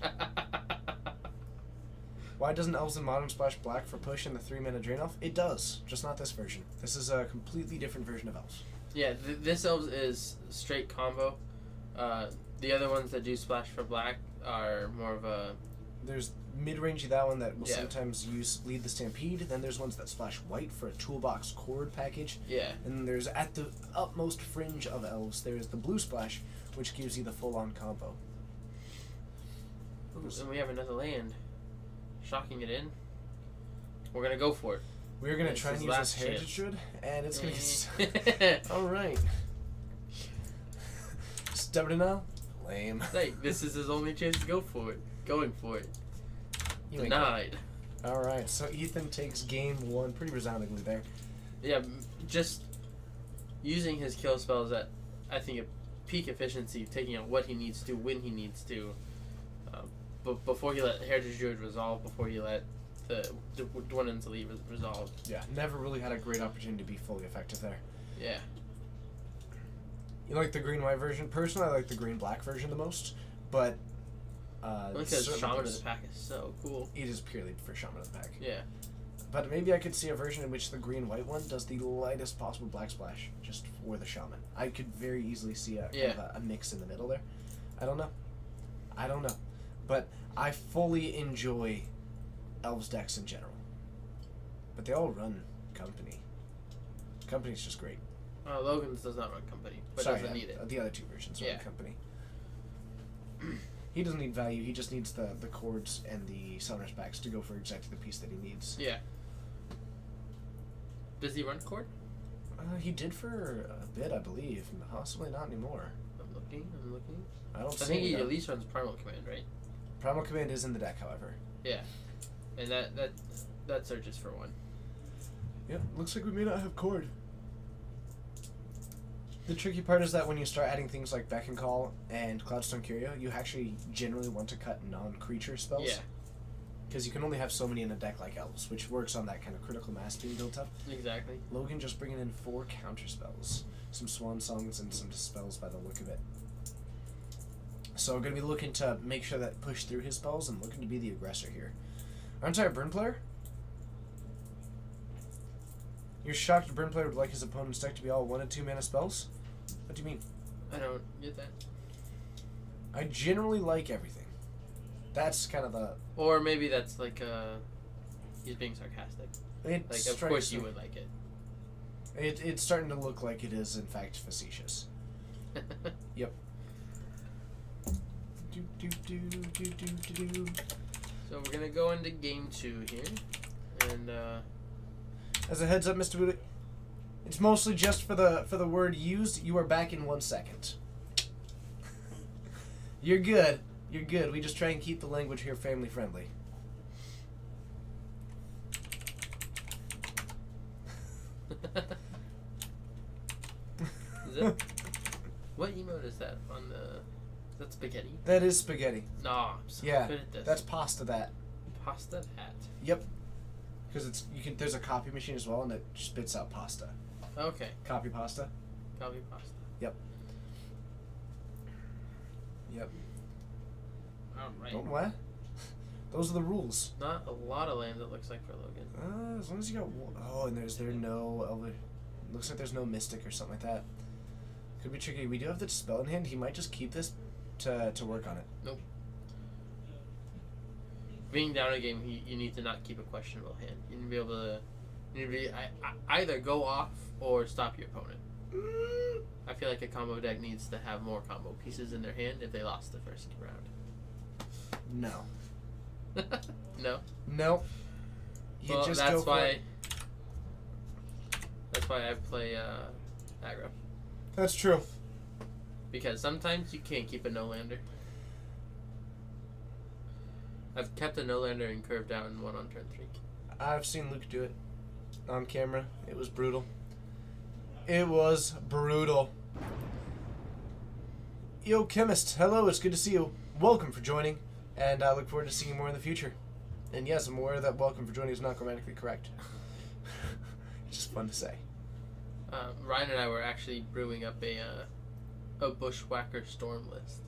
Speaker 2: Why doesn't Elves in Modern splash black for push in the 3-mana drain off? It does, just not this version. This is a completely different version of Elves.
Speaker 6: Yeah, this Elves is straight combo. The other ones that do splash for black are more of a...
Speaker 2: There's mid-rangey that one that will
Speaker 6: Yeah.
Speaker 2: sometimes use Lead the Stampede. Then there's ones that splash white for a toolbox chord package.
Speaker 6: Yeah.
Speaker 2: And then there's at the utmost fringe of Elves, there's the blue splash, which gives you the full-on combo.
Speaker 6: Ooh, and we have another land. Shocking it in. We're gonna go for it.
Speaker 2: We're gonna
Speaker 6: It's
Speaker 2: try and
Speaker 6: his
Speaker 2: use this
Speaker 6: last
Speaker 2: Heritage
Speaker 6: chance.
Speaker 2: Druid, and it's gonna get... Alright. Stubborn now? Lame.
Speaker 6: Like, this is his only chance to go for it. Going for it.
Speaker 2: You ain't
Speaker 6: Denied.
Speaker 2: Alright, so Ethan takes game 1 pretty resoundingly there.
Speaker 6: Yeah, just using his kill spells at, I think, a peak efficiency, taking out what he needs to, when he needs to. But before he let Heritage Druid resolve, before he let the Dwynen's Elite resolve.
Speaker 2: Yeah, never really had a great opportunity to be fully effective there.
Speaker 6: Yeah.
Speaker 2: You like the green-white version? Personally, I like the green-black version the most, but...
Speaker 6: Because
Speaker 2: certain
Speaker 6: Shaman of
Speaker 2: others-
Speaker 6: the Pack is so cool.
Speaker 2: It is purely for Shaman of the Pack.
Speaker 6: Yeah.
Speaker 2: But maybe I could see a version in which the green-white one does the lightest possible black splash, just for the Shaman. I could very easily see a, kind of a mix in the middle there. I don't know. But I fully enjoy Elves decks in general. But they all run Company. Company's just great.
Speaker 6: Logan's does not run Company, but
Speaker 2: Sorry,
Speaker 6: doesn't need it.
Speaker 2: The other two versions run
Speaker 6: Yeah.
Speaker 2: Company. He doesn't need value, he just needs the chords and the Summoner's Packs to go for exactly the piece that he needs.
Speaker 6: Yeah. Does he run Cord?
Speaker 2: He did for a bit, I believe. Possibly not anymore.
Speaker 6: I'm looking.
Speaker 2: I don't
Speaker 6: I
Speaker 2: see
Speaker 6: think he
Speaker 2: it.
Speaker 6: at least runs Primal Command, right?
Speaker 2: Primal Command is in the deck, however.
Speaker 6: Yeah. And that searches for one.
Speaker 2: Yeah, looks like we may not have Cord. The tricky part is that when you start adding things like Beck and Call and Cloudstone Curio, you actually generally want to cut non-creature spells.
Speaker 6: Yeah.
Speaker 2: Because you can only have so many in a deck like Elves, which works on that kind of critical mass being built up.
Speaker 6: Exactly.
Speaker 2: Logan just bringing in 4 counter spells. Some Swan Songs and some Dispels by the look of it. So we're going to be looking to make sure that push through his spells and looking to be the aggressor here. Aren't I a Burn player? You're shocked a Burn player would like his opponent's deck to be all 1 and 2 mana spells? What do you mean?
Speaker 6: I don't get that.
Speaker 2: I generally like everything. That's kind of the...
Speaker 6: Or maybe that's like he's being sarcastic.
Speaker 2: It
Speaker 6: Like of course you would like it.
Speaker 2: It's starting to look like it is in fact facetious. Yep.
Speaker 6: So we're gonna go into game 2 here, and
Speaker 2: As a heads up, Mr. Buddha, it's mostly just for the word used. You are back in 1 second. You're good. You're good. We just try and keep the language here family friendly.
Speaker 6: is it? What emote is that on the? Is that spaghetti?
Speaker 2: That is spaghetti.
Speaker 6: No, I'm so
Speaker 2: Yeah,
Speaker 6: good at this.
Speaker 2: that's pasta. That.
Speaker 6: pasta hat.
Speaker 2: Yep. Because it's you can. There's a copy machine as well, and it spits out pasta.
Speaker 6: Okay,
Speaker 2: Copy pasta.
Speaker 6: copy pasta.
Speaker 2: Yep.
Speaker 6: All right.
Speaker 2: Don't what? Those are the rules.
Speaker 6: Not a lot of lands, it looks like, for Logan.
Speaker 2: As long as you got one. Oh, and there no Elder. Looks like there's no Mystic or something like that. Could be tricky. We do have the spell in hand. He might just keep this to work on it.
Speaker 6: Nope. Being down a game, you need to not keep a questionable hand. You need to be able to, either go off or stop your opponent. I feel like a combo deck needs to have more combo pieces in their hand if they lost the first round.
Speaker 2: No.
Speaker 6: No.
Speaker 2: No. You
Speaker 6: Well,
Speaker 2: just
Speaker 6: that's
Speaker 2: go for
Speaker 6: why.
Speaker 2: it.
Speaker 6: That's why I play aggro,
Speaker 2: That's true.
Speaker 6: because sometimes you can't keep a no lander. I've kept a no lander and curved out and won on turn 3.
Speaker 2: I've seen Luke do it on camera. It was brutal. It was brutal. Yo, Chemist. Hello, it's good to see you. Welcome for joining, and I look forward to seeing you more in the future. And yes, I'm aware that welcome for joining is not grammatically correct. It's just fun to say.
Speaker 6: Ryan and I were actually brewing up a Bushwhacker Storm list.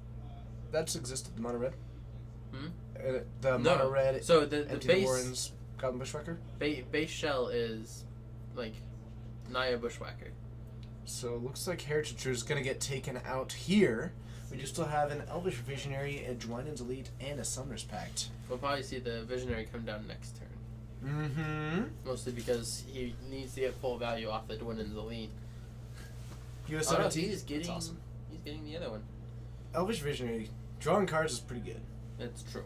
Speaker 2: That's existed, the Mono Red.
Speaker 6: Hmm?
Speaker 2: The
Speaker 6: No.
Speaker 2: Mono Red.
Speaker 6: So the
Speaker 2: Empty
Speaker 6: base
Speaker 2: Warren's Goblin Bushwhacker.
Speaker 6: base shell is like Naya Bushwhacker.
Speaker 2: So it looks like Heritage Druid is going to get taken out here. We do still have an Elvish Visionary, a Dwynen's Elite, and a Summoner's Pact.
Speaker 6: We'll probably see the Visionary come down next turn.
Speaker 2: Mm-hmm.
Speaker 6: Mostly because he needs to get full value off the Dwynen's Elite.
Speaker 2: US
Speaker 6: Oh no,
Speaker 2: 17.
Speaker 6: he's getting
Speaker 2: That's awesome.
Speaker 6: he's getting the other one.
Speaker 2: Elvish Visionary. Drawing cards is pretty good.
Speaker 6: That's true.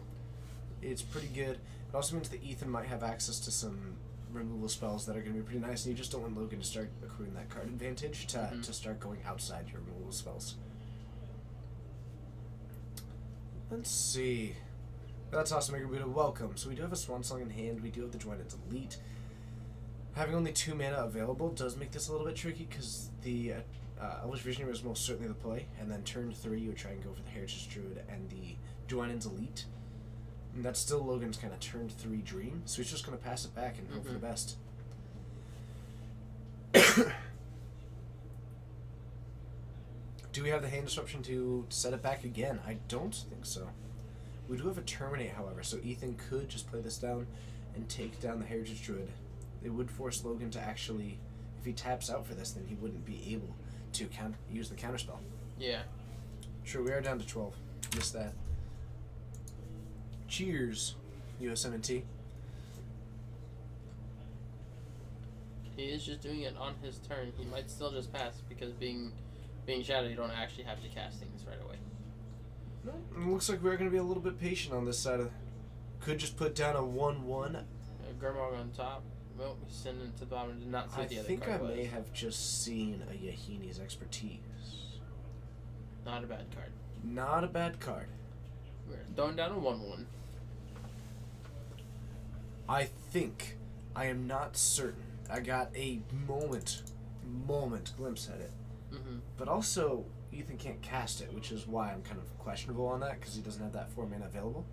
Speaker 2: It's pretty good. It also means that Ethan might have access to some removal spells that are going to be pretty nice, and you just don't want Logan to start accruing that card advantage to start going outside your removal spells. Let's see. That's awesome, Megabuda. Welcome. So we do have a Swan Song in hand. We do have the Dwynen's Elite. Having only 2 mana available does make this a little bit tricky because the Elvish Visionary was most certainly the play, and then turn 3 you would try and go for the Heritage Druid and the Dwynen's Elite. And that's still Logan's kind of turn 3 dream, so he's just going to pass it back and hope for the best. Do we have the hand disruption to set it back again? I don't think so. We do have a Terminate, however, so Ethan could just play this down and take down the Heritage Druid. It would force Logan to actually, if he taps out for this, then he wouldn't be able to use the counterspell.
Speaker 6: Yeah.
Speaker 2: Sure, we are down to 12. Missed that. Cheers, USMNT.
Speaker 6: He is just doing it on his turn. He might still just pass because being shadowed, you don't actually have to cast things right away.
Speaker 2: No, it looks like we're going to be a little bit patient on this side of. Could just put down a 1/1.
Speaker 6: Gurmag on top. Well, we send it to the bottom. Did not see
Speaker 2: I
Speaker 6: what the other
Speaker 2: think I
Speaker 6: card
Speaker 2: may
Speaker 6: was.
Speaker 2: have just seen a Yahini's Expertise.
Speaker 6: Not a bad card.
Speaker 2: Not a bad card.
Speaker 6: We're throwing down a 1/1.
Speaker 2: I think, I am not certain. I got a moment glimpse at it.
Speaker 6: Mm-hmm.
Speaker 2: But also, Ethan can't cast it, which is why I'm kind of questionable on that, because he doesn't have that 4 mana available.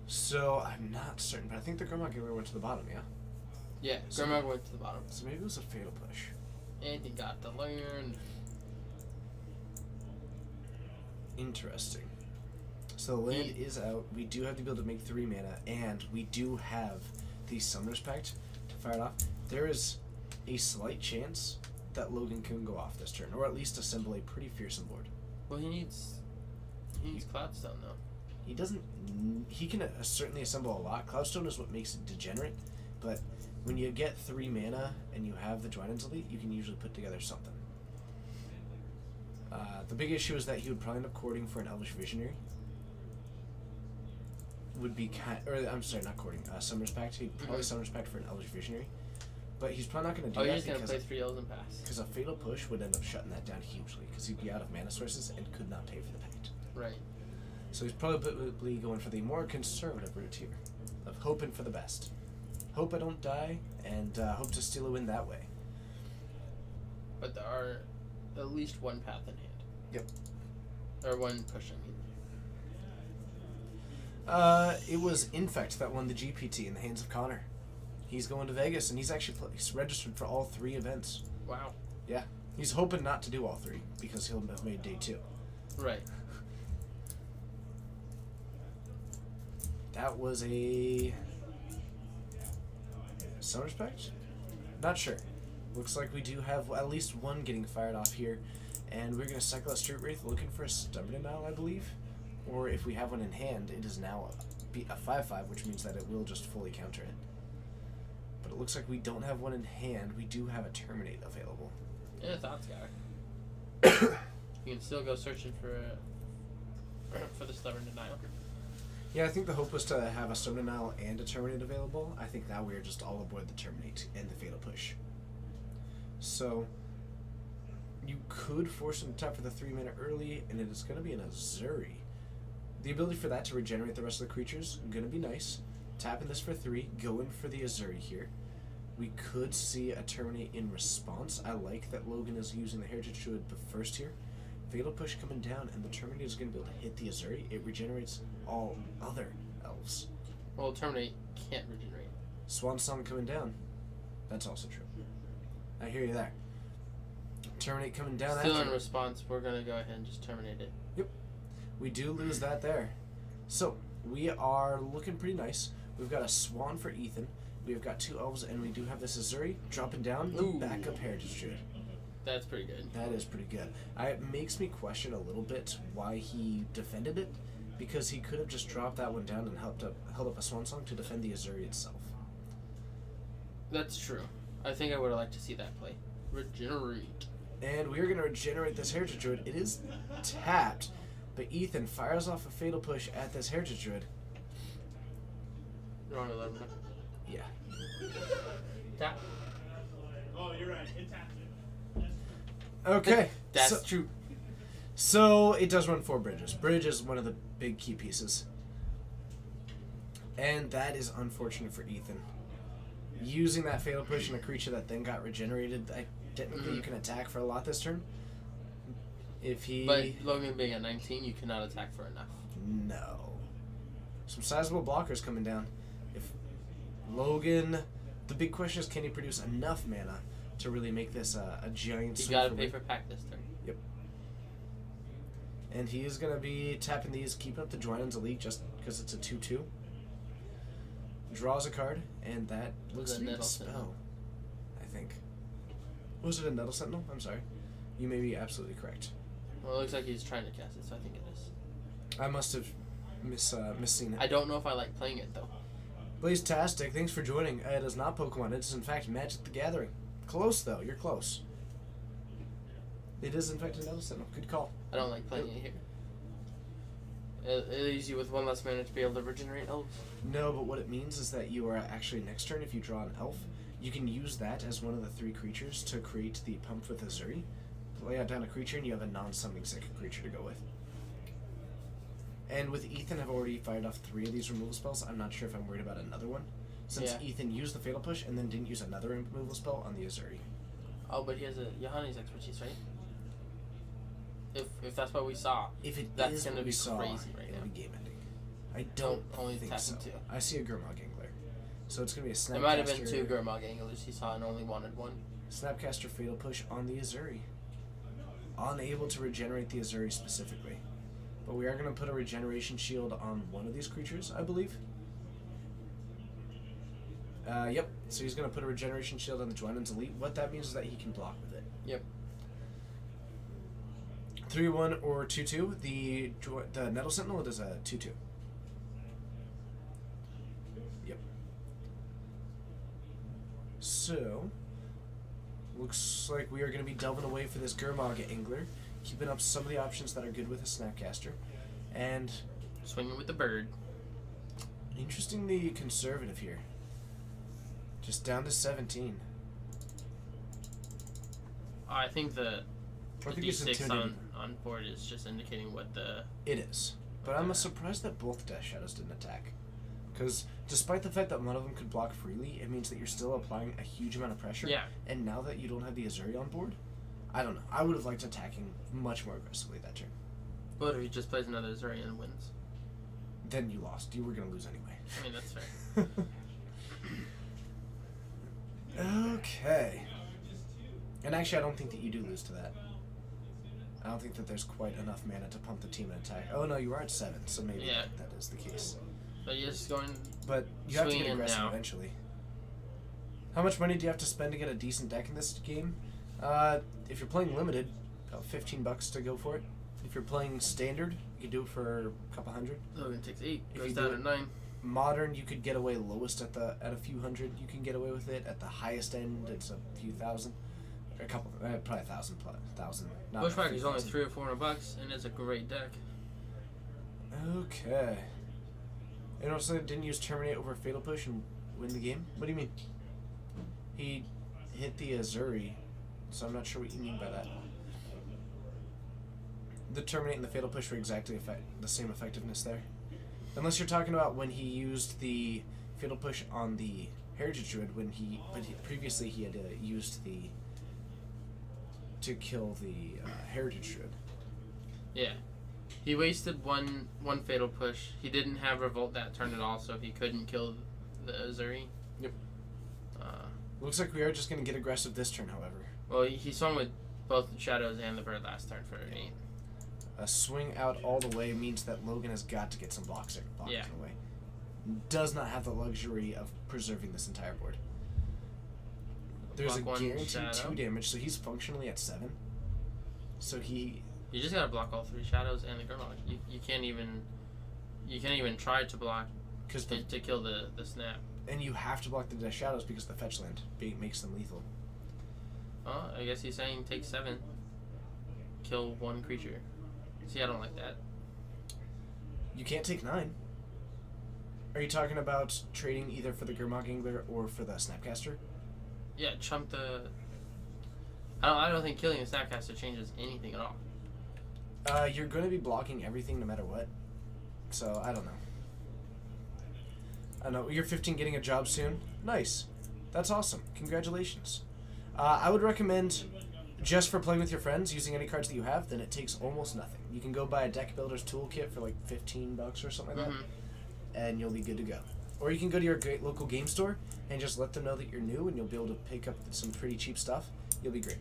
Speaker 2: So, I'm not certain, but I think the Grimlock Giver went to the bottom, yeah?
Speaker 6: Yeah,
Speaker 2: So-
Speaker 6: Grimlock went to the bottom.
Speaker 2: So maybe it was a Fatal Push.
Speaker 6: And he got to learn.
Speaker 2: Interesting. So the land is out. We do have the ability to make 3 mana, and we do have the Summoner's Pact to fire it off. There is a slight chance that Logan can go off this turn, or at least assemble a pretty fearsome board.
Speaker 6: Well, he needs Cloudstone, though.
Speaker 2: He doesn't. He can certainly assemble a lot. Cloudstone is what makes it degenerate, but when you get 3 mana and you have the Dwynen's Elite, you can usually put together something. The big issue is that he would probably end up courting for an Elvish Visionary. Would be I'm sorry, not courting. Summoner's Pact. He'd probably Summoner's Pact for an Elvish Visionary, but he's probably not going to do
Speaker 6: Oh,
Speaker 2: that
Speaker 6: you're just going to
Speaker 2: because
Speaker 6: play 3 L's and pass.
Speaker 2: because a Fatal Push would end up shutting that down hugely because he'd be out of mana sources and could not pay for the pact.
Speaker 6: Right.
Speaker 2: So he's probably going for the more conservative route here, of hoping for the best. Hope I don't die, and hope to steal a win that way.
Speaker 6: But there are at least one path in hand.
Speaker 2: Yep.
Speaker 6: Or one push, I mean.
Speaker 2: It was Infect that won the GPT in the hands of Connor. He's going to Vegas, and he's actually he's registered for all 3 events.
Speaker 6: Wow.
Speaker 2: Yeah. He's hoping not to do all 3, because he'll have made day 2.
Speaker 6: Right.
Speaker 2: That was a Summoner's Pact? Not sure. Looks like we do have at least one getting fired off here. And we're going to cycle a Street Wraith looking for a Stubborn Denial, I believe. Or if we have one in hand, it is now a 5/5, which means that it will just fully counter it. But it looks like we don't have one in hand. We do have a Terminate available.
Speaker 6: And a Thought Scour. You can still go searching for the Stubborn Denial.
Speaker 2: Yeah, I think the hope was to have a Stubborn Denial and a Terminate available. I think now we're just all aboard the Terminate and the Fatal Push. So you could force him to tap for the 3 mana early, and it is going to be an Azuri. The ability for that to regenerate the rest of the creatures going to be nice. Tapping this for 3, going for the Azuri here. We could see a Terminate in response. I like that Logan is using the Heritage Druid first here. Fatal Push coming down, and the Terminate is going to be able to hit the Azuri. It regenerates all other elves.
Speaker 6: Well, Terminate can't regenerate.
Speaker 2: Swan Song coming down. That's also true. I hear you there. Terminate coming down
Speaker 6: Still in
Speaker 2: after.
Speaker 6: response, we're going to go ahead and just terminate it.
Speaker 2: We do lose that there. So, we are looking pretty nice. We've got a Swan for Ethan. We've got 2 elves, and we do have this Azuri dropping down the
Speaker 6: Ooh.
Speaker 2: backup Heritage Druid.
Speaker 6: That's pretty good.
Speaker 2: That is pretty good. It makes me question a little bit why he defended it, because he could have just dropped that one down and held up a Swan Song to defend the Azuri itself.
Speaker 6: That's true. I think I would have liked to see that play. Regenerate.
Speaker 2: And we're going to regenerate this Heritage Druid. It is tapped, but Ethan fires off a Fatal Push at this Heritage Druid.
Speaker 6: You want to let him know?
Speaker 2: Yeah.
Speaker 6: Tap.
Speaker 7: Oh, you're right. It tapped it.
Speaker 2: Okay.
Speaker 6: That's
Speaker 2: so,
Speaker 6: true.
Speaker 2: So it does run 4 bridges. Bridge is one of the big key pieces. And that is unfortunate for Ethan. Using that Fatal Push on a creature that then got regenerated, technically you can attack for a lot this turn. If he...
Speaker 6: But Logan being at 19, you cannot attack for enough.
Speaker 2: No. Some sizable blockers coming down. If Logan... The big question is, can he produce enough mana to really make this a giant
Speaker 6: You
Speaker 2: swing
Speaker 6: gotta
Speaker 2: for
Speaker 6: pay
Speaker 2: win?
Speaker 6: for pack this turn.
Speaker 2: And he is going to be tapping these, keeping up the Dwynen's Elite just because it's a 2/2. Draws a card, and that looks
Speaker 6: Was
Speaker 2: to
Speaker 6: it
Speaker 2: be a
Speaker 6: Nettle
Speaker 2: spell,
Speaker 6: Sentinel?
Speaker 2: I think. Was it a Nettle Sentinel? I'm sorry. You may be absolutely correct.
Speaker 6: Well, it looks like he's trying to cast it, so I think it is.
Speaker 2: I must have misseen it.
Speaker 6: I don't know if I like playing it, though.
Speaker 2: Blaze-tastic, thanks for joining. It is not Pokemon, it is in fact Magic the Gathering. Close, though. You're close. It is in fact a Nettle Sentinel. Good call.
Speaker 6: I don't like playing it here. It leaves you with one less mana to be able to regenerate elves.
Speaker 2: No, but what it means is that you are actually next turn, if you draw an elf, you can use that as one of the 3 creatures to create the Pump with Azuri. Lay out down a creature, and you have a non-summoning second creature to go with. And with Ethan, I've already fired off 3 of these removal spells. I'm not sure if I'm worried about another one, since
Speaker 6: Yeah.
Speaker 2: Ethan used the Fatal Push and then didn't use another removal spell on the Azuri.
Speaker 6: Oh, but he has a Yahani's expertise, right? If that's what we saw.
Speaker 2: If it
Speaker 6: That's
Speaker 2: is
Speaker 6: gonna
Speaker 2: what we
Speaker 6: be
Speaker 2: saw,
Speaker 6: crazy right
Speaker 2: it'll
Speaker 6: now.
Speaker 2: be game ending. I don't
Speaker 6: Only
Speaker 2: think
Speaker 6: tap
Speaker 2: so.
Speaker 6: into.
Speaker 2: I see a Gurmag Angler. So it's going to be a Snapcaster.
Speaker 6: There might have been 2 Gurmag Anglers he saw and only wanted one.
Speaker 2: Snapcaster Fatal Push on the Azuri. Unable to regenerate the Azuri specifically. But we are going to put a regeneration shield on one of these creatures, I believe. Yep. So he's going to put a regeneration shield on the Dwynen's Elite. What that means is that he can block with it.
Speaker 6: Yep.
Speaker 2: 3-1 or 2-2. The Nettle Sentinel does a 2-2. Yep. So, looks like we are going to be delving away for this Gurmag Angler, keeping up some of the options that are good with a Snapcaster, and
Speaker 6: Swinging with the bird.
Speaker 2: interestingly conservative here. Just down to 17.
Speaker 6: I think the
Speaker 2: I think it's
Speaker 6: D6
Speaker 2: intimidating.
Speaker 6: on board is just indicating what the...
Speaker 2: It is. But I'm surprised that both Death Shadows didn't attack. Because despite the fact that one of them could block freely, it means that you're still applying a huge amount of pressure.
Speaker 6: Yeah.
Speaker 2: And now that you don't have the Azuri on board, I don't know. I would have liked attacking much more aggressively that turn.
Speaker 6: What if he just plays another Azuri and wins?
Speaker 2: Then you lost. You were going to lose anyway.
Speaker 6: I mean, that's fair.
Speaker 2: Okay. And actually, I don't think that you do lose to that. I don't think that there's quite enough mana to pump the team and attack. Oh no, you are at 7, so maybe
Speaker 6: Yeah.
Speaker 2: that is the case.
Speaker 6: But you're just going...
Speaker 2: But you have to
Speaker 6: Swing
Speaker 2: get
Speaker 6: in
Speaker 2: aggressive
Speaker 6: now.
Speaker 2: eventually. How much money do you have to spend to get a decent deck in this game? If you're playing limited, about $15 to go for it. If you're playing standard, you can do it for a couple hundred.
Speaker 6: Logan takes 8,
Speaker 2: If
Speaker 6: goes
Speaker 2: you
Speaker 6: down
Speaker 2: do
Speaker 6: to
Speaker 2: it-
Speaker 6: 9.
Speaker 2: Modern, you could get away lowest at a few hundred. You can get away with it at the highest end. It's a few thousand, a couple, probably 1,000 plus 1,000. not a
Speaker 6: Bushwhack
Speaker 2: few
Speaker 6: is only
Speaker 2: thousand.
Speaker 6: $300 or $400, and it's a great deck.
Speaker 2: Okay. And also didn't use Terminate over Fatal Push and win the game? What do you mean? He hit the Azuri, so I'm not sure what you mean by that. The Terminate and the Fatal Push were exactly the same effectiveness there. Unless you're talking about when he used the Fatal Push on the Heritage Druid, previously he had used to kill the Heritage Druid.
Speaker 6: Yeah. He wasted one Fatal Push. He didn't have Revolt that turn at all, so he couldn't kill the Azuri.
Speaker 2: Yep. Looks like we are just going to get aggressive this turn, however.
Speaker 6: Well, he swung with both the Shadows and the Bird last turn for 8.
Speaker 2: A swing out all the way means that Logan has got to get some blocks
Speaker 6: Yeah.
Speaker 2: away. Does not have the luxury of preserving this entire board. There's
Speaker 6: Block
Speaker 2: a
Speaker 6: one
Speaker 2: guaranteed
Speaker 6: shadow.
Speaker 2: 2 damage, so he's functionally at 7. So he...
Speaker 6: You just gotta block all 3 Shadows and the Gurmag. You can't even try to block
Speaker 2: Cause
Speaker 6: to kill the Snap.
Speaker 2: and you have to block the Death Shadows because the fetch land makes them lethal.
Speaker 6: Oh, I guess he's saying take 7. Kill 1 creature. See, I don't like that.
Speaker 2: You can't take 9. Are you talking about trading either for the Gurmag Angler or for the Snapcaster?
Speaker 6: Yeah, chump the... I don't think killing the Snapcaster changes anything at all.
Speaker 2: You're going to be blocking everything no matter what. So, I don't know. I know. You're 15 getting a job soon? Nice. That's awesome. Congratulations. I would recommend, just for playing with your friends, using any cards that you have, then it takes almost nothing. You can go buy a Deck Builder's Toolkit for like $15 or something like that, and you'll be good to go. Or you can go to your local game store and just let them know that you're new, and you'll be able to pick up some pretty cheap stuff. You'll be great.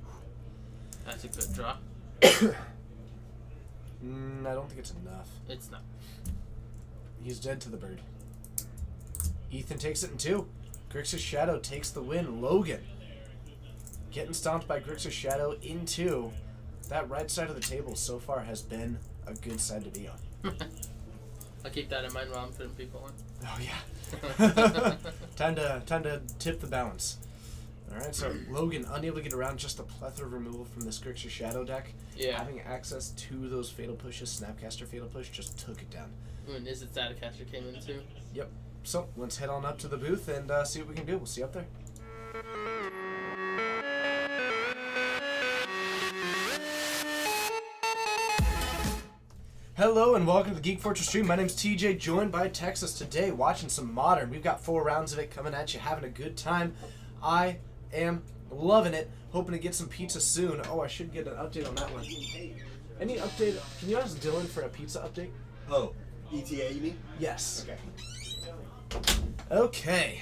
Speaker 6: That's a good draw.
Speaker 2: I don't think it's enough.
Speaker 6: It's not.
Speaker 2: He's dead to the bird. Ethan takes it in 2. Grixis Shadow takes the win. Logan getting stomped by Grixis Shadow in 2. That right side of the table so far has been a good side to be on.
Speaker 6: I'll keep that in mind while I'm putting people on.
Speaker 2: Oh yeah. time to tip the balance. Alright, so Logan, unable to get around just the plethora of removal from this Grixis Shadow deck.
Speaker 6: Yeah.
Speaker 2: Having access to those Fatal Pushes, Snapcaster Fatal Push, just took it down.
Speaker 6: When Izzet Zadicaster came in too.
Speaker 2: Yep. So, let's head on up to the booth and see what we can do. We'll see you up there. Hello and welcome to the Geek Fortress stream. My name's TJ, joined by Texas today, watching some Modern. We've got 4 rounds of it coming at you, having a good time. I am loving it, hoping to get some pizza soon. Oh, I should get an update on that one. Any update? Can you ask Dylan for a pizza update?
Speaker 8: Oh, ETA you mean?
Speaker 2: Yes.
Speaker 8: Okay.
Speaker 2: Okay.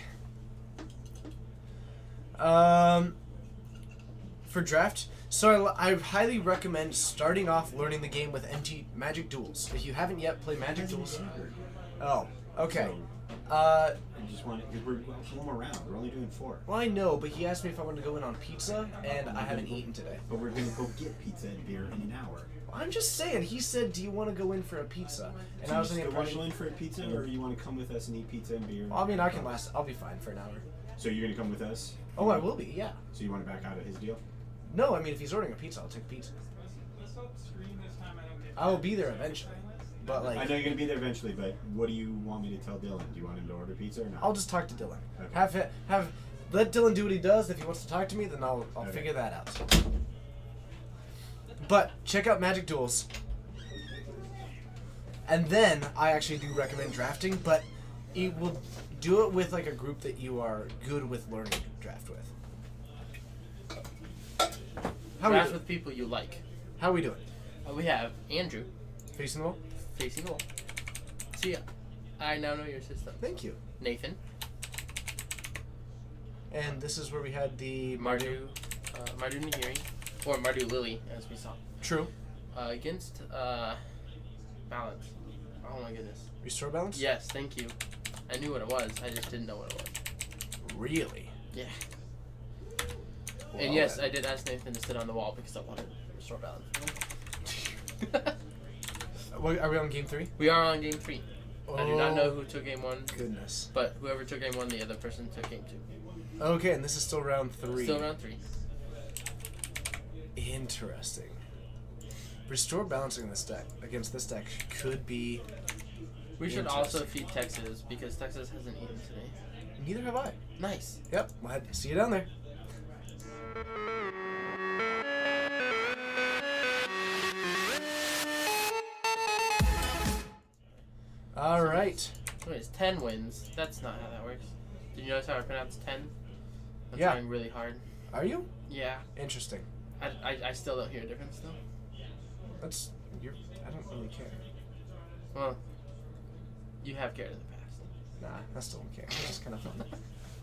Speaker 2: For draft, so I highly recommend starting off learning the game with MT Magic Duels. If you haven't yet played Magic Duels, oh, okay.
Speaker 8: I just want because we're one more round. We're only doing 4.
Speaker 2: Well, I know, but he asked me if I wanted to go in on pizza, and I haven't eaten today.
Speaker 8: But we're gonna go get pizza and beer in an hour.
Speaker 2: I'm just saying. He said, "Do you want to go in for a pizza?" And
Speaker 8: So
Speaker 2: I was
Speaker 8: you
Speaker 2: in the
Speaker 8: still want to
Speaker 2: impression.
Speaker 8: go in for a pizza, or you want to come with us and eat pizza and beer?
Speaker 2: I mean, I can last. I'll be fine for an hour.
Speaker 8: So you're gonna come with us?
Speaker 2: Oh, I will be. Yeah.
Speaker 8: So you want to back out of his deal?
Speaker 2: No, I mean, if he's ordering a pizza, I'll take pizza.
Speaker 7: Let's hope screen this time I don't get.
Speaker 2: I will be there eventually, but like.
Speaker 8: I know you're gonna be there eventually, but what do you want me to tell Dylan? Do you want him to order pizza or not?
Speaker 2: I'll just talk to Dylan.
Speaker 8: Okay.
Speaker 2: Let Dylan do what he does. If he wants to talk to me, then I'll
Speaker 8: Okay.
Speaker 2: figure that out. But check out Magic Duels. And then I actually do recommend drafting, but it will do it with like a group that you are good with learning draft with. How
Speaker 6: Draft
Speaker 2: we
Speaker 6: with people you like.
Speaker 2: How we doing?
Speaker 6: We have Andrew
Speaker 2: Facing the wall?
Speaker 6: facing the wall. See, I now know your system.
Speaker 2: Thank you.
Speaker 6: Nathan,
Speaker 2: And this is where we had the
Speaker 6: Mardu Nahiri, or Mardu Lily, as we saw.
Speaker 2: True.
Speaker 6: Against Balance. Oh my goodness.
Speaker 2: Restore balance?
Speaker 6: Yes, thank you. I knew what it was. I just didn't know what it was.
Speaker 2: Really?
Speaker 6: Yeah.
Speaker 2: Well,
Speaker 6: And yes,
Speaker 2: then.
Speaker 6: I did ask Nathan to sit on the wall because I wanted to restore balance.
Speaker 2: What, are we on game 3?
Speaker 6: We are on game 3. I do not know
Speaker 2: Oh,
Speaker 6: who took game 1,
Speaker 2: Goodness.
Speaker 6: but whoever took game 1, the other person took game 2.
Speaker 2: Okay, and this is still round 3.
Speaker 6: Still round 3.
Speaker 2: Interesting. Restore balancing against this deck could be.
Speaker 6: We should also
Speaker 2: Interesting.
Speaker 6: feed Texas because Texas hasn't eaten today.
Speaker 2: Neither have I.
Speaker 6: Nice.
Speaker 2: Yep. Well, see you down there. All right.
Speaker 6: Wait, it's 10 wins. That's not how that works. Did you notice how I pronounce 10? I'm
Speaker 2: Yeah.
Speaker 6: trying really hard.
Speaker 2: Are you?
Speaker 6: Yeah.
Speaker 2: Interesting.
Speaker 6: I still don't hear a difference though.
Speaker 2: That's you're. I don't really care.
Speaker 6: Well, you have cared in the past.
Speaker 2: Nah, I still don't care. It's just kind of fun.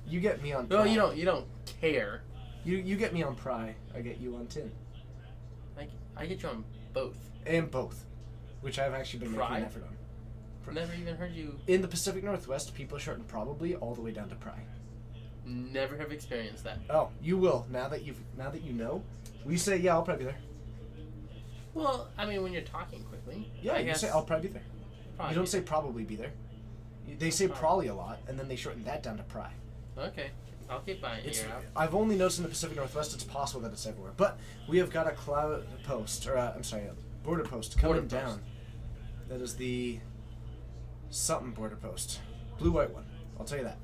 Speaker 2: You get me on.
Speaker 6: No,
Speaker 2: Pry.
Speaker 6: you don't care.
Speaker 2: You get me on Pry. I get you on Tin.
Speaker 6: I get you on both.
Speaker 2: And both, which I've actually been making
Speaker 6: Pry?
Speaker 2: an effort on.
Speaker 6: Never even heard you.
Speaker 2: In the Pacific Northwest, people shorten probably all the way down to Pry.
Speaker 6: Never have experienced that.
Speaker 2: Oh, you will now that you know. We say yeah, I'll probably be there.
Speaker 6: Well, I mean, when you're talking quickly.
Speaker 2: Yeah,
Speaker 6: I
Speaker 2: you
Speaker 6: guess
Speaker 2: say I'll probably be there.
Speaker 6: probably
Speaker 2: You don't
Speaker 6: be
Speaker 2: say probably be there. They say
Speaker 6: Probably.
Speaker 2: probably a lot, and then they shorten that down to Pry.
Speaker 6: there. Okay, I'll keep my
Speaker 2: It's,
Speaker 6: ear out.
Speaker 2: I've only noticed in the Pacific Northwest it's possible that it's everywhere. But we have got a cloud post, or I'm sorry, a border post coming
Speaker 6: Border
Speaker 2: down.
Speaker 6: post.
Speaker 2: That is the something border post. Blue-white one. I'll tell you that.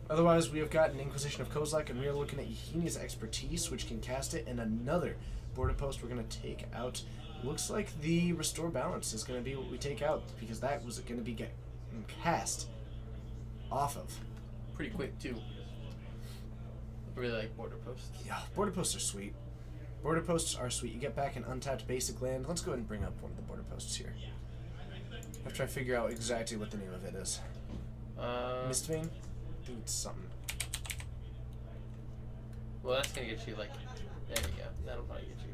Speaker 2: Otherwise, we have got an Inquisition of Kozilek, and we are looking at Yehinia's Expertise, which can cast it, and another border post we're going to take out. Looks like the Restore Balance is going to be what we take out, because that was going to be get cast off of.
Speaker 6: Pretty quick too. I really like border posts.
Speaker 2: Yeah, border posts are sweet. Border posts are sweet. You get back an untapped basic land. Let's go ahead and bring up one of the border posts here. After I figure out exactly what the name of it is. Mistvein? I think it's something.
Speaker 6: Well, that's gonna get you like. There you go. That'll probably get you.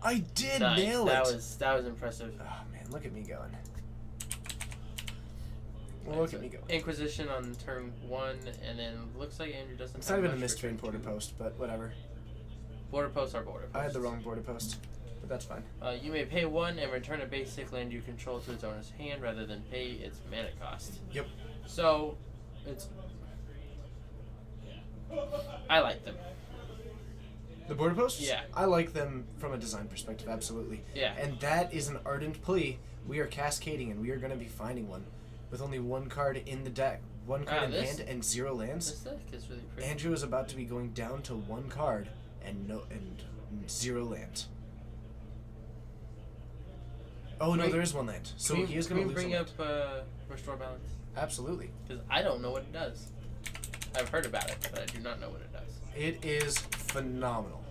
Speaker 2: I did
Speaker 6: Nice.
Speaker 2: nail
Speaker 6: That
Speaker 2: it!
Speaker 6: was impressive.
Speaker 2: Oh man, look at me going. Well,
Speaker 6: Right,
Speaker 2: look
Speaker 6: so
Speaker 2: at me going.
Speaker 6: Inquisition on turn 1, and then looks like Andrew doesn't.
Speaker 2: It's
Speaker 6: have
Speaker 2: not even a
Speaker 6: much for
Speaker 2: Mistvein
Speaker 6: turn
Speaker 2: border
Speaker 6: 2.
Speaker 2: post, but whatever.
Speaker 6: Border posts are border posts.
Speaker 2: I had the wrong border post, but that's fine.
Speaker 6: You may pay 1 and return a basic land you control to its owner's hand rather than pay its mana cost.
Speaker 2: Yep.
Speaker 6: So, it's I like them.
Speaker 2: The border posts?
Speaker 6: Yeah.
Speaker 2: I like them from a design perspective, absolutely.
Speaker 6: Yeah.
Speaker 2: And that is an ardent plea. We are cascading, and we are going to be finding one with only one card in the deck, one card in
Speaker 6: this-
Speaker 2: hand, and 0 lands.
Speaker 6: This deck is really pretty.
Speaker 2: Andrew is about to be going down to 1 card and 0 lands. Oh no,
Speaker 6: Wait,
Speaker 2: there is 1 land, so
Speaker 6: Can
Speaker 2: he is going to
Speaker 6: we
Speaker 2: lose.
Speaker 6: bring
Speaker 2: a
Speaker 6: up
Speaker 2: land.
Speaker 6: Restore Balance?
Speaker 2: Absolutely.
Speaker 6: Because I don't know what it does. I've heard about it, but I do not know what it does.
Speaker 2: It is phenomenal.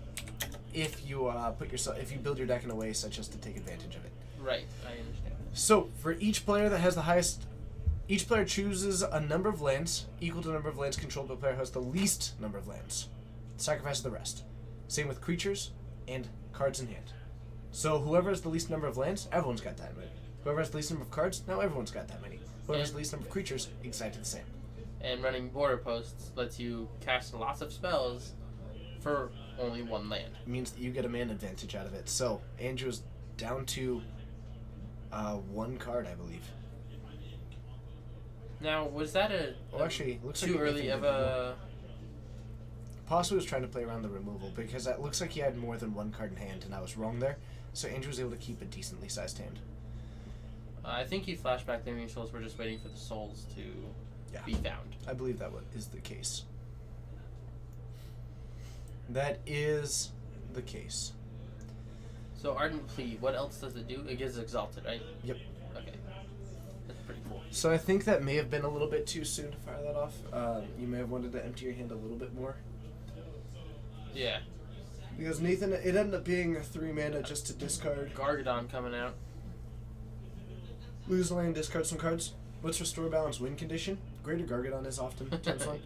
Speaker 2: If you if you build your deck in a way such as to take advantage of it.
Speaker 6: Right, I understand.
Speaker 2: So for each player that has the highest, each player chooses a number of lands equal to the number of lands controlled by the player who has the least number of lands. Sacrifices the rest. Same with creatures and cards in hand. So whoever has the least number of lands, everyone's got that many. Whoever has the least number of cards, now everyone's got that many. Whoever has the least number of creatures, exactly the same.
Speaker 6: And running border posts lets you cast lots of spells for only 1 land.
Speaker 2: It means that you get a mana advantage out of it. So Andrew's down to 1 card, I believe.
Speaker 6: Now, was that a
Speaker 2: Oh, actually, looks
Speaker 6: too
Speaker 2: like
Speaker 6: early of
Speaker 2: Nathan did
Speaker 6: a...
Speaker 2: Possibly was trying to play around the removal because it looks like he had more than 1 card in hand, and I was wrong there. So Andrew was able to keep a decently sized hand.
Speaker 6: I think you flashed back the Ring Souls. We're just waiting for the souls to
Speaker 2: Yeah.
Speaker 6: be found.
Speaker 2: I believe that is the case. That is the case.
Speaker 6: So Ardent Plea, what else does it do? It gets exalted, right?
Speaker 2: Yep.
Speaker 6: Okay. That's pretty cool.
Speaker 2: So I think that may have been a little bit too soon to fire that off. You may have wanted to empty your hand a little bit more.
Speaker 6: Yeah.
Speaker 2: Because Nathan, it ended up being a 3 mana just to discard.
Speaker 6: Gargadon coming out.
Speaker 2: Lose a land, discard some cards. What's Restore Balance win condition? Greater Gargadon is often times 1.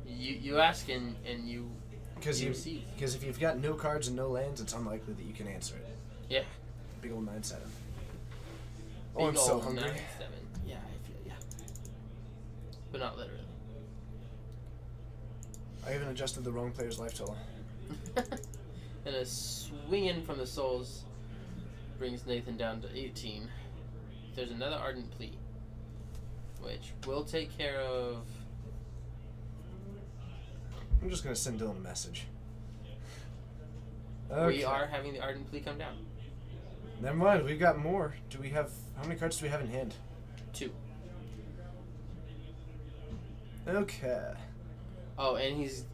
Speaker 6: You ask and you
Speaker 2: Because
Speaker 6: receive.
Speaker 2: if you've got no cards and no lands, it's unlikely that you can answer it.
Speaker 6: Yeah.
Speaker 2: Big old 9/7. Oh, I'm
Speaker 6: Big
Speaker 2: so
Speaker 6: ol'
Speaker 2: hungry.
Speaker 6: 9-7. Yeah, I feel yeah. But not literally.
Speaker 2: I even adjusted the wrong player's life total.
Speaker 6: And a swing in from the souls brings Nathan down to 18. There's another Ardent Plea, which will take care of.
Speaker 2: I'm just gonna send Dylan a message.
Speaker 6: We
Speaker 2: Okay.
Speaker 6: are having the Ardent Plea come down.
Speaker 2: Never mind, we've got more. Do we have how many cards do we have in hand?
Speaker 6: 2.
Speaker 2: Okay.
Speaker 6: Oh, and he's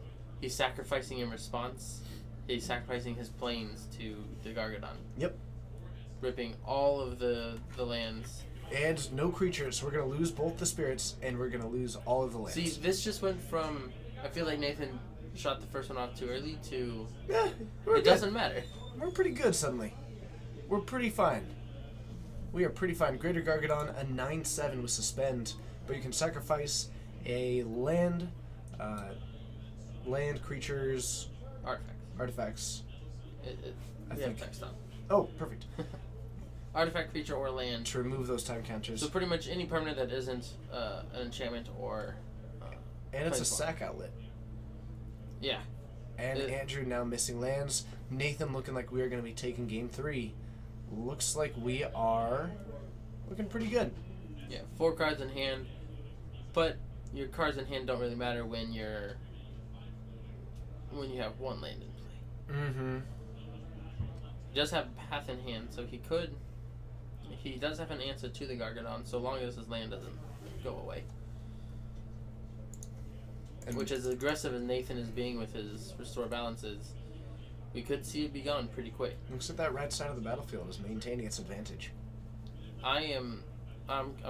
Speaker 6: sacrificing in response. He's sacrificing his planes to the Gargadon,
Speaker 2: Yep.
Speaker 6: ripping all of the lands.
Speaker 2: And no creatures. We're gonna lose both the spirits, and we're gonna lose all of the lands.
Speaker 6: See, this just went from I feel like Nathan shot the first one off too early to
Speaker 2: yeah, we're
Speaker 6: it
Speaker 2: good.
Speaker 6: doesn't matter.
Speaker 2: We're pretty good suddenly. We're pretty fine. We are pretty fine. Greater Gargadon, a 9/7 with suspend, but you can sacrifice a land, creatures, artifacts. I
Speaker 6: We have
Speaker 2: think.
Speaker 6: text on.
Speaker 2: Oh, perfect.
Speaker 6: Artifact, creature, or land.
Speaker 2: To remove those time counters.
Speaker 6: So pretty much any permanent that isn't an enchantment or.
Speaker 2: And it's a
Speaker 6: planeswalker.
Speaker 2: sack outlet.
Speaker 6: Yeah.
Speaker 2: And
Speaker 6: It-
Speaker 2: Andrew now missing lands. Nathan looking like we are going to be taking game 3. Looks like we are looking pretty good.
Speaker 6: Yeah. 4 cards in hand, but your cards in hand don't really matter when you have 1 land in play.
Speaker 2: Mm-hmm.
Speaker 6: He does have Path in hand, so he does have an answer to the Gargadon, so long as his land doesn't go away.
Speaker 2: And
Speaker 6: Which, as aggressive as Nathan is being with his Restore Balances, we could see it be gone pretty quick.
Speaker 2: looks like that right side of the battlefield is maintaining its advantage.
Speaker 6: I'm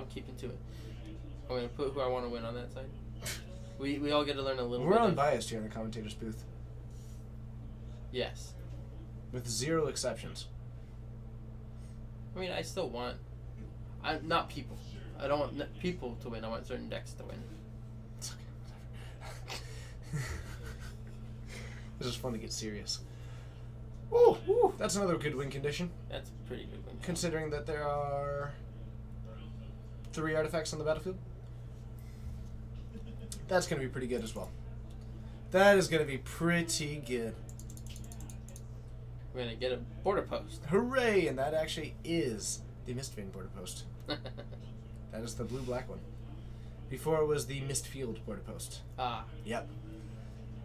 Speaker 6: keeping to it. I'm gonna put who I want to win on that side. We all get to learn a little
Speaker 2: We're
Speaker 6: bit.
Speaker 2: unbiased here in the commentator's booth,
Speaker 6: Yes.
Speaker 2: with 0 exceptions.
Speaker 6: I mean, I still want. Not people. I don't want people to win. I want certain decks to win.
Speaker 2: It's okay, whatever. This is fun to get serious. Ooh, that's another good win condition,
Speaker 6: That's a pretty good win.
Speaker 2: considering that there are 3 artifacts on the battlefield. That's going to be pretty good as well. That is going to be pretty good.
Speaker 6: We're gonna get a border post.
Speaker 2: Hooray! And that actually is the Mistvein border post. That is the blue-black one. Before it was the Mistfield border post.
Speaker 6: Ah.
Speaker 2: Yep.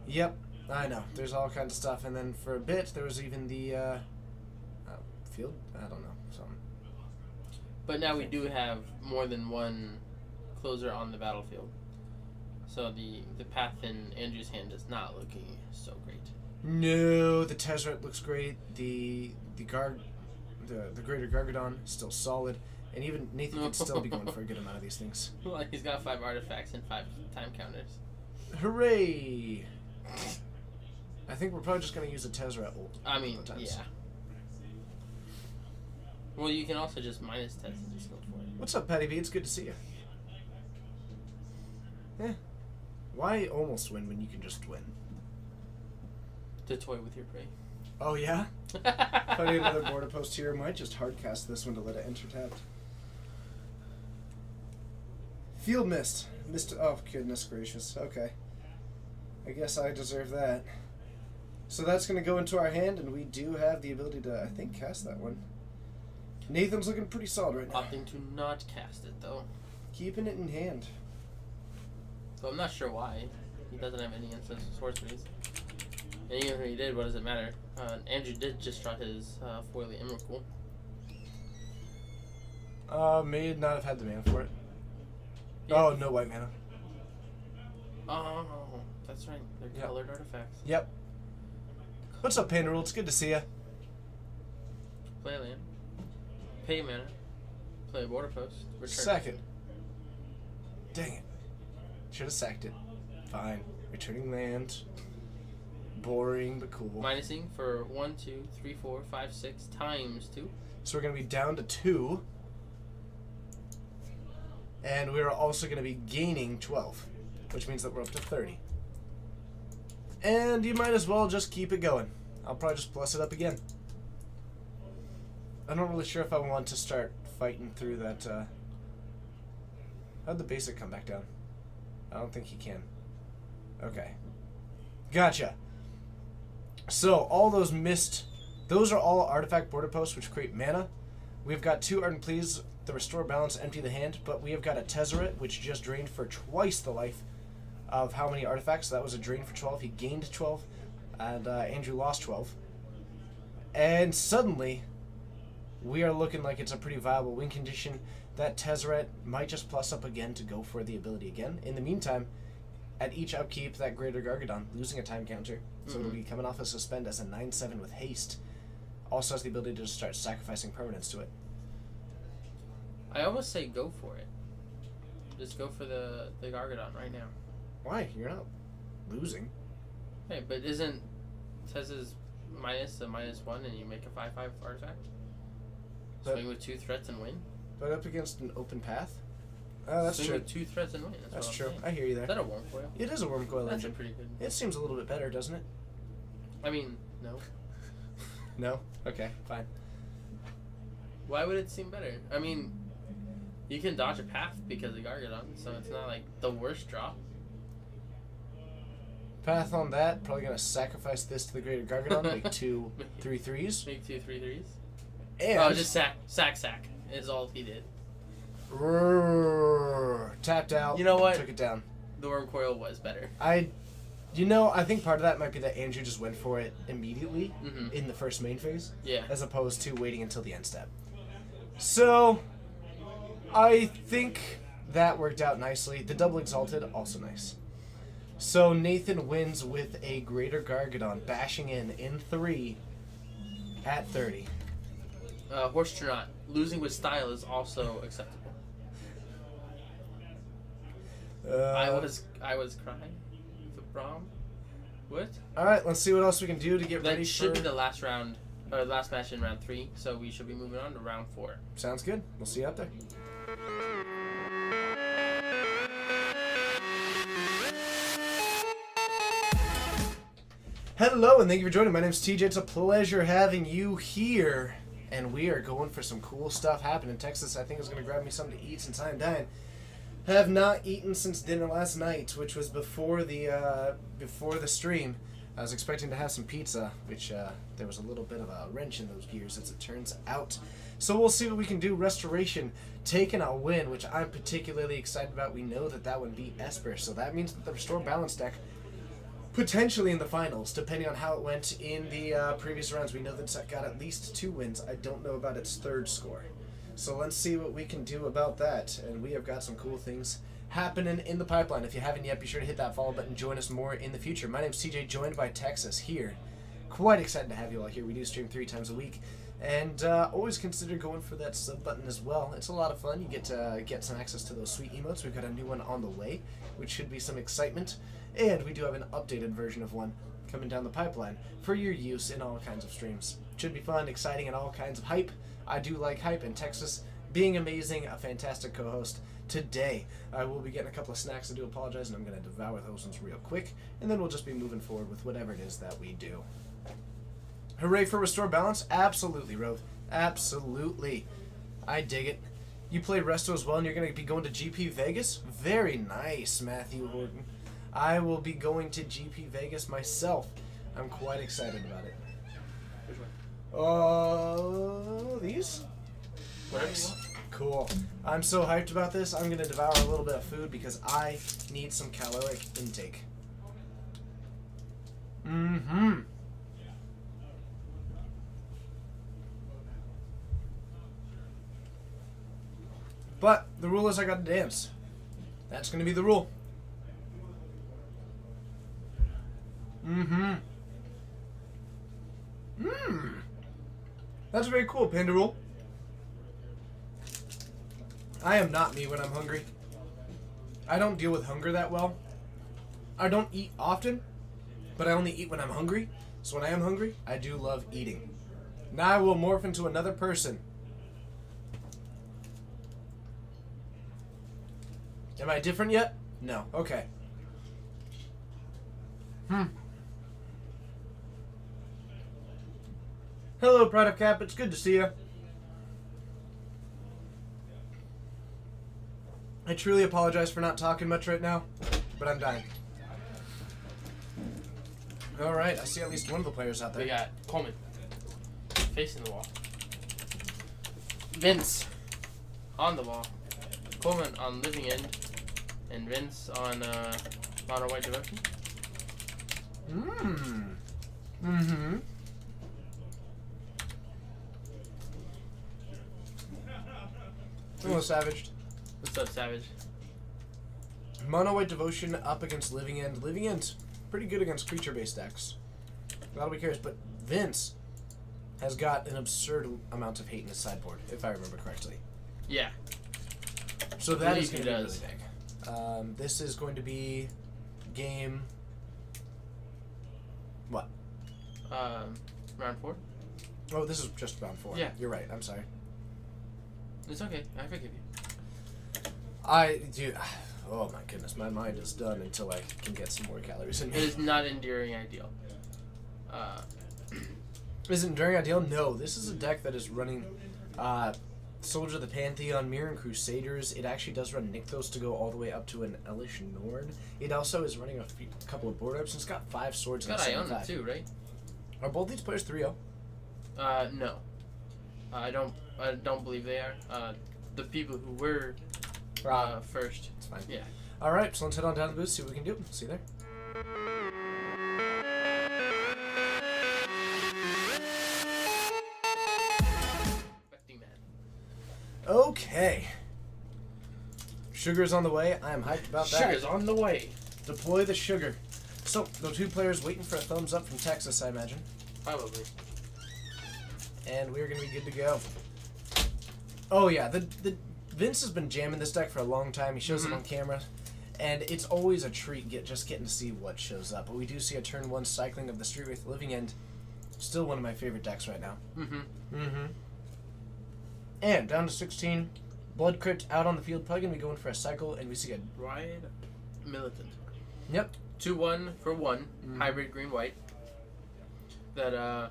Speaker 2: Yep. I know. There's all kinds of stuff, and then for a bit there was even the field. I don't know. Something.
Speaker 6: But now we do have more than one closer on the battlefield. So the path in Andrew's hand is not looking so great.
Speaker 2: No, the Tezzeret looks great. The Greater Gargadon still solid, and even Nathan can still be going for a good amount of these things.
Speaker 6: Well, he's got 5 artifacts and 5 time counters.
Speaker 2: Hooray! I think we're probably just gonna use the Tezzeret ult.
Speaker 6: I mean,
Speaker 2: a couple times.
Speaker 6: yeah. Well, you can also just minus Tez and just go for it.
Speaker 2: What's up, Patty V? It's good to see you. Eh. Why almost win when you can just win?
Speaker 6: To toy with your prey.
Speaker 2: Oh yeah? Funny, another border post here. Might just hardcast this one to let it enter tapped. Field mist. Oh, goodness gracious. Okay. I guess I deserve that. So that's going to go into our hand, and we do have the ability to, I think, cast that one. Nathan's looking pretty solid right now.
Speaker 6: Opting to not cast it, though.
Speaker 2: Keeping it in hand.
Speaker 6: So I'm not sure why. He doesn't have any instant sorceries. And even if he did, what does it matter? Andrew did just draw his Foily Emrakul.
Speaker 2: May not have had the mana for it.
Speaker 6: Yeah.
Speaker 2: Oh, no white mana.
Speaker 6: Oh, that's right. They're
Speaker 2: Yep.
Speaker 6: colored artifacts.
Speaker 2: Yep. What's up, Panda Rule? It's good to see ya.
Speaker 6: Play a land. Pay mana. Play a border post. Return.
Speaker 2: Second. Dang it. Should have sacked it. Fine. Returning land. Boring, but cool.
Speaker 6: Minusing for 1, 2, 3, 4, 5, 6 times 2.
Speaker 2: So we're going to be down to 2. And we're also going to be gaining 12. Which means that we're up to 30. And you might as well just keep it going. I'll probably just plus it up again. I'm not really sure if I want to start fighting through that. How'd the basic come back down? I don't think he can. Okay. Gotcha. So, all those missed... Those are all artifact border posts which create mana. We've got 2 Ardent Pleas, the Restore Balance, Empty the Hand, but we have got a Tezzeret, which just drained for twice the life of how many artifacts. So that was a drain for 12. He gained 12, and Andrew lost 12. And suddenly, we are looking like it's a pretty viable win condition. That Tezzeret might just plus up again to go for the ability again. In the meantime, at each upkeep, that Greater Gargadon, losing a time counter, so it'll be coming off a suspend as a 9/7 with haste. Also has the ability to just start sacrificing permanents to it.
Speaker 6: I almost say go for it. Just go for the Gargadon right now.
Speaker 2: Why? You're not losing.
Speaker 6: Hey, but isn't Tez's minus a -1 and you make a 5/5 artifact?
Speaker 2: But-
Speaker 6: Swing with 2 threats and win?
Speaker 2: But up against an open path? Oh, that's
Speaker 6: Swing
Speaker 2: true.
Speaker 6: with 2 threats and win.
Speaker 2: That's
Speaker 6: what I'm
Speaker 2: true.
Speaker 6: saying.
Speaker 2: I hear you
Speaker 6: Is
Speaker 2: there.
Speaker 6: that a worm coil?
Speaker 2: It is a Worm Coil
Speaker 6: That's a
Speaker 2: engine.
Speaker 6: pretty good.
Speaker 2: It seems a little bit better, doesn't it?
Speaker 6: I mean, no.
Speaker 2: No? Okay, fine.
Speaker 6: Why would it seem better? I mean, you can dodge a path because of Gargadon, so it's not like the worst draw.
Speaker 2: Path on that, probably gonna sacrifice this to the Greater Gargadon, make 2 3/3s.
Speaker 6: Make 2 3/3s.
Speaker 2: And
Speaker 6: Oh, just sack is all he did.
Speaker 2: Tapped out.
Speaker 6: You know what?
Speaker 2: Took it down.
Speaker 6: The worm coil was better.
Speaker 2: I think part of that might be that Andrew just went for it immediately in the first main phase,
Speaker 6: Yeah.
Speaker 2: as opposed to waiting until the end step. So, I think that worked out nicely. The double exalted, also nice. So Nathan wins with a Greater Gargadon, bashing in 3 at 30.
Speaker 6: Horse Tronaut, losing with style is also acceptable. I was crying for Braum. What?
Speaker 2: All right, let's see what else we can do to get ready
Speaker 6: That should
Speaker 2: for...
Speaker 6: be the last round, or last match in round 3. So we should be moving on to round 4.
Speaker 2: Sounds good. We'll see you out there. Hello, and thank you for joining. My name's TJ. It's a pleasure having you here. And we are going for some cool stuff happening in Texas. I think it's going to grab me something to eat since I'm dying. Have not eaten since dinner last night, which was before the stream. I was expecting to have some pizza, which there was a little bit of a wrench in those gears, as it turns out. So we'll see what we can do. Restoration taking a win, which I'm particularly excited about. We know that one beat Esper, so that means that the Restore Balance deck potentially in the finals, depending on how it went in the previous rounds. We know that it's got at least 2 wins. I don't know about its 3rd score. So let's see what we can do about that. And we have got some cool things happening in the pipeline. If you haven't yet, be sure to hit that follow button. Join us more in the future. My name's TJ, joined by Texas here. Quite excited to have you all here. We do stream 3 times a week. And always consider going for that sub button as well. It's a lot of fun. You get to get some access to those sweet emotes. We've got a new one on the way, which should be some excitement. And we do have an updated version of one coming down the pipeline for your use in all kinds of streams. Should be fun, exciting, and all kinds of hype. I do like hype, and Texas being amazing, a fantastic co-host. Today, I will be getting a couple of snacks. I do apologize, and I'm going to devour those ones real quick, and then we'll just be moving forward with whatever it is that we do. Hooray for Restore Balance? Absolutely, Rove. Absolutely. I dig it. You play Resto as well, and you're going to be going to GP Vegas? Very nice, Matthew Horton. I will be going to GP Vegas myself. I'm quite excited about it.
Speaker 5: Which one?
Speaker 2: These?
Speaker 6: Whatever you
Speaker 2: Nice.
Speaker 6: want.
Speaker 2: Cool. I'm so hyped about this. I'm going to devour a little bit of food because I need some caloric intake. Mm-hmm. But the rule is I got to dance. That's going to be the rule. Mm-hmm. That's very cool, Panda Rule. I am not me when I'm hungry. I don't deal with hunger that well. I don't eat often, but I only eat when I'm hungry. So when I am hungry, I do love eating. Now I will morph into another person. Am I different yet? No. Okay. Hello, Pride of Cap. It's good to see you. I truly apologize for not talking much right now, but I'm dying. Alright, I see at least one of the players out there.
Speaker 6: We got Coleman facing the wall. Vince on the wall. Coleman on living end. And Vince on Mono White Devotion.
Speaker 2: Mm-hmm. Hello, Savaged.
Speaker 6: What's up, Savage?
Speaker 2: Mono White Devotion up against Living End. Living End's pretty good against creature-based decks. That'll be curious, but Vince has got an absurd amount of hate in his sideboard, if I remember correctly.
Speaker 6: Yeah.
Speaker 2: So that
Speaker 6: Believe
Speaker 2: is going
Speaker 6: he
Speaker 2: to be
Speaker 6: does.
Speaker 2: really big. This is going to be game... What?
Speaker 6: Round 4?
Speaker 2: Oh, this is just round 4.
Speaker 6: Yeah.
Speaker 2: You're right. I'm sorry.
Speaker 6: It's okay. I forgive you.
Speaker 2: Dude, oh my goodness, my mind is done until I can get some more calories in
Speaker 6: It
Speaker 2: me.
Speaker 6: is not enduring ideal.
Speaker 2: Is it Enduring Ideal? No, this is a deck that is running Soldier of the Pantheon, Mirror and Crusaders. It actually does run Nykthos to go all the way up to an Elish Nord. It also is running a couple of board ups, and it's got 5 swords
Speaker 6: It's got
Speaker 2: and
Speaker 6: Iona
Speaker 2: 7/5.
Speaker 6: too, right?
Speaker 2: Are both these players 3-0?
Speaker 6: No. I don't believe they are. The people who were first.
Speaker 2: It's fine.
Speaker 6: Yeah.
Speaker 2: Alright, so let's head on down to the booth, see what we can do. See you there.
Speaker 6: Expecting that.
Speaker 2: Okay. Sugar's on the way. I am hyped about that.
Speaker 6: Sugar's on the way.
Speaker 2: Deploy the sugar. So, the 2 players waiting for a thumbs up from Texas, I imagine.
Speaker 6: Probably.
Speaker 2: And we're going to be good to go. Oh, yeah. The Vince has been jamming this deck for a long time. He shows it on camera. And it's always a treat just getting to see what shows up. But we do see a turn 1 cycling of the Street Wraith Living End. Still one of my favorite decks right now.
Speaker 6: Mm-hmm.
Speaker 2: And down to 16. Blood Crypt out on the field. Probably going to be going for a cycle. And we see a...
Speaker 6: Ryan Militant.
Speaker 2: Yep.
Speaker 6: 2-1 for 1. Hybrid green-white. That,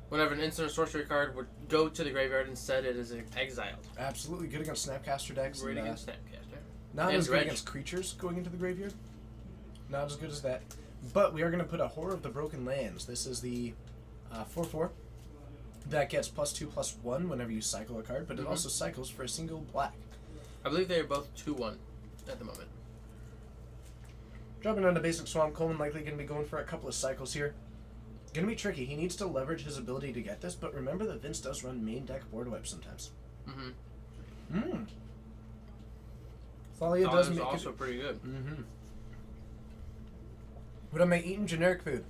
Speaker 6: whenever an instant or sorcery card would go to the graveyard, instead it is exiled.
Speaker 2: Absolutely good against Snapcaster decks.
Speaker 6: Great
Speaker 2: and,
Speaker 6: against Snapcaster.
Speaker 2: Not
Speaker 6: And
Speaker 2: as good
Speaker 6: Dredge.
Speaker 2: against creatures going into the graveyard. Not as good as that. But we are going to put a Horror of the Broken Lands. This is the 4/4. that gets +2/+1 whenever you cycle a card, but it
Speaker 6: Mhm.
Speaker 2: also cycles for a single black.
Speaker 6: I believe they are both 2/1 at the moment.
Speaker 2: Dropping on to basic Swamp, Coleman likely going to be going for a couple of cycles here. Going to be tricky. He needs to leverage his ability to get this, but remember that Vince does run main deck board wipe sometimes.
Speaker 6: Mm-hmm.
Speaker 2: Thalia
Speaker 6: That
Speaker 2: does
Speaker 6: is
Speaker 2: make
Speaker 6: also
Speaker 2: it.
Speaker 6: pretty good.
Speaker 2: What am I eating? Generic food.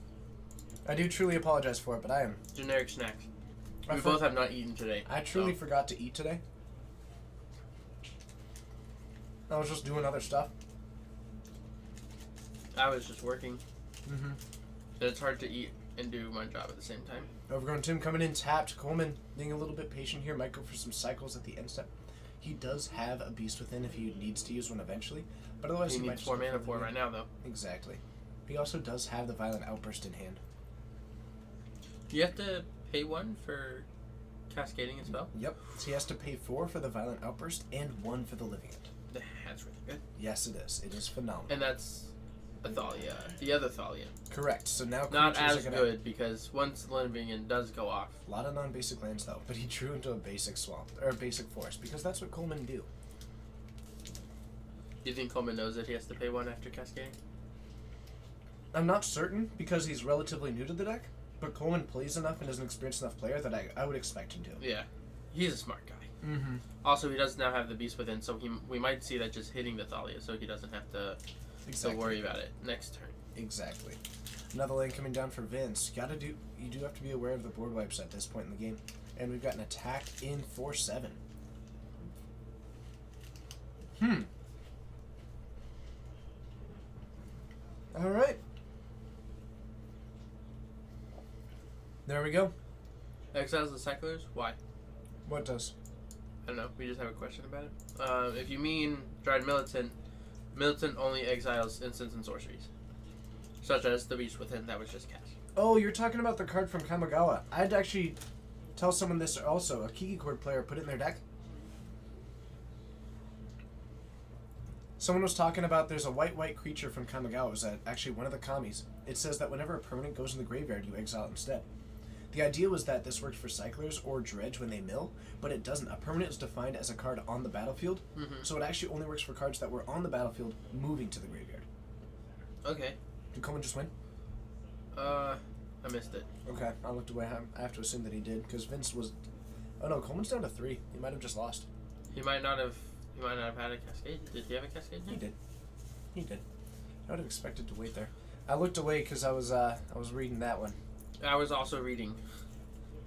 Speaker 2: I do truly apologize for it, but I am.
Speaker 6: Generic snacks.
Speaker 2: I
Speaker 6: We
Speaker 2: for-
Speaker 6: both have not eaten today.
Speaker 2: I truly
Speaker 6: so.
Speaker 2: forgot to eat today. I was just doing other stuff.
Speaker 6: I was just working.
Speaker 2: Mm-hmm.
Speaker 6: It's hard to eat and do my job at the same time.
Speaker 2: Overgrown Tim coming in tapped. Coleman being a little bit patient here. Might go for some cycles at the end step. He does have a Beast Within if he needs to use one eventually, but otherwise
Speaker 6: He
Speaker 2: he might
Speaker 6: needs
Speaker 2: just
Speaker 6: 4
Speaker 2: go
Speaker 6: mana
Speaker 2: the
Speaker 6: for it
Speaker 2: Living
Speaker 6: right now, though.
Speaker 2: End. Exactly. He also does have the Violent Outburst in hand.
Speaker 6: Do you have to pay 1 for cascading a spell?
Speaker 2: Yep. So he has to pay 4 for the Violent Outburst and 1 for the Living End.
Speaker 6: That's really good.
Speaker 2: Yes, it is. It is phenomenal.
Speaker 6: And that's a Thalia. The other Thalia.
Speaker 2: Correct. So now
Speaker 6: Not
Speaker 2: creatures
Speaker 6: as
Speaker 2: are gonna,
Speaker 6: good because once Living End does go off.
Speaker 2: A lot of non-basic lands though, but he drew into a basic swamp or a basic forest because that's what Coleman do.
Speaker 6: Do you think Coleman knows that he has to pay 1 after cascading?
Speaker 2: I'm not certain because he's relatively new to the deck, but Coleman plays enough and is an experienced enough player that I would expect him to.
Speaker 6: Yeah. He's a smart guy.
Speaker 2: Mm-hmm.
Speaker 6: Also, he does now have the Beast Within, so we might see that just hitting the Thalia, so he doesn't have to worry about it next turn.
Speaker 2: Exactly. Another lane coming down for Vince. You do have to be aware of the board wipes at this point in the game. And we've got an attack in 4/7. Alright. There we go.
Speaker 6: Exiles the Cyclers? Why?
Speaker 2: What does?
Speaker 6: I don't know. We just have a question about it. If you mean Dryad Militant, Militant only exiles instants and sorceries. Such as the Beast Within that was just cast.
Speaker 2: Oh, you're talking about the card from Kamigawa. I'd actually tell someone this also. A Kiki Chord player put it in their deck. Someone was talking about there's a white creature from Kamigawa. It was actually one of the Kamis. It says that whenever a permanent goes in the graveyard, you exile it instead. The idea was that this worked for Cyclers or Dredge when they mill, but it doesn't. A permanent is defined as a card on the battlefield, so it actually only works for cards that were on the battlefield moving to the graveyard.
Speaker 6: Okay.
Speaker 2: Did Coleman just win?
Speaker 6: I missed it.
Speaker 2: Okay, I looked away. I have to assume that he did, because Vince was... Oh no, Coleman's down to 3. He might have just lost.
Speaker 6: He might not have had a cascade. Did he have a cascade?
Speaker 2: He did. He did. I would have expected to wait there. I looked away because I was reading that one.
Speaker 6: I was also reading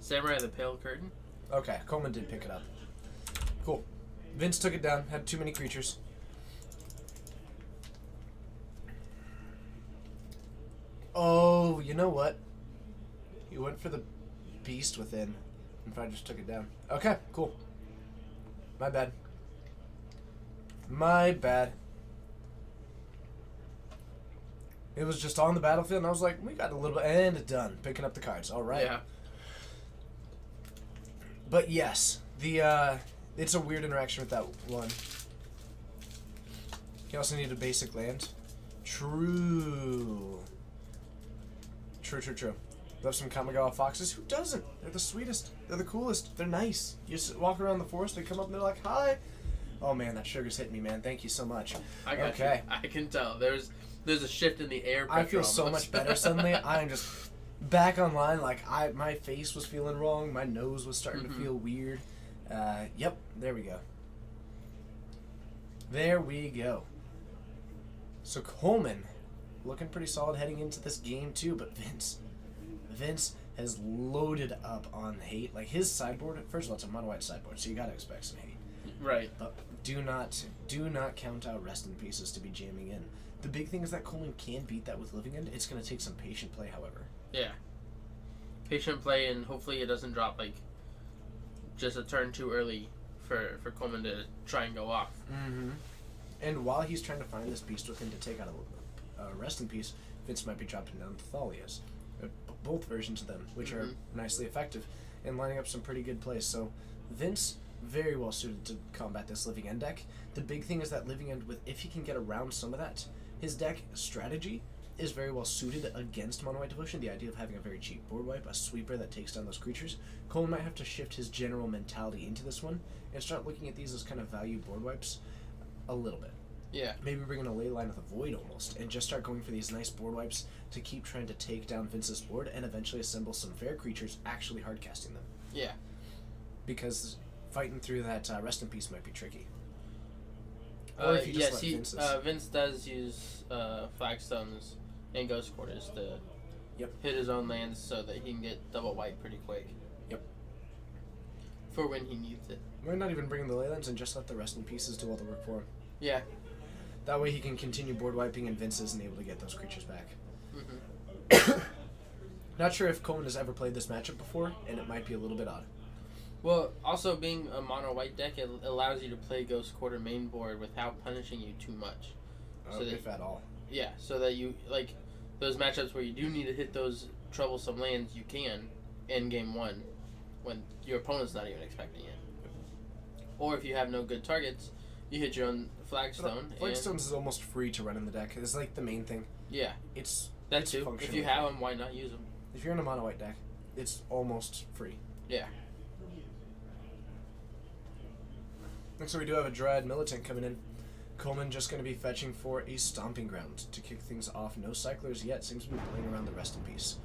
Speaker 6: Samurai of the Pale Curtain.
Speaker 2: Okay, Coleman did pick it up. Cool. Vince took it down. Had too many creatures. Oh, you know what? He went for the Beast Within, and I just took it down. Okay, cool. My bad. My bad. It was just on the battlefield, and I was like, we got a little bit, and done. Picking up the cards. All right.
Speaker 6: Yeah.
Speaker 2: But yes, it's a weird interaction with that one. You also need a basic land. True. Love some Kamigawa foxes. Who doesn't? They're the sweetest. They're the coolest. They're nice. You just walk around the forest, they come up and they're like, hi. Oh man, that sugar's hitting me, man. Thank you so much.
Speaker 6: I got
Speaker 2: Okay.
Speaker 6: you. I can tell. There's a shift in the air pressure.
Speaker 2: I feel so
Speaker 6: almost.
Speaker 2: much better suddenly. I'm just back online. Like my face was feeling wrong. My nose was starting to feel weird. Yep. There we go. There we go. So Coleman, looking pretty solid heading into this game too. But Vince has loaded up on hate. Like his sideboard. First of all, it's a mono white sideboard, so you gotta expect some hate.
Speaker 6: Right.
Speaker 2: But do not count out Rest in Pieces to be jamming in. The big thing is that Coleman can beat that with Living End. It's going to take some patient play, however.
Speaker 6: Yeah. Patient play, and hopefully it doesn't drop like just a turn too early for Coleman to try and go off.
Speaker 2: Mm-hmm. And while he's trying to find this Beast Within to take out a Rest in Peace, Vince might be dropping down Thalias. Both versions of them, which are nicely effective, and lining up some pretty good plays. So Vince, very well suited to combat this Living End deck. The big thing is that Living End, if he can get around some of that, his deck strategy is very well suited against Mono White Devotion, the idea of having a very cheap board wipe, a sweeper that takes down those creatures. Coleman might have to shift his general mentality into this one and start looking at these as kind of value board wipes a little bit.
Speaker 6: Yeah.
Speaker 2: Maybe bring in a ley line with a void almost, and just start going for these nice board wipes to keep trying to take down Vince's board and eventually assemble some fair creatures, actually hard casting them.
Speaker 6: Yeah.
Speaker 2: Because fighting through that Rest in Peace might be tricky. Or if you just
Speaker 6: yes,
Speaker 2: let Vince's.
Speaker 6: Vince does use flagstones and ghost quarters to
Speaker 2: Yep.
Speaker 6: hit his own lands so that he can get double white pretty quick.
Speaker 2: Yep.
Speaker 6: For when he needs it.
Speaker 2: We're not even bringing the ley lines and just let the Rest in Pieces do all the work for him.
Speaker 6: Yeah.
Speaker 2: That way he can continue board wiping and Vince isn't able to get those creatures back.
Speaker 6: Mm-hmm.
Speaker 2: Not sure if Coleman has ever played this matchup before, and it might be a little bit odd.
Speaker 6: Well, also being a mono white deck, it allows you to play Ghost Quarter main board without punishing you too much. So that,
Speaker 2: if at all.
Speaker 6: yeah, so that you, like, those matchups where you do need to hit those troublesome lands, you can in game one when your opponent's not even expecting it. Or if you have no good targets, you hit your own flagstone.
Speaker 2: Flagstones is almost free to run in the deck. It's like the main thing.
Speaker 6: Yeah,
Speaker 2: It's
Speaker 6: that
Speaker 2: it's
Speaker 6: too. If
Speaker 2: functional.
Speaker 6: you have them, why not use them?
Speaker 2: If you're in a mono white deck, it's almost free.
Speaker 6: Yeah.
Speaker 2: And so we do have a Dryad Militant coming in. Coleman just going to be fetching for a Stomping Ground to kick things off. No Cyclers yet. Seems to be playing around the Rest in Peace.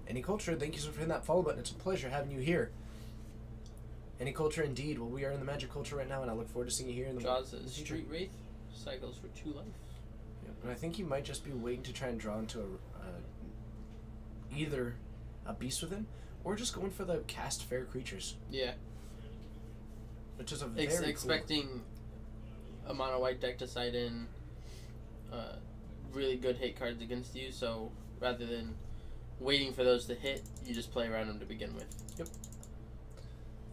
Speaker 2: Any Culture, thank you so much for hitting that follow button. It's a pleasure having you here. Any Culture indeed. Well, we are in the Magic Culture right now, and I look forward to seeing you here in the
Speaker 6: Draws
Speaker 2: in
Speaker 6: a
Speaker 2: the future.
Speaker 6: Street Wraith, cycles for 2 life.
Speaker 2: Yep. And I think he might just be waiting to try and draw into either a Beast Within or just going for the cast fair creatures,
Speaker 6: Yeah.
Speaker 2: which is a very cool.
Speaker 6: Expecting a mono white deck to side in really good hit cards against you, so rather than waiting for those to hit, you just play around them to begin with.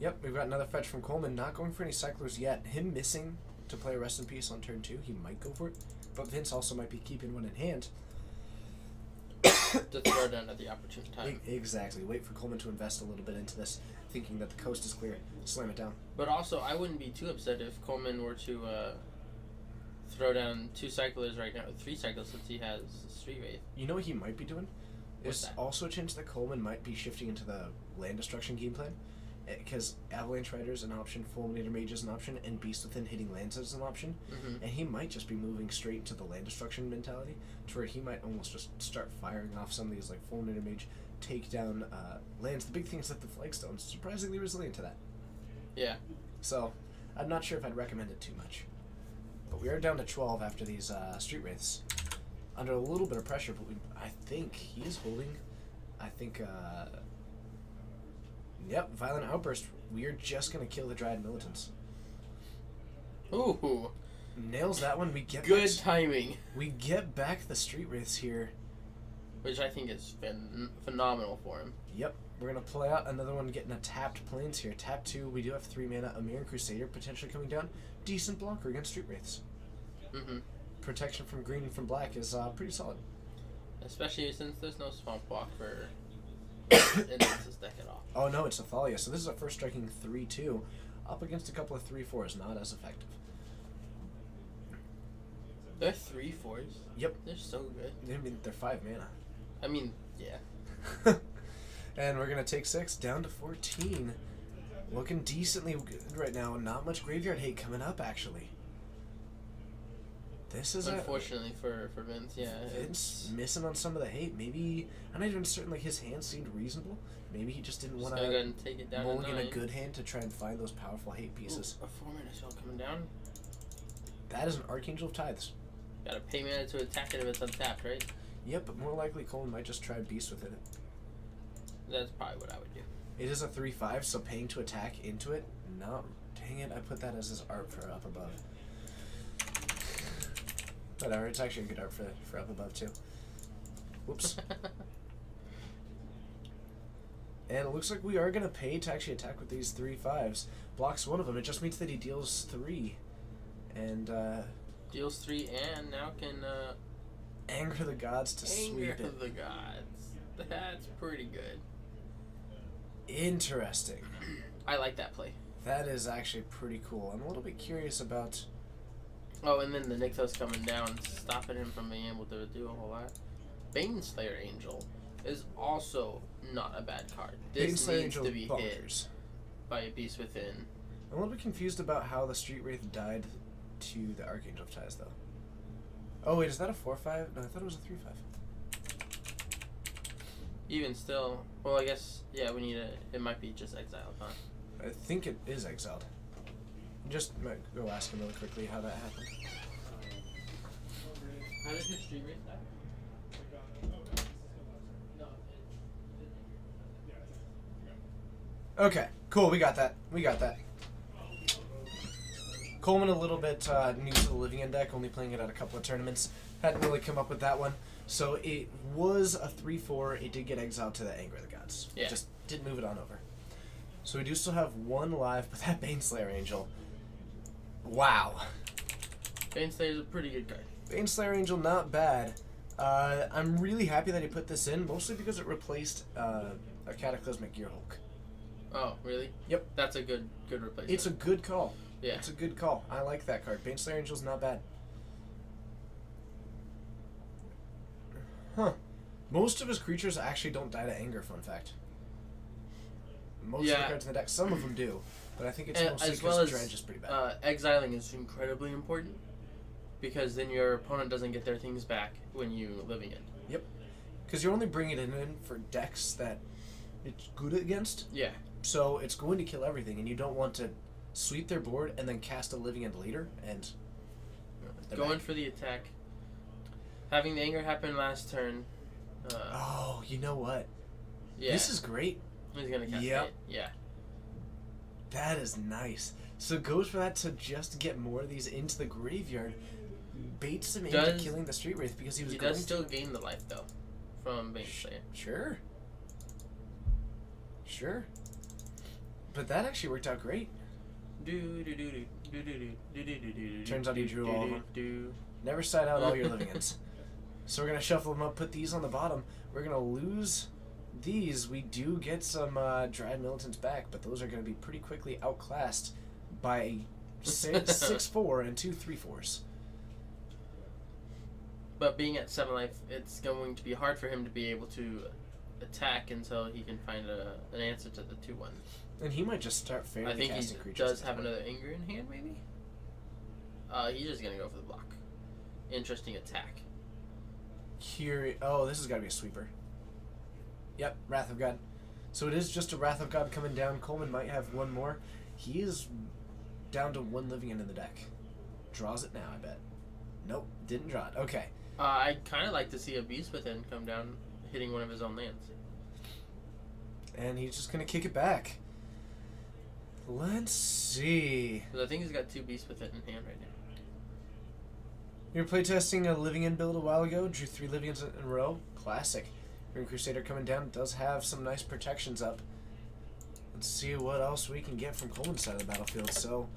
Speaker 2: Yep, we've got another fetch from Coleman. Not going for any Cyclers yet. Him missing to play Rest in Peace on turn 2. He might go for it, but Vince also might be keeping one in hand.
Speaker 6: To throw down at the opportune time.
Speaker 2: Exactly. Wait for Coleman to invest a little bit into this, thinking that the coast is clear. Slam it down.
Speaker 6: But also, I wouldn't be too upset if Coleman were to throw down 2 Cyclers right now, 3 Cyclers since he has Street Wraith.
Speaker 2: You know what he might be doing?
Speaker 6: What's
Speaker 2: There's
Speaker 6: that?
Speaker 2: also a chance that Coleman might be shifting into the land destruction game plan. Because Avalanche Rider is an option, Fulminator Mage is an option, and Beast Within hitting lands is an option.
Speaker 6: Mm-hmm.
Speaker 2: And he might just be moving straight into the land destruction mentality, to where he might almost just start firing off some of these, like Fulminator Mage, take down lands. The big thing is that the Flagstone's surprisingly resilient to that.
Speaker 6: Yeah.
Speaker 2: So, I'm not sure if I'd recommend it too much. But we are down to 12 after these Street Wraiths. Under a little bit of pressure, but I think he is holding. I think, yep, Violent Outburst. We are just going to kill the Dryad Militants.
Speaker 6: Ooh.
Speaker 2: Nails that one. We get
Speaker 6: Good
Speaker 2: back,
Speaker 6: timing.
Speaker 2: we get back the Street Wraiths here.
Speaker 6: Which I think is phenomenal for him.
Speaker 2: Yep, we're going to play out another one getting a tapped plains here. Tap 2, we do have 3 mana. Amiran Crusader potentially coming down. Decent blocker against Street Wraiths.
Speaker 6: Mm-hmm.
Speaker 2: Protection from green and from black is pretty solid.
Speaker 6: Especially since there's no Swamp Walk for Instance's deck at all.
Speaker 2: Oh no, it's Athalia. So this is a first striking 3-2. Up against a couple of 3-4s, not as effective.
Speaker 6: They're 3/4s.
Speaker 2: Yep.
Speaker 6: They're so good.
Speaker 2: I mean, they're 5 mana.
Speaker 6: I mean, yeah.
Speaker 2: And we're going to take 6 down to 14. Looking decently good right now. Not much graveyard hate coming up, actually. This is
Speaker 6: Unfortunately for Vince, yeah.
Speaker 2: Vince missing on some of the hate. Maybe, I'm not even certain, like, his hand seemed reasonable. Maybe he just didn't
Speaker 6: Just
Speaker 2: want
Speaker 6: gonna go
Speaker 2: to
Speaker 6: ahead and take it down to
Speaker 2: mulligan
Speaker 6: 9.
Speaker 2: a good hand to try and find those powerful hate pieces.
Speaker 6: Ooh, a 4-mana spell coming down.
Speaker 2: That is an Archangel of Tithes.
Speaker 6: Gotta pay mana to attack it if it's untapped, right?
Speaker 2: Yep, but more likely Coleman might just try Beast Within it.
Speaker 6: That's probably what I would do.
Speaker 2: It is a 3/5, so paying to attack into it. No, dang it! I put that as his art for up above. Whatever. It's actually a good art for up above too. Whoops. And it looks like we are gonna pay to actually attack with these 3/5s. Blocks one of them. It just means that he deals 3, and
Speaker 6: Deals 3 and now can
Speaker 2: anger the gods to sweep
Speaker 6: anger
Speaker 2: it.
Speaker 6: the gods. That's pretty good.
Speaker 2: Interesting.
Speaker 6: I like that play.
Speaker 2: That is actually pretty cool. I'm a little bit curious about.
Speaker 6: Oh, and then the Nykthos coming down, stopping him from being able to do a whole lot. Baneslayer Angel is also not a bad card. This
Speaker 2: Baneslayer
Speaker 6: needs
Speaker 2: Angel
Speaker 6: to be hit
Speaker 2: bonkers.
Speaker 6: by a Beast Within.
Speaker 2: I'm a little bit confused about how the Street Wraith died to the Archangel of Ties, though. Oh, wait, is that a 4/5? No, I thought it was a 3/5.
Speaker 6: Even still, well, I guess, yeah, we need it might be just exiled, huh?
Speaker 2: I think it is exiled. Just might go ask him really quickly how that happened.
Speaker 6: How did his Street Wraith die?
Speaker 2: Okay, cool, we got that. Coleman a little bit new to the Living End deck, only playing it at a couple of tournaments. Hadn't really come up with that one. So it was a 3/4. It did get exiled to the Anger of the Gods.
Speaker 6: Yeah.
Speaker 2: Just didn't move it on over. So we do still have one live, but that Baneslayer Angel. Wow.
Speaker 6: Baneslayer is a pretty good card.
Speaker 2: Baneslayer Angel, not bad. I'm really happy that he put this in, mostly because it replaced a Cataclysmic Gearhulk.
Speaker 6: Oh, really?
Speaker 2: Yep.
Speaker 6: That's a good replacement.
Speaker 2: It's a good call.
Speaker 6: Yeah.
Speaker 2: It's a good call. I like that card. Baneslayer Angel's not bad. Huh. Most of his creatures actually don't die to anger, fun fact. Most of the
Speaker 6: Yeah.
Speaker 2: cards in the deck, some of them do, but I think it's
Speaker 6: And
Speaker 2: mostly
Speaker 6: as well
Speaker 2: because
Speaker 6: as
Speaker 2: Dredge is pretty bad.
Speaker 6: exiling is incredibly important because then your opponent doesn't get their things back when you Living End.
Speaker 2: Yep. Because you're only bringing it in for decks that it's good against,
Speaker 6: Yeah.
Speaker 2: so it's going to kill everything, and you don't want to sweep their board and then cast a Living End later, and... they're
Speaker 6: Going
Speaker 2: back.
Speaker 6: for the attack. Having the anger happen last turn.
Speaker 2: Oh, you know what?
Speaker 6: Yeah.
Speaker 2: This is great.
Speaker 6: He's gonna cast
Speaker 2: Yep.
Speaker 6: it. Yeah.
Speaker 2: That is nice. So it goes for that to just get more of these into the graveyard. Baits him into
Speaker 6: Does-
Speaker 2: killing the Street Wraith because he was
Speaker 6: He
Speaker 2: going
Speaker 6: does
Speaker 2: to...
Speaker 6: still gain the life though, from Baneslayer.
Speaker 2: Sure. Sure. But that actually worked out great. Turns out he drew all of them. Never side out all your Living Ends. So we're going to shuffle them up, put these on the bottom. We're going to lose these. We do get some Dryad Militants back, but those are going to be pretty quickly outclassed by 6/4 and 2 3/4s.
Speaker 6: But being at 7 life, it's going to be hard for him to be able to attack until he can find an answer to the 2/1.
Speaker 2: And he might just start fairly
Speaker 6: I think he
Speaker 2: casting creatures.
Speaker 6: does have another anger in hand, maybe. He's just gonna go for the block. Interesting attack.
Speaker 2: Oh, this has got to be a sweeper. Yep, Wrath of God. So it is just a Wrath of God coming down. Coleman might have one more. He is down to 1 Living End in the deck. Draws it now, I bet. Nope, didn't draw it. Okay.
Speaker 6: I'd kind of like to see a Beast Within come down, hitting one of his own lands.
Speaker 2: And he's just going to kick it back. Let's see.
Speaker 6: Because I think he's got 2 Beast Within in hand right now.
Speaker 2: You were playtesting a Living End build a while ago. Drew 3 Living Ends in a row. Classic. Grim Crusader coming down. Does have some nice protections up. Let's see what else we can get from Coleman's side of the battlefield. So,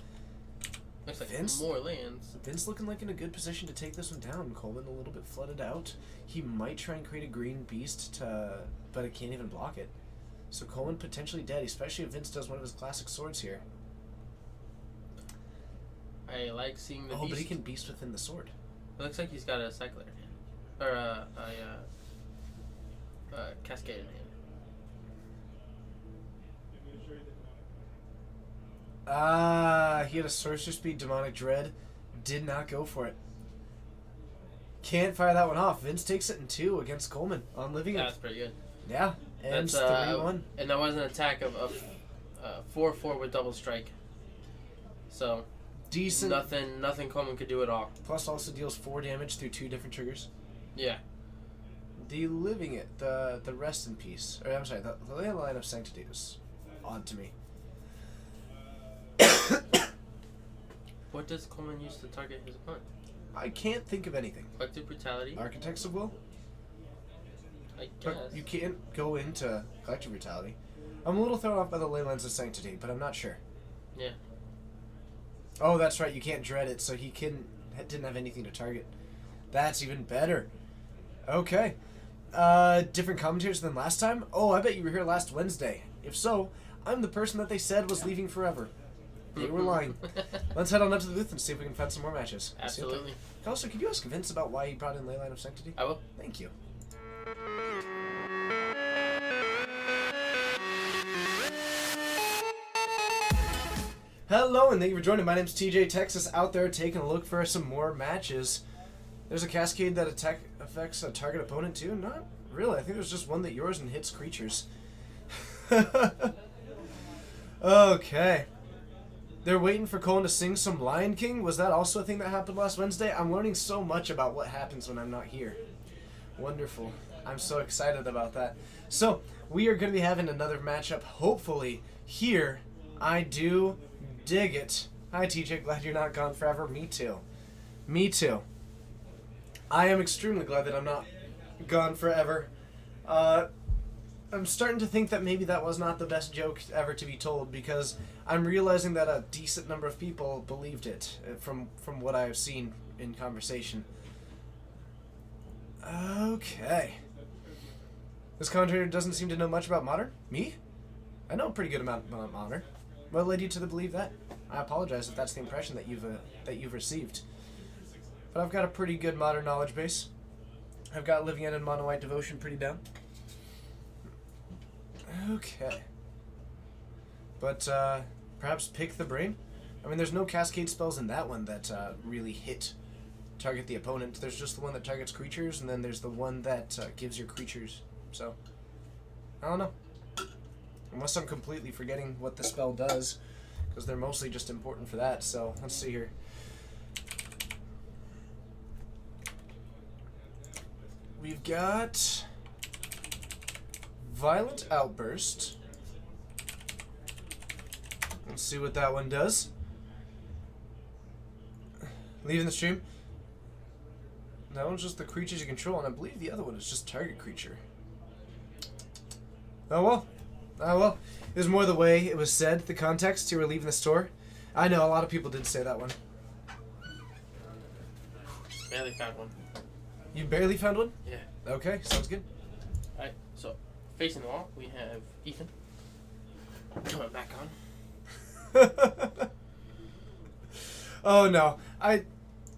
Speaker 6: Looks like
Speaker 2: Vince?
Speaker 6: more lands.
Speaker 2: Vince looking like in a good position to take this one down. Coleman a little bit flooded out. He might try and create a green beast, but it can't even block it. So Coleman potentially dead, especially if Vince does one of his classic swords here.
Speaker 6: I like seeing the
Speaker 2: Oh,
Speaker 6: Beast.
Speaker 2: but he can beast within the sword.
Speaker 6: It looks like he's got a Cycler in hand. Or a Cascade in hand.
Speaker 2: He had a Sorcerer Speed Demonic Dread. Did not go for it. Can't fire that one off. Vince takes it in 2 against Coleman on Living End.
Speaker 6: That's pretty good.
Speaker 2: Yeah, and
Speaker 6: That's
Speaker 2: 3-1.
Speaker 6: and that was an attack of 4/4 with double strike. So
Speaker 2: Decent.
Speaker 6: nothing Coleman could do at all.
Speaker 2: Plus also deals 4 damage through 2 different triggers.
Speaker 6: Yeah.
Speaker 2: The Living It, the Rest in Peace. Or I'm sorry, the Ley Line of Sanctity was odd to me.
Speaker 6: What does Coleman use to target his opponent?
Speaker 2: I can't think of anything.
Speaker 6: Collective Brutality?
Speaker 2: Architects of Will?
Speaker 6: I guess.
Speaker 2: But you can't go into Collective Brutality. I'm a little thrown off by the Ley Lines of Sanctity, but I'm not sure.
Speaker 6: Yeah.
Speaker 2: Oh, that's right, you can't dread it, so he didn't have anything to target. That's even better. Okay. Different commentators than last time? Oh, I bet you were here last Wednesday. If so, I'm the person that they said was leaving forever. They were lying. Let's head on up to the booth and see if we can find some more matches.
Speaker 6: Absolutely.
Speaker 2: Also, could you ask Vince about why he brought in Leyline of Sanctity?
Speaker 6: I will.
Speaker 2: Thank you. Hello, and thank you for joining. My name's TJ Texas, out there taking a look for some more matches. There's a cascade that affects a target opponent too? Not really. I think there's just one that yours and hits creatures. Okay. They're waiting for Colin to sing some Lion King. Was that also a thing that happened last Wednesday? I'm learning so much about what happens when I'm not here. Wonderful. I'm so excited about that. So, we are going to be having another matchup, hopefully, here. I do dig it. Hi, TJ. Glad you're not gone forever. Me too. Me too. I am extremely glad that I'm not gone forever. I'm starting to think that maybe that was not the best joke ever to be told, because I'm realizing that a decent number of people believed it from what I have seen in conversation. Okay. This commentator doesn't seem to know much about Modern. Me? I know a pretty good amount about Modern. What led you to believe that? I apologize if that's the impression that you've received. But I've got a pretty good Modern knowledge base. I've got Livian and Mono White Devotion pretty down. Okay. But perhaps pick the brain? I mean, there's no cascade spells in that one that really target the opponent. There's just the one that targets creatures, and then there's the one that gives your creatures. So, I don't know. Unless I'm completely forgetting what the spell does, because they're mostly just important for that. So, let's see here. We've got Violent Outburst. Let's see what that one does. Leaving the stream. That one's just the creatures you control, and I believe the other one is just target creature. Oh well. Oh well. It was more the way it was said, the context. You were leaving the store. I know, a lot of people did say that one.
Speaker 6: Barely found one.
Speaker 2: You barely found one?
Speaker 6: Yeah.
Speaker 2: Okay, sounds good.
Speaker 6: Alright, so facing the wall, we have Ethan. Coming back on.
Speaker 2: Oh no, I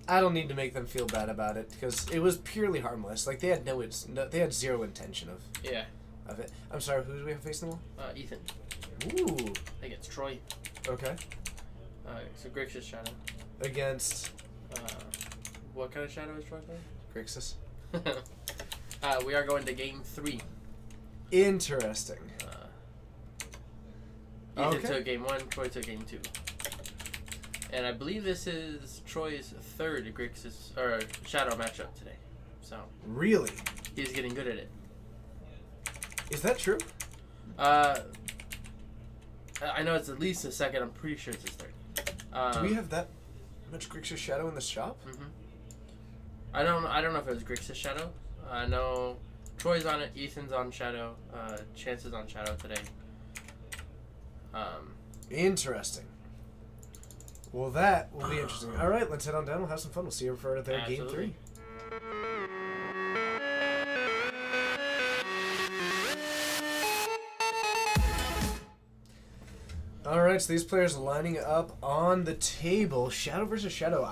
Speaker 2: don't need to make them feel bad about it, because it was purely harmless. Like, they had they had zero intention of
Speaker 6: Yeah.
Speaker 2: it. I'm sorry, who do we have facing the wall?
Speaker 6: Ethan.
Speaker 2: Ooh.
Speaker 6: I think it's Troy.
Speaker 2: Okay.
Speaker 6: So Grixis Shadow.
Speaker 2: Against
Speaker 6: What kind of Shadow is Troy
Speaker 2: Grixis.
Speaker 6: playing? We are going to game 3.
Speaker 2: Interesting.
Speaker 6: Ethan
Speaker 2: Okay.
Speaker 6: took game 1, Troy took game 2. And I believe this is Troy's third Grixis or Shadow matchup today. So
Speaker 2: Really?
Speaker 6: he's getting good at it.
Speaker 2: Is that true?
Speaker 6: I know it's at least the second. I'm pretty sure it's his third.
Speaker 2: Do we have that much Grixis Shadow in the shop?
Speaker 6: Mm-hmm. I don't know if it was Grixis Shadow. I know Troy's on it. Ethan's on Shadow. Chance is on Shadow today.
Speaker 2: Interesting. Well, that will be interesting. All right, let's head on down. We'll have some fun. We'll see you for their game
Speaker 6: Absolutely.
Speaker 2: 3. Alright, so these players lining up on the table. Shadow versus Shadow.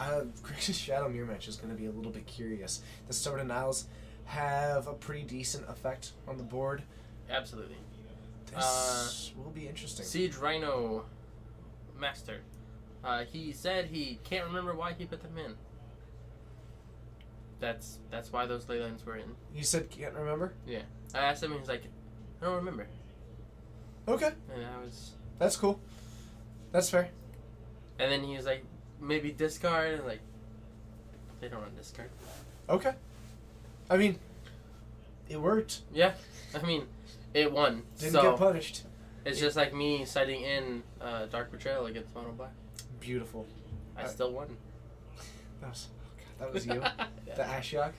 Speaker 2: Grixis Shadow mirror match is going to be a little bit curious. The Stubborn Denials have a pretty decent effect on the board.
Speaker 6: Absolutely.
Speaker 2: This will be interesting.
Speaker 6: Siege Rhino Master. He said he can't remember why he put them in. That's why those Leylands were in.
Speaker 2: You said can't remember?
Speaker 6: Yeah. I asked him and he's like, I don't remember.
Speaker 2: Okay.
Speaker 6: And I was...
Speaker 2: That's cool. That's fair.
Speaker 6: And then he was like, maybe discard. And like, they don't run discard.
Speaker 2: Okay. I mean, it worked.
Speaker 6: Yeah. I mean, it won.
Speaker 2: Didn't
Speaker 6: so
Speaker 2: get punished.
Speaker 6: it's just like me citing in Dark Betrayal against Mono Black.
Speaker 2: Beautiful.
Speaker 6: I still won.
Speaker 2: That was you?
Speaker 6: Yeah.
Speaker 2: The Ashiok?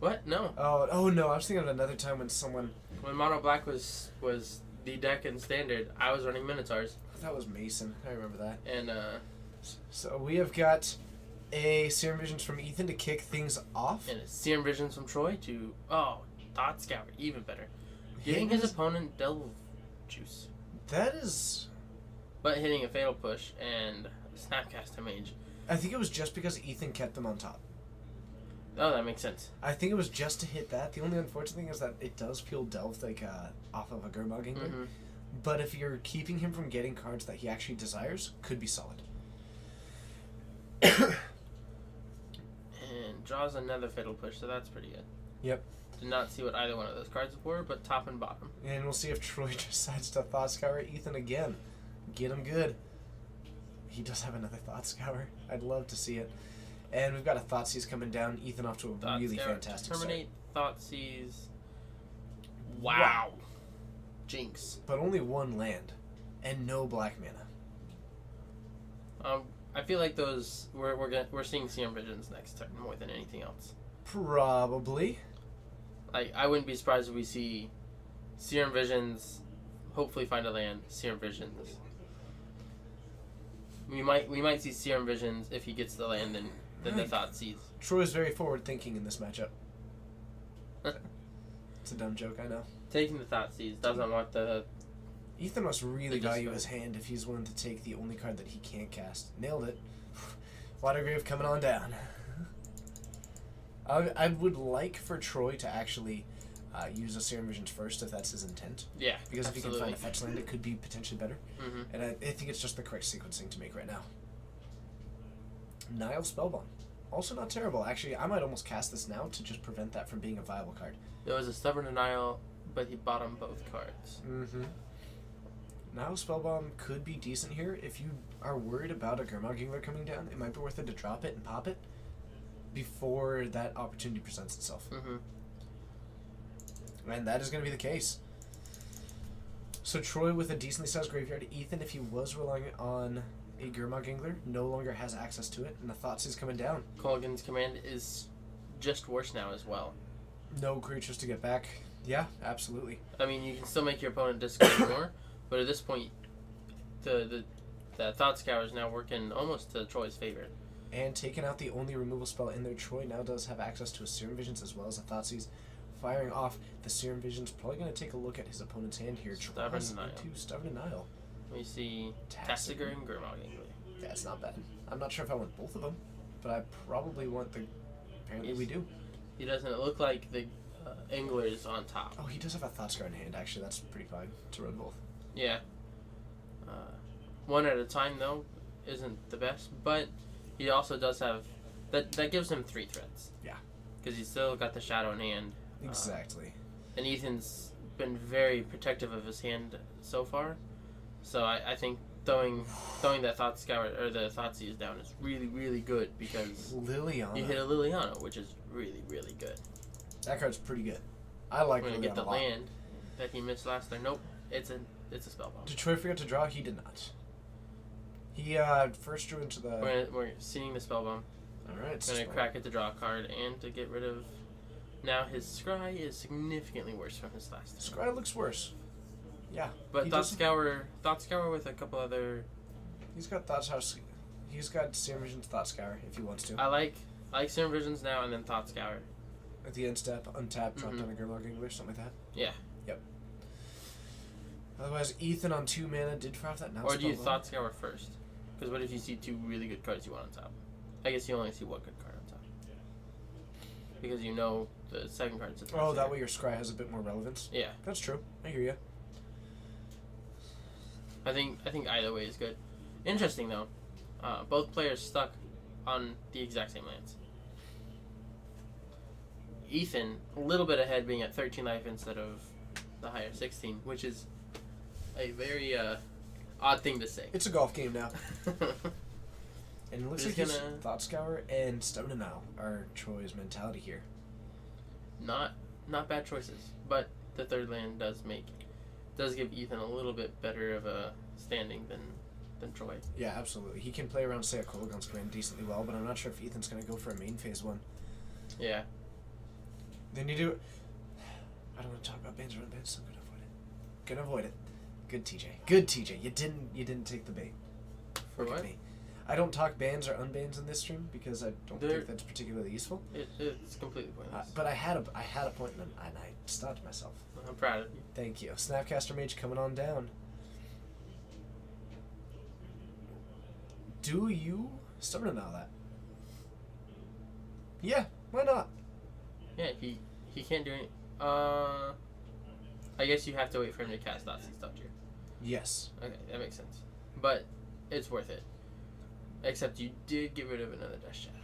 Speaker 6: What? No.
Speaker 2: Oh no, I was thinking of another time when someone...
Speaker 6: When Mono Black was the deck in Standard, I was running Minotaurs.
Speaker 2: That was Mason. I remember that.
Speaker 6: And,
Speaker 2: So we have got a Serum Visions from Ethan to kick things off.
Speaker 6: and Serum Visions from Troy to, Thought Scour, even better. Giving
Speaker 2: Hitting
Speaker 6: his opponent Delve Juice.
Speaker 2: That is...
Speaker 6: But hitting a Fatal Push and Snapcaster Mage.
Speaker 2: I think it was just because Ethan kept them on top.
Speaker 6: Oh, that makes sense.
Speaker 2: I think it was just to hit that. The only unfortunate thing is that it does feel delved like off of a Gurmag Angler.
Speaker 6: Mm-hmm.
Speaker 2: But if you're keeping him from getting cards that he actually desires, could be solid.
Speaker 6: And draws another Fatal Push, so that's pretty good.
Speaker 2: Yep.
Speaker 6: Did not see what either one of those cards were, but top and bottom.
Speaker 2: And we'll see if Troy decides to Thought Scour Ethan again. Get him good. He does have another Thought Scour. I'd love to see it. And we've got a Thoughtseize coming down. Ethan off to a
Speaker 6: Thought
Speaker 2: really
Speaker 6: Scour,
Speaker 2: fantastic
Speaker 6: Terminate,
Speaker 2: start.
Speaker 6: Thoughtseize. Wow. Jinx.
Speaker 2: But only one land. And no black mana.
Speaker 6: I feel like those we're seeing Serum Visions next turn more than anything else.
Speaker 2: Probably.
Speaker 6: Like, I wouldn't be surprised if we see Serum Visions, hopefully find a land, Serum Visions. We might see Serum Visions if he gets the land, then the
Speaker 2: Right.
Speaker 6: Thoughtseize.
Speaker 2: Troy's very forward thinking in this matchup. It's a dumb joke, I know.
Speaker 6: Taking the Thoughtseize, doesn't want the...
Speaker 2: Ethan must really
Speaker 6: They just
Speaker 2: value
Speaker 6: go-
Speaker 2: his hand if he's willing to take the only card that he can't cast. Nailed it. Watergrave coming on down. I would like for Troy to actually use a Serum Visions first if that's his intent.
Speaker 6: Yeah,
Speaker 2: Because if he can find
Speaker 6: absolutely.
Speaker 2: a fetch land, it could be potentially better.
Speaker 6: Mm-hmm.
Speaker 2: And I think it's just the correct sequencing to make right now. Nile Spellbomb. Also not terrible. Actually, I might almost cast this now to just prevent that from being a viable card.
Speaker 6: There was a Stubborn Denial, but he bottomed both cards.
Speaker 2: Mm-hmm. Nile Spellbomb could be decent here. If you are worried about a Gurmag Angler coming down, it might be worth it to drop it and pop it before that opportunity presents itself.
Speaker 6: Mm-hmm.
Speaker 2: And that is going to be the case. So Troy with a decently sized graveyard. Ethan, if he was relying on a Gurmag Angler, no longer has access to it, and the Thoughtseize coming down.
Speaker 6: Colgan's command is just worse now as well.
Speaker 2: No creatures to get back. Yeah, absolutely.
Speaker 6: I mean, you can still make your opponent discard more, but at this point, the Thought Scour is now working almost to Troy's favor.
Speaker 2: And taking out the only removal spell in there, Troy now does have access to a Serum Visions as well as a Thoughtseize. Firing off the Serum Visions, probably going to take a look at his opponent's hand here.
Speaker 6: Stubborn
Speaker 2: Draws
Speaker 6: Denial.
Speaker 2: into Stubborn Denial.
Speaker 6: We see
Speaker 2: Tassiger.
Speaker 6: Tassiger and Gurmag Angler.
Speaker 2: Yeah, it's not bad. I'm not sure if I want both of them, but I probably want the... Apparently we do.
Speaker 6: He doesn't look like the Angler's on top.
Speaker 2: Oh, he does have a Thoughtscar in hand, actually. That's pretty fine to run both.
Speaker 6: Yeah. One at a time, though, isn't the best, but he also does have... That gives him 3 threats.
Speaker 2: Yeah.
Speaker 6: Because he's still got the Shadow in hand.
Speaker 2: Exactly.
Speaker 6: And Ethan's been very protective of his hand so far. So I think throwing that Thought Scour or the Thoughtseize down is really, really good because
Speaker 2: Liliana.
Speaker 6: you hit a Liliana, which is really, really good.
Speaker 2: That card's pretty good. I like
Speaker 6: We're
Speaker 2: Liliana
Speaker 6: gonna get the
Speaker 2: a lot.
Speaker 6: land that he missed last turn. Nope, it's a spellbomb.
Speaker 2: Did Troy forget to draw? He did not. He first drew into the...
Speaker 6: We're seeing the spellbomb.
Speaker 2: Alright,
Speaker 6: Gonna crack it to draw a card and to get rid of. Now his scry is significantly worse from his last turn.
Speaker 2: Scry looks worse. Yeah.
Speaker 6: But
Speaker 2: he
Speaker 6: Thought
Speaker 2: doesn't-
Speaker 6: Scour with a couple other.
Speaker 2: He's got He's got Serum Visions Thought Scour if he wants to.
Speaker 6: I like Serum Visions now and then Thought Scour.
Speaker 2: At the end step, untap, drop
Speaker 6: Mhm.
Speaker 2: down a Gurmag Angler, something like that.
Speaker 6: Yeah.
Speaker 2: Yep. Otherwise, Ethan on 2 mana did fire off that now.
Speaker 6: Or do you Thought Scour first? Because what if you see 2 really good cards you want on top? I guess you only see 1 good card on top. Because you know the second card's a Thought
Speaker 2: Oh, that
Speaker 6: Scour.
Speaker 2: way your Scry has a bit more relevance.
Speaker 6: Yeah.
Speaker 2: That's true. I hear you.
Speaker 6: I think either way is good. Interesting though, both players stuck on the exact same lands. Ethan a little bit ahead, being at 13 life instead of the higher 16, which is a very odd thing to say.
Speaker 2: It's a golf game now. And it looks
Speaker 6: Just
Speaker 2: like his
Speaker 6: gonna-
Speaker 2: Thought Scour and Stone and Now are Troy's mentality here.
Speaker 6: Not bad choices, but the third land does give Ethan a little bit better of a standing than Troy.
Speaker 2: Yeah, absolutely. He can play around, say, a Kolaghan's Command decently well, but I'm not sure if Ethan's going to go for a main phase one.
Speaker 6: Yeah.
Speaker 2: Then you do... I don't want to talk about bans or unbans, so I'm going to avoid it. Gonna avoid it. Good TJ. Good TJ. You didn't take the bait.
Speaker 6: For
Speaker 2: Look at
Speaker 6: what?
Speaker 2: me. I don't talk bans or unbans in this stream because I don't
Speaker 6: They're-
Speaker 2: think that's particularly useful.
Speaker 6: It's completely pointless.
Speaker 2: But I had a point and I stopped myself.
Speaker 6: I'm proud of you.
Speaker 2: Thank you. Snapcaster Mage coming on down. Do you Stubborn Denial that? Yeah, Why not?
Speaker 6: Yeah, he can't do any. I guess you have to wait for him to cast Nazi stuff here.
Speaker 2: Yes.
Speaker 6: Okay, that makes sense. But it's worth it. Except you did get rid of another Death Shadow.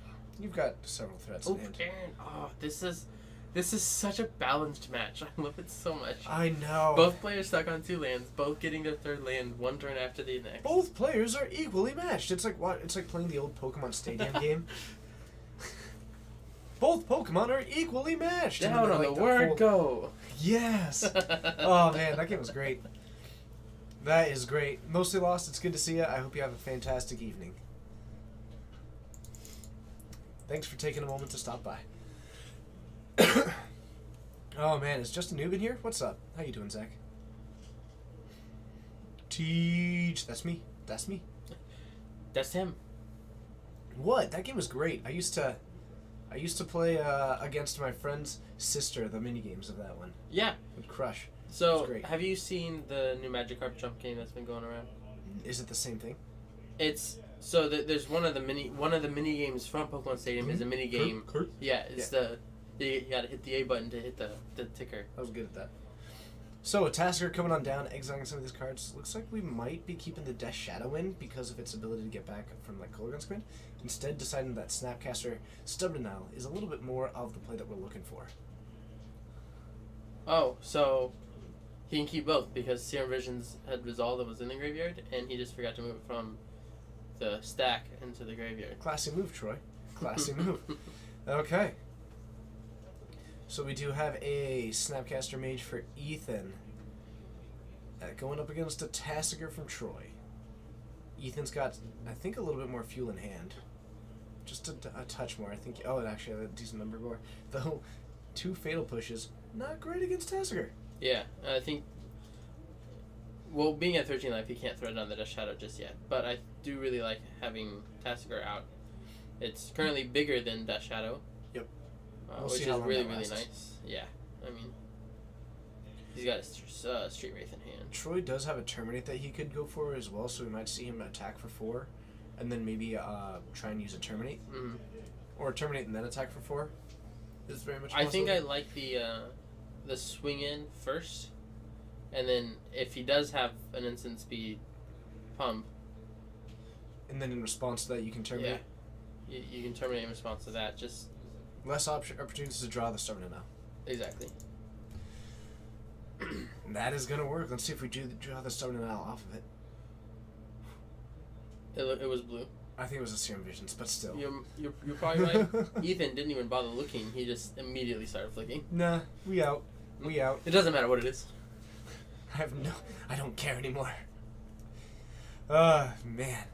Speaker 2: You've got several threats
Speaker 6: Oh,
Speaker 2: in hand.
Speaker 6: Aaron. Oh, this is such a balanced match. I love it so much.
Speaker 2: I know.
Speaker 6: Both players stuck on 2 lands, both getting their 3rd land 1 turn after the next.
Speaker 2: Both players are equally matched. It's like what? It's like playing the old Pokemon Stadium game. Both Pokemon are equally matched. And
Speaker 6: Down
Speaker 2: then,
Speaker 6: on
Speaker 2: like,
Speaker 6: the word
Speaker 2: full-
Speaker 6: go.
Speaker 2: Yes. Oh man, that game was great. That is great. Mostly Lost, it's good to see you. I hope you have a fantastic evening. Thanks for taking a moment to stop by. Oh man, is Justin Noob in here? What's up? How you doing, Zach? Teach. That's me. That's me.
Speaker 6: That's him.
Speaker 2: What? That game was great. I used to play against my friend's sister, the mini games of that one.
Speaker 6: Yeah.
Speaker 2: Would crush.
Speaker 6: So,
Speaker 2: It's great.
Speaker 6: have you seen the new Magikarp jump game that's been going around?
Speaker 2: Is it the same thing?
Speaker 6: It's so there's one of the mini games from Pokemon Stadium is a mini game.
Speaker 2: Kurt?
Speaker 6: Yeah, it's you gotta hit the A button to hit the ticker.
Speaker 2: I was good at that. So, a Tasker coming on down, exiling some of these cards. Looks like we might be keeping the Death Shadow in because of its ability to get back from like Colgan's command. Instead, deciding that Snapcaster Stubborn Denial is a little bit more of the play that we're looking for.
Speaker 6: Oh, so he can keep both because Serum Visions had resolved that was in the graveyard, and he just forgot to move it from the stack into the graveyard.
Speaker 2: Classy move, Troy. Classy move. Okay. So we do have a Snapcaster Mage for Ethan. Going up against a Tassiger from Troy. Ethan's got, I think, a little bit more fuel in hand. Just a touch more. I think. Oh, it actually had a decent number more. Though, 2 Fatal Pushes, not great against Tassiger.
Speaker 6: Yeah, I think. Well, being at 13 life, he can't throw down the Death Shadow just yet. But I do really like having Tassiger out. It's currently bigger than Death Shadow.
Speaker 2: Yep. We'll
Speaker 6: Which
Speaker 2: see
Speaker 6: is
Speaker 2: how long
Speaker 6: really,
Speaker 2: that
Speaker 6: really
Speaker 2: lasts.
Speaker 6: nice. Yeah, I mean, he's got a Street Wraith in hand.
Speaker 2: Troy does have a Terminate that he could go for as well, so we might see him attack for 4, and then maybe try and use a Terminate.
Speaker 6: Mm-hmm.
Speaker 2: Or Terminate and then attack for 4. Is very much
Speaker 6: I think I
Speaker 2: possible.
Speaker 6: like the swing in first, and then if he does have an instant speed pump,
Speaker 2: And then in response to that, you can Terminate.
Speaker 6: you can terminate in response to that. Just
Speaker 2: Less opportunities to draw the Stubborn Denial.
Speaker 6: exactly.
Speaker 2: And that is going to work. Let's see if we do draw the Stubborn Denial off of it.
Speaker 6: It was blue.
Speaker 2: I think it was a Serum Visions, but still.
Speaker 6: You're probably right. Ethan didn't even bother looking. He just immediately started flicking.
Speaker 2: Nah, we out. We out.
Speaker 6: It doesn't matter what it is.
Speaker 2: I don't care anymore. Man.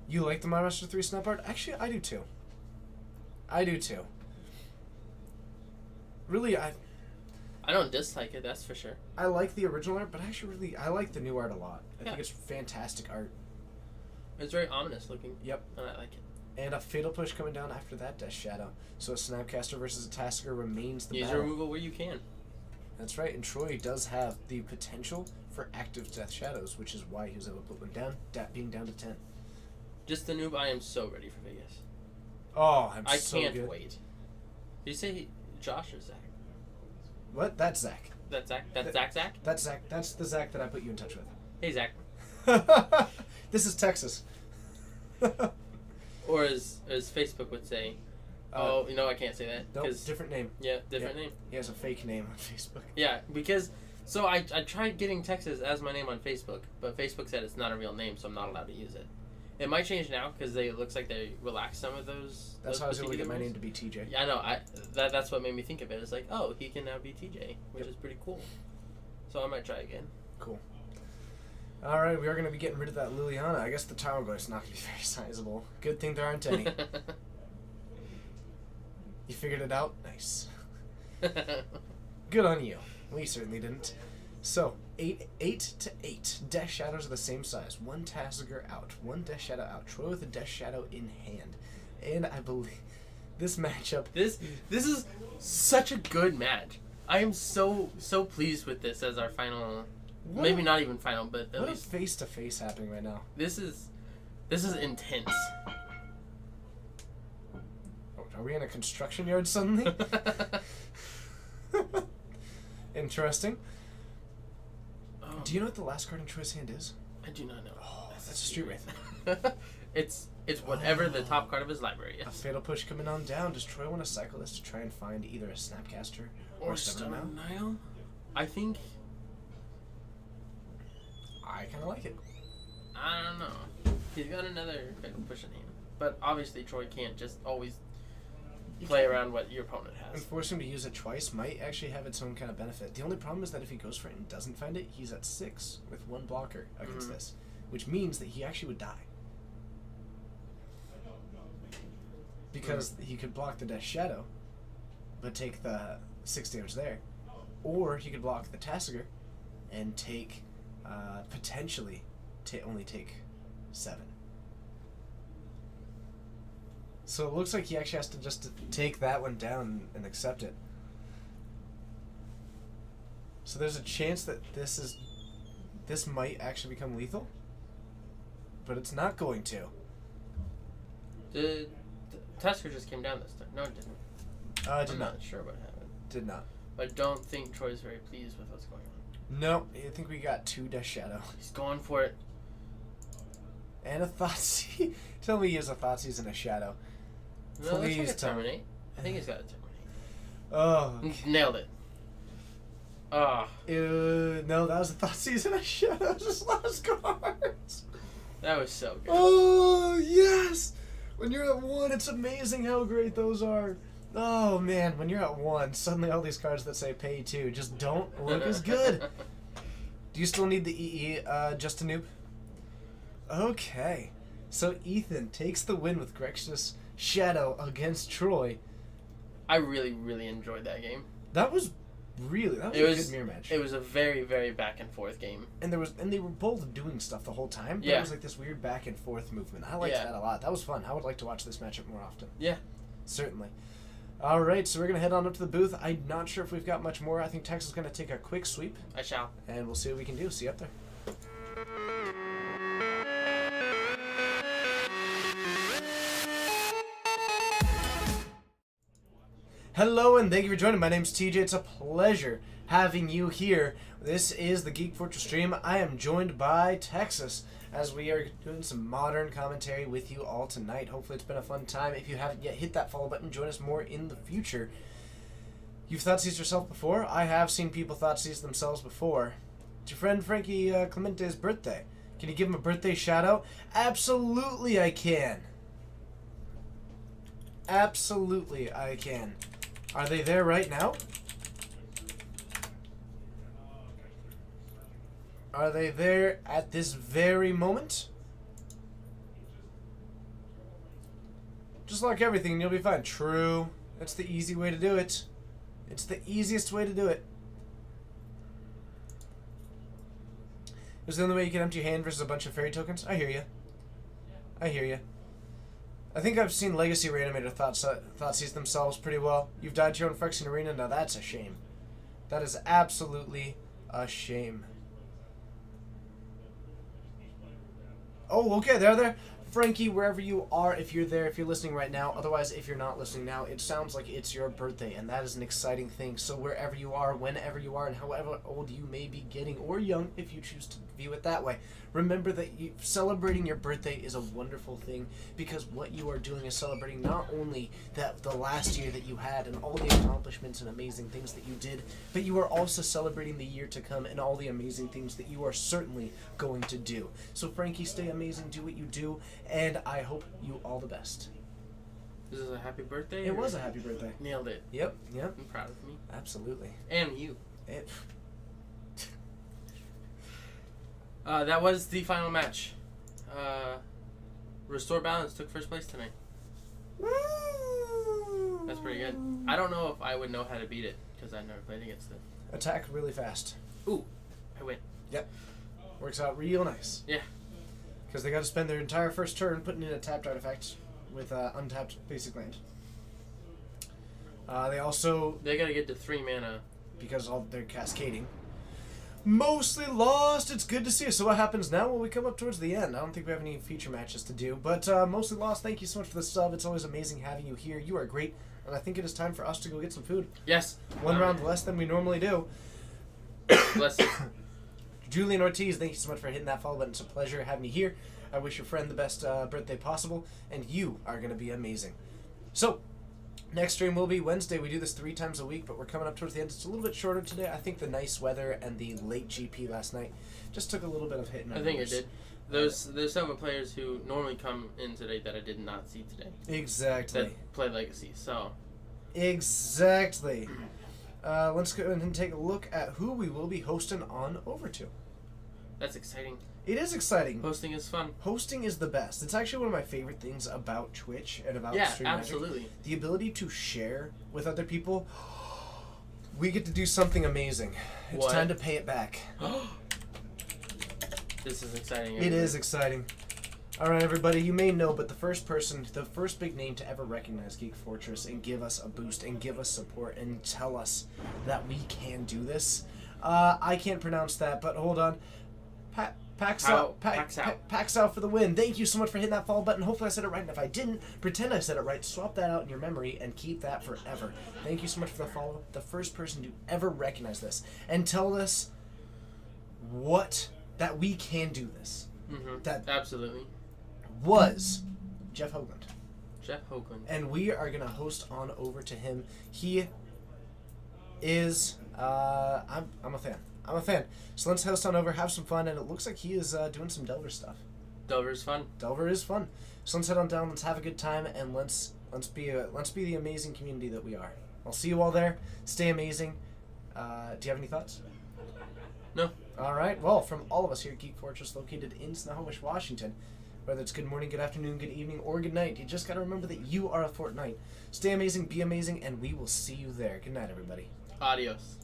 Speaker 2: You like the Mind Master 3 snap art? Actually, I do too. I do too. Really,
Speaker 6: I don't dislike it. That's for sure.
Speaker 2: I like the original art, but actually I like the new art a lot. I think
Speaker 6: Yeah.
Speaker 2: it's fantastic art.
Speaker 6: It's very ominous looking.
Speaker 2: Yep.
Speaker 6: And I like it.
Speaker 2: And a Fatal Push coming down after that Death Shadow. So a Snapcaster versus a Tasker remains the
Speaker 6: Use
Speaker 2: battle.
Speaker 6: removal where you can.
Speaker 2: That's right, and Troy does have the potential for active Death Shadows, which is why he was able to put one down, being down to 10.
Speaker 6: Just the noob. I am so ready for Vegas.
Speaker 2: Oh,
Speaker 6: I
Speaker 2: so
Speaker 6: can't
Speaker 2: good.
Speaker 6: wait. Did you say Josh or Zach?
Speaker 2: What? That's Zach.
Speaker 6: That's Zach. That's Zach.
Speaker 2: That's Zach. That's the Zach that I put you in touch with.
Speaker 6: Hey Zach.
Speaker 2: This is Texas.
Speaker 6: Or as Facebook would say, oh, I can't say that
Speaker 2: Nope,
Speaker 6: because
Speaker 2: different name.
Speaker 6: different name.
Speaker 2: He has a fake name on Facebook.
Speaker 6: Yeah, because so I tried getting Texas as my name on Facebook, but Facebook said it's not a real name, so I'm not allowed to use it. It might change now because it looks like they relaxed some of those.
Speaker 2: That's
Speaker 6: those
Speaker 2: how I was able to get my
Speaker 6: particular
Speaker 2: name
Speaker 6: rules.
Speaker 2: to be TJ.
Speaker 6: Yeah, I know. That's what made me think of it. It's like, oh, he can now be TJ, which is pretty cool. So I might try again.
Speaker 2: Cool. All right, we are going to be getting rid of that Liliana. I guess the Tower Glife's not going to be very sizable. Good thing there aren't any. You figured it out? Nice. Good on you. We certainly didn't. So, 8 to 8. Death Shadows are the same size. 1 Tassiger out. 1 Death Shadow out. Troy with a Death Shadow in hand. And I believe this matchup...
Speaker 6: This is such a good match. I am so pleased with this as our final. Maybe not even final, but at
Speaker 2: What
Speaker 6: least
Speaker 2: a face-to-face happening right now.
Speaker 6: this is intense.
Speaker 2: Oh, Are we in a construction yard suddenly? Interesting. Do you know what the last card in Troy's hand is?
Speaker 6: I do not know.
Speaker 2: Oh, that's a Street Wraith.
Speaker 6: It's whatever the top card of his library
Speaker 2: A
Speaker 6: is.
Speaker 2: Fatal Push coming on down. Does Troy want to cycle this to try and find either a Snapcaster or Stubborn Nile?
Speaker 6: Nile? I think...
Speaker 2: I kind of like it.
Speaker 6: I don't know. He's got another Fatal Push in him. But obviously Troy can't just always play around what your opponent
Speaker 2: And
Speaker 6: has.
Speaker 2: forcing him to use it twice might actually have its own kind of benefit. The only problem is that if he goes for it and doesn't find it, he's at 6 with 1 blocker against this, which means that he actually would die. Because he could block the Death Shadow, but take the 6 damage there. Or he could block the Tasigur and take, potentially, only take 7. So it looks like he actually has to just take that one down and accept it. So there's a chance that this might actually become lethal, but it's not going to.
Speaker 6: The Tasker just came down this time. No, it didn't.
Speaker 2: Did
Speaker 6: I'm
Speaker 2: not.
Speaker 6: not sure what happened.
Speaker 2: Did not.
Speaker 6: I don't think Troy's very pleased with what's going on.
Speaker 2: No, I think we got 2 Death Shadow.
Speaker 6: He's going for it.
Speaker 2: And a Thoughtseize. Tell me he has a Thoughtseize and a Shadow.
Speaker 6: No, that's like
Speaker 2: Please
Speaker 6: a
Speaker 2: tell me.
Speaker 6: Terminate. I think he's got a Terminate.
Speaker 2: Oh.
Speaker 6: Nailed it. Ah,
Speaker 2: No, that was a Thoughtseize and a Shadow. Just last cards.
Speaker 6: that was so good.
Speaker 2: Oh, yes! When you're at 1, it's amazing how great those are. Oh, man, when you're at 1, suddenly all these cards that say pay 2 just don't look as good. Do you still need the EE, just a noob? Okay. So Ethan takes the win with Grexus Shadow against Troy.
Speaker 6: I really, really enjoyed that game.
Speaker 2: That was a good mirror match.
Speaker 6: It was a very, very back and forth game.
Speaker 2: And they were both doing stuff the whole time. But
Speaker 6: Yeah.
Speaker 2: It was like this weird back and forth movement. I liked
Speaker 6: Yeah.
Speaker 2: that a lot. That was fun. I would like to watch this matchup more often.
Speaker 6: Yeah.
Speaker 2: Certainly. All right, so we're going to head on up to the booth. I'm not sure if we've got much more. I think Tex is going to take a quick sweep,
Speaker 6: I shall.
Speaker 2: and we'll see what we can do. See you up there. Hello, and thank you for joining. My name's TJ. It's a pleasure having you here. This is the Geek Fortress stream. I am joined by Texas as we are doing some modern commentary with you all tonight. Hopefully it's been a fun time. If you haven't yet, hit that follow button. Join us more in the future. You've Thoughtseize yourself before? I have seen people Thoughtseize themselves before. It's your friend Frankie Clemente's birthday. Can you give him a birthday shout out? Absolutely I can. Absolutely I can. Are they there right now? Are they there at this very moment? Just like everything, you'll be fine. True. That's the easy way to do it. It's the easiest way to do it. It's the only way you can empty your hand versus a bunch of fairy tokens. I hear you. I hear you. I think I've seen Legacy Reanimator Thoughtseize themselves pretty well. You've died to your own Phyrexian Arena? Now that's a shame. That is absolutely a shame. Oh, okay, they're there. Frankie, wherever you are, if you're there, if you're listening right now, otherwise, if you're not listening now, it sounds like it's your birthday, and that is an exciting thing. So wherever you are, whenever you are, and however old you may be getting, or young, if you choose to view it that way, remember that celebrating your birthday is a wonderful thing, because what you are doing is celebrating not only the last year that you had and all the accomplishments and amazing things that you did, but you are also celebrating the year to come and all the amazing things that you are certainly going to do. So Frankie, stay amazing, do what you do, and I hope you all the best.
Speaker 6: This is a happy birthday?
Speaker 2: It
Speaker 6: or-
Speaker 2: was a happy birthday.
Speaker 6: Nailed it.
Speaker 2: Yep.
Speaker 6: I'm proud of me.
Speaker 2: Absolutely.
Speaker 6: And you.
Speaker 2: It,
Speaker 6: That was the final match. Restore Balance took first place tonight. That's pretty good. I don't know if I would know how to beat it, because I've never played against it.
Speaker 2: attack really fast.
Speaker 6: Ooh, I win.
Speaker 2: Yep. Works out real nice.
Speaker 6: Yeah.
Speaker 2: Because they got to spend their entire first turn putting in a tapped artifact with untapped basic land. They also,
Speaker 6: They gotta get to 3 mana.
Speaker 2: because all they're cascading, Mostly Lost, it's good to see you. So what happens now? Well, we come up towards the end. I don't think we have any feature matches to do. But Mostly Lost, thank you so much for the sub. It's always amazing having you here. You are great. And I think it is time for us to go get some food.
Speaker 6: Yes.
Speaker 2: One round less than we normally do.
Speaker 6: Bless you.
Speaker 2: Julian Ortiz, thank you so much for hitting that follow button. It's a pleasure having you here. I wish your friend the best birthday possible. And you are going to be amazing. So, next stream will be Wednesday. We do this 3 times a week, but we're coming up towards the end. It's a little bit shorter today. I think the nice weather and the late GP last night just took a little bit of hit.
Speaker 6: I think it did. There's several players who normally come in today that I did not see today.
Speaker 2: Exactly.
Speaker 6: That play Legacy, so.
Speaker 2: Exactly. Let's go ahead and take a look at who we will be hosting on over to.
Speaker 6: That's exciting.
Speaker 2: It is exciting.
Speaker 6: Hosting is fun.
Speaker 2: Hosting is the best. It's actually one of my favorite things about Twitch and about
Speaker 6: Yeah,
Speaker 2: Stream Magic.
Speaker 6: absolutely.
Speaker 2: The ability to share with other people. We get to do something amazing. It's
Speaker 6: What?
Speaker 2: time to pay it back.
Speaker 6: This is exciting.
Speaker 2: It is exciting. All right, everybody, you may know, but the first big name to ever recognize Geek Fortress and give us a boost and give us support and tell us that we can do this. I can't pronounce that, but hold on. Paxow for the win. Thank you so much for hitting that follow button. Hopefully I said it right, and if I didn't, pretend I said it right. Swap that out in your memory and keep that forever. Thank you so much for the follow. The first person to ever recognize this and tell us that we can do this.
Speaker 6: Mm-hmm.
Speaker 2: That
Speaker 6: absolutely
Speaker 2: was Jeff Hoagland.
Speaker 6: Jeff Hoagland.
Speaker 2: And we are going to host on over to him. He is... I'm a fan. I'm a fan. So let's host on over, have some fun, and it looks like he is doing some Delver stuff.
Speaker 6: Delver's fun.
Speaker 2: Delver is fun. So let's head on down, let's have a good time, and let's be the amazing community that we are. I'll see you all there. Stay amazing. Do you have any thoughts?
Speaker 6: No.
Speaker 2: All right. Well, from all of us here at Geek Fortress, located in Snohomish, Washington, whether it's good morning, good afternoon, good evening, or good night, you just got to remember that you are a Fortnite. Stay amazing, be amazing, and we will see you there. Good night, everybody.
Speaker 6: Adios.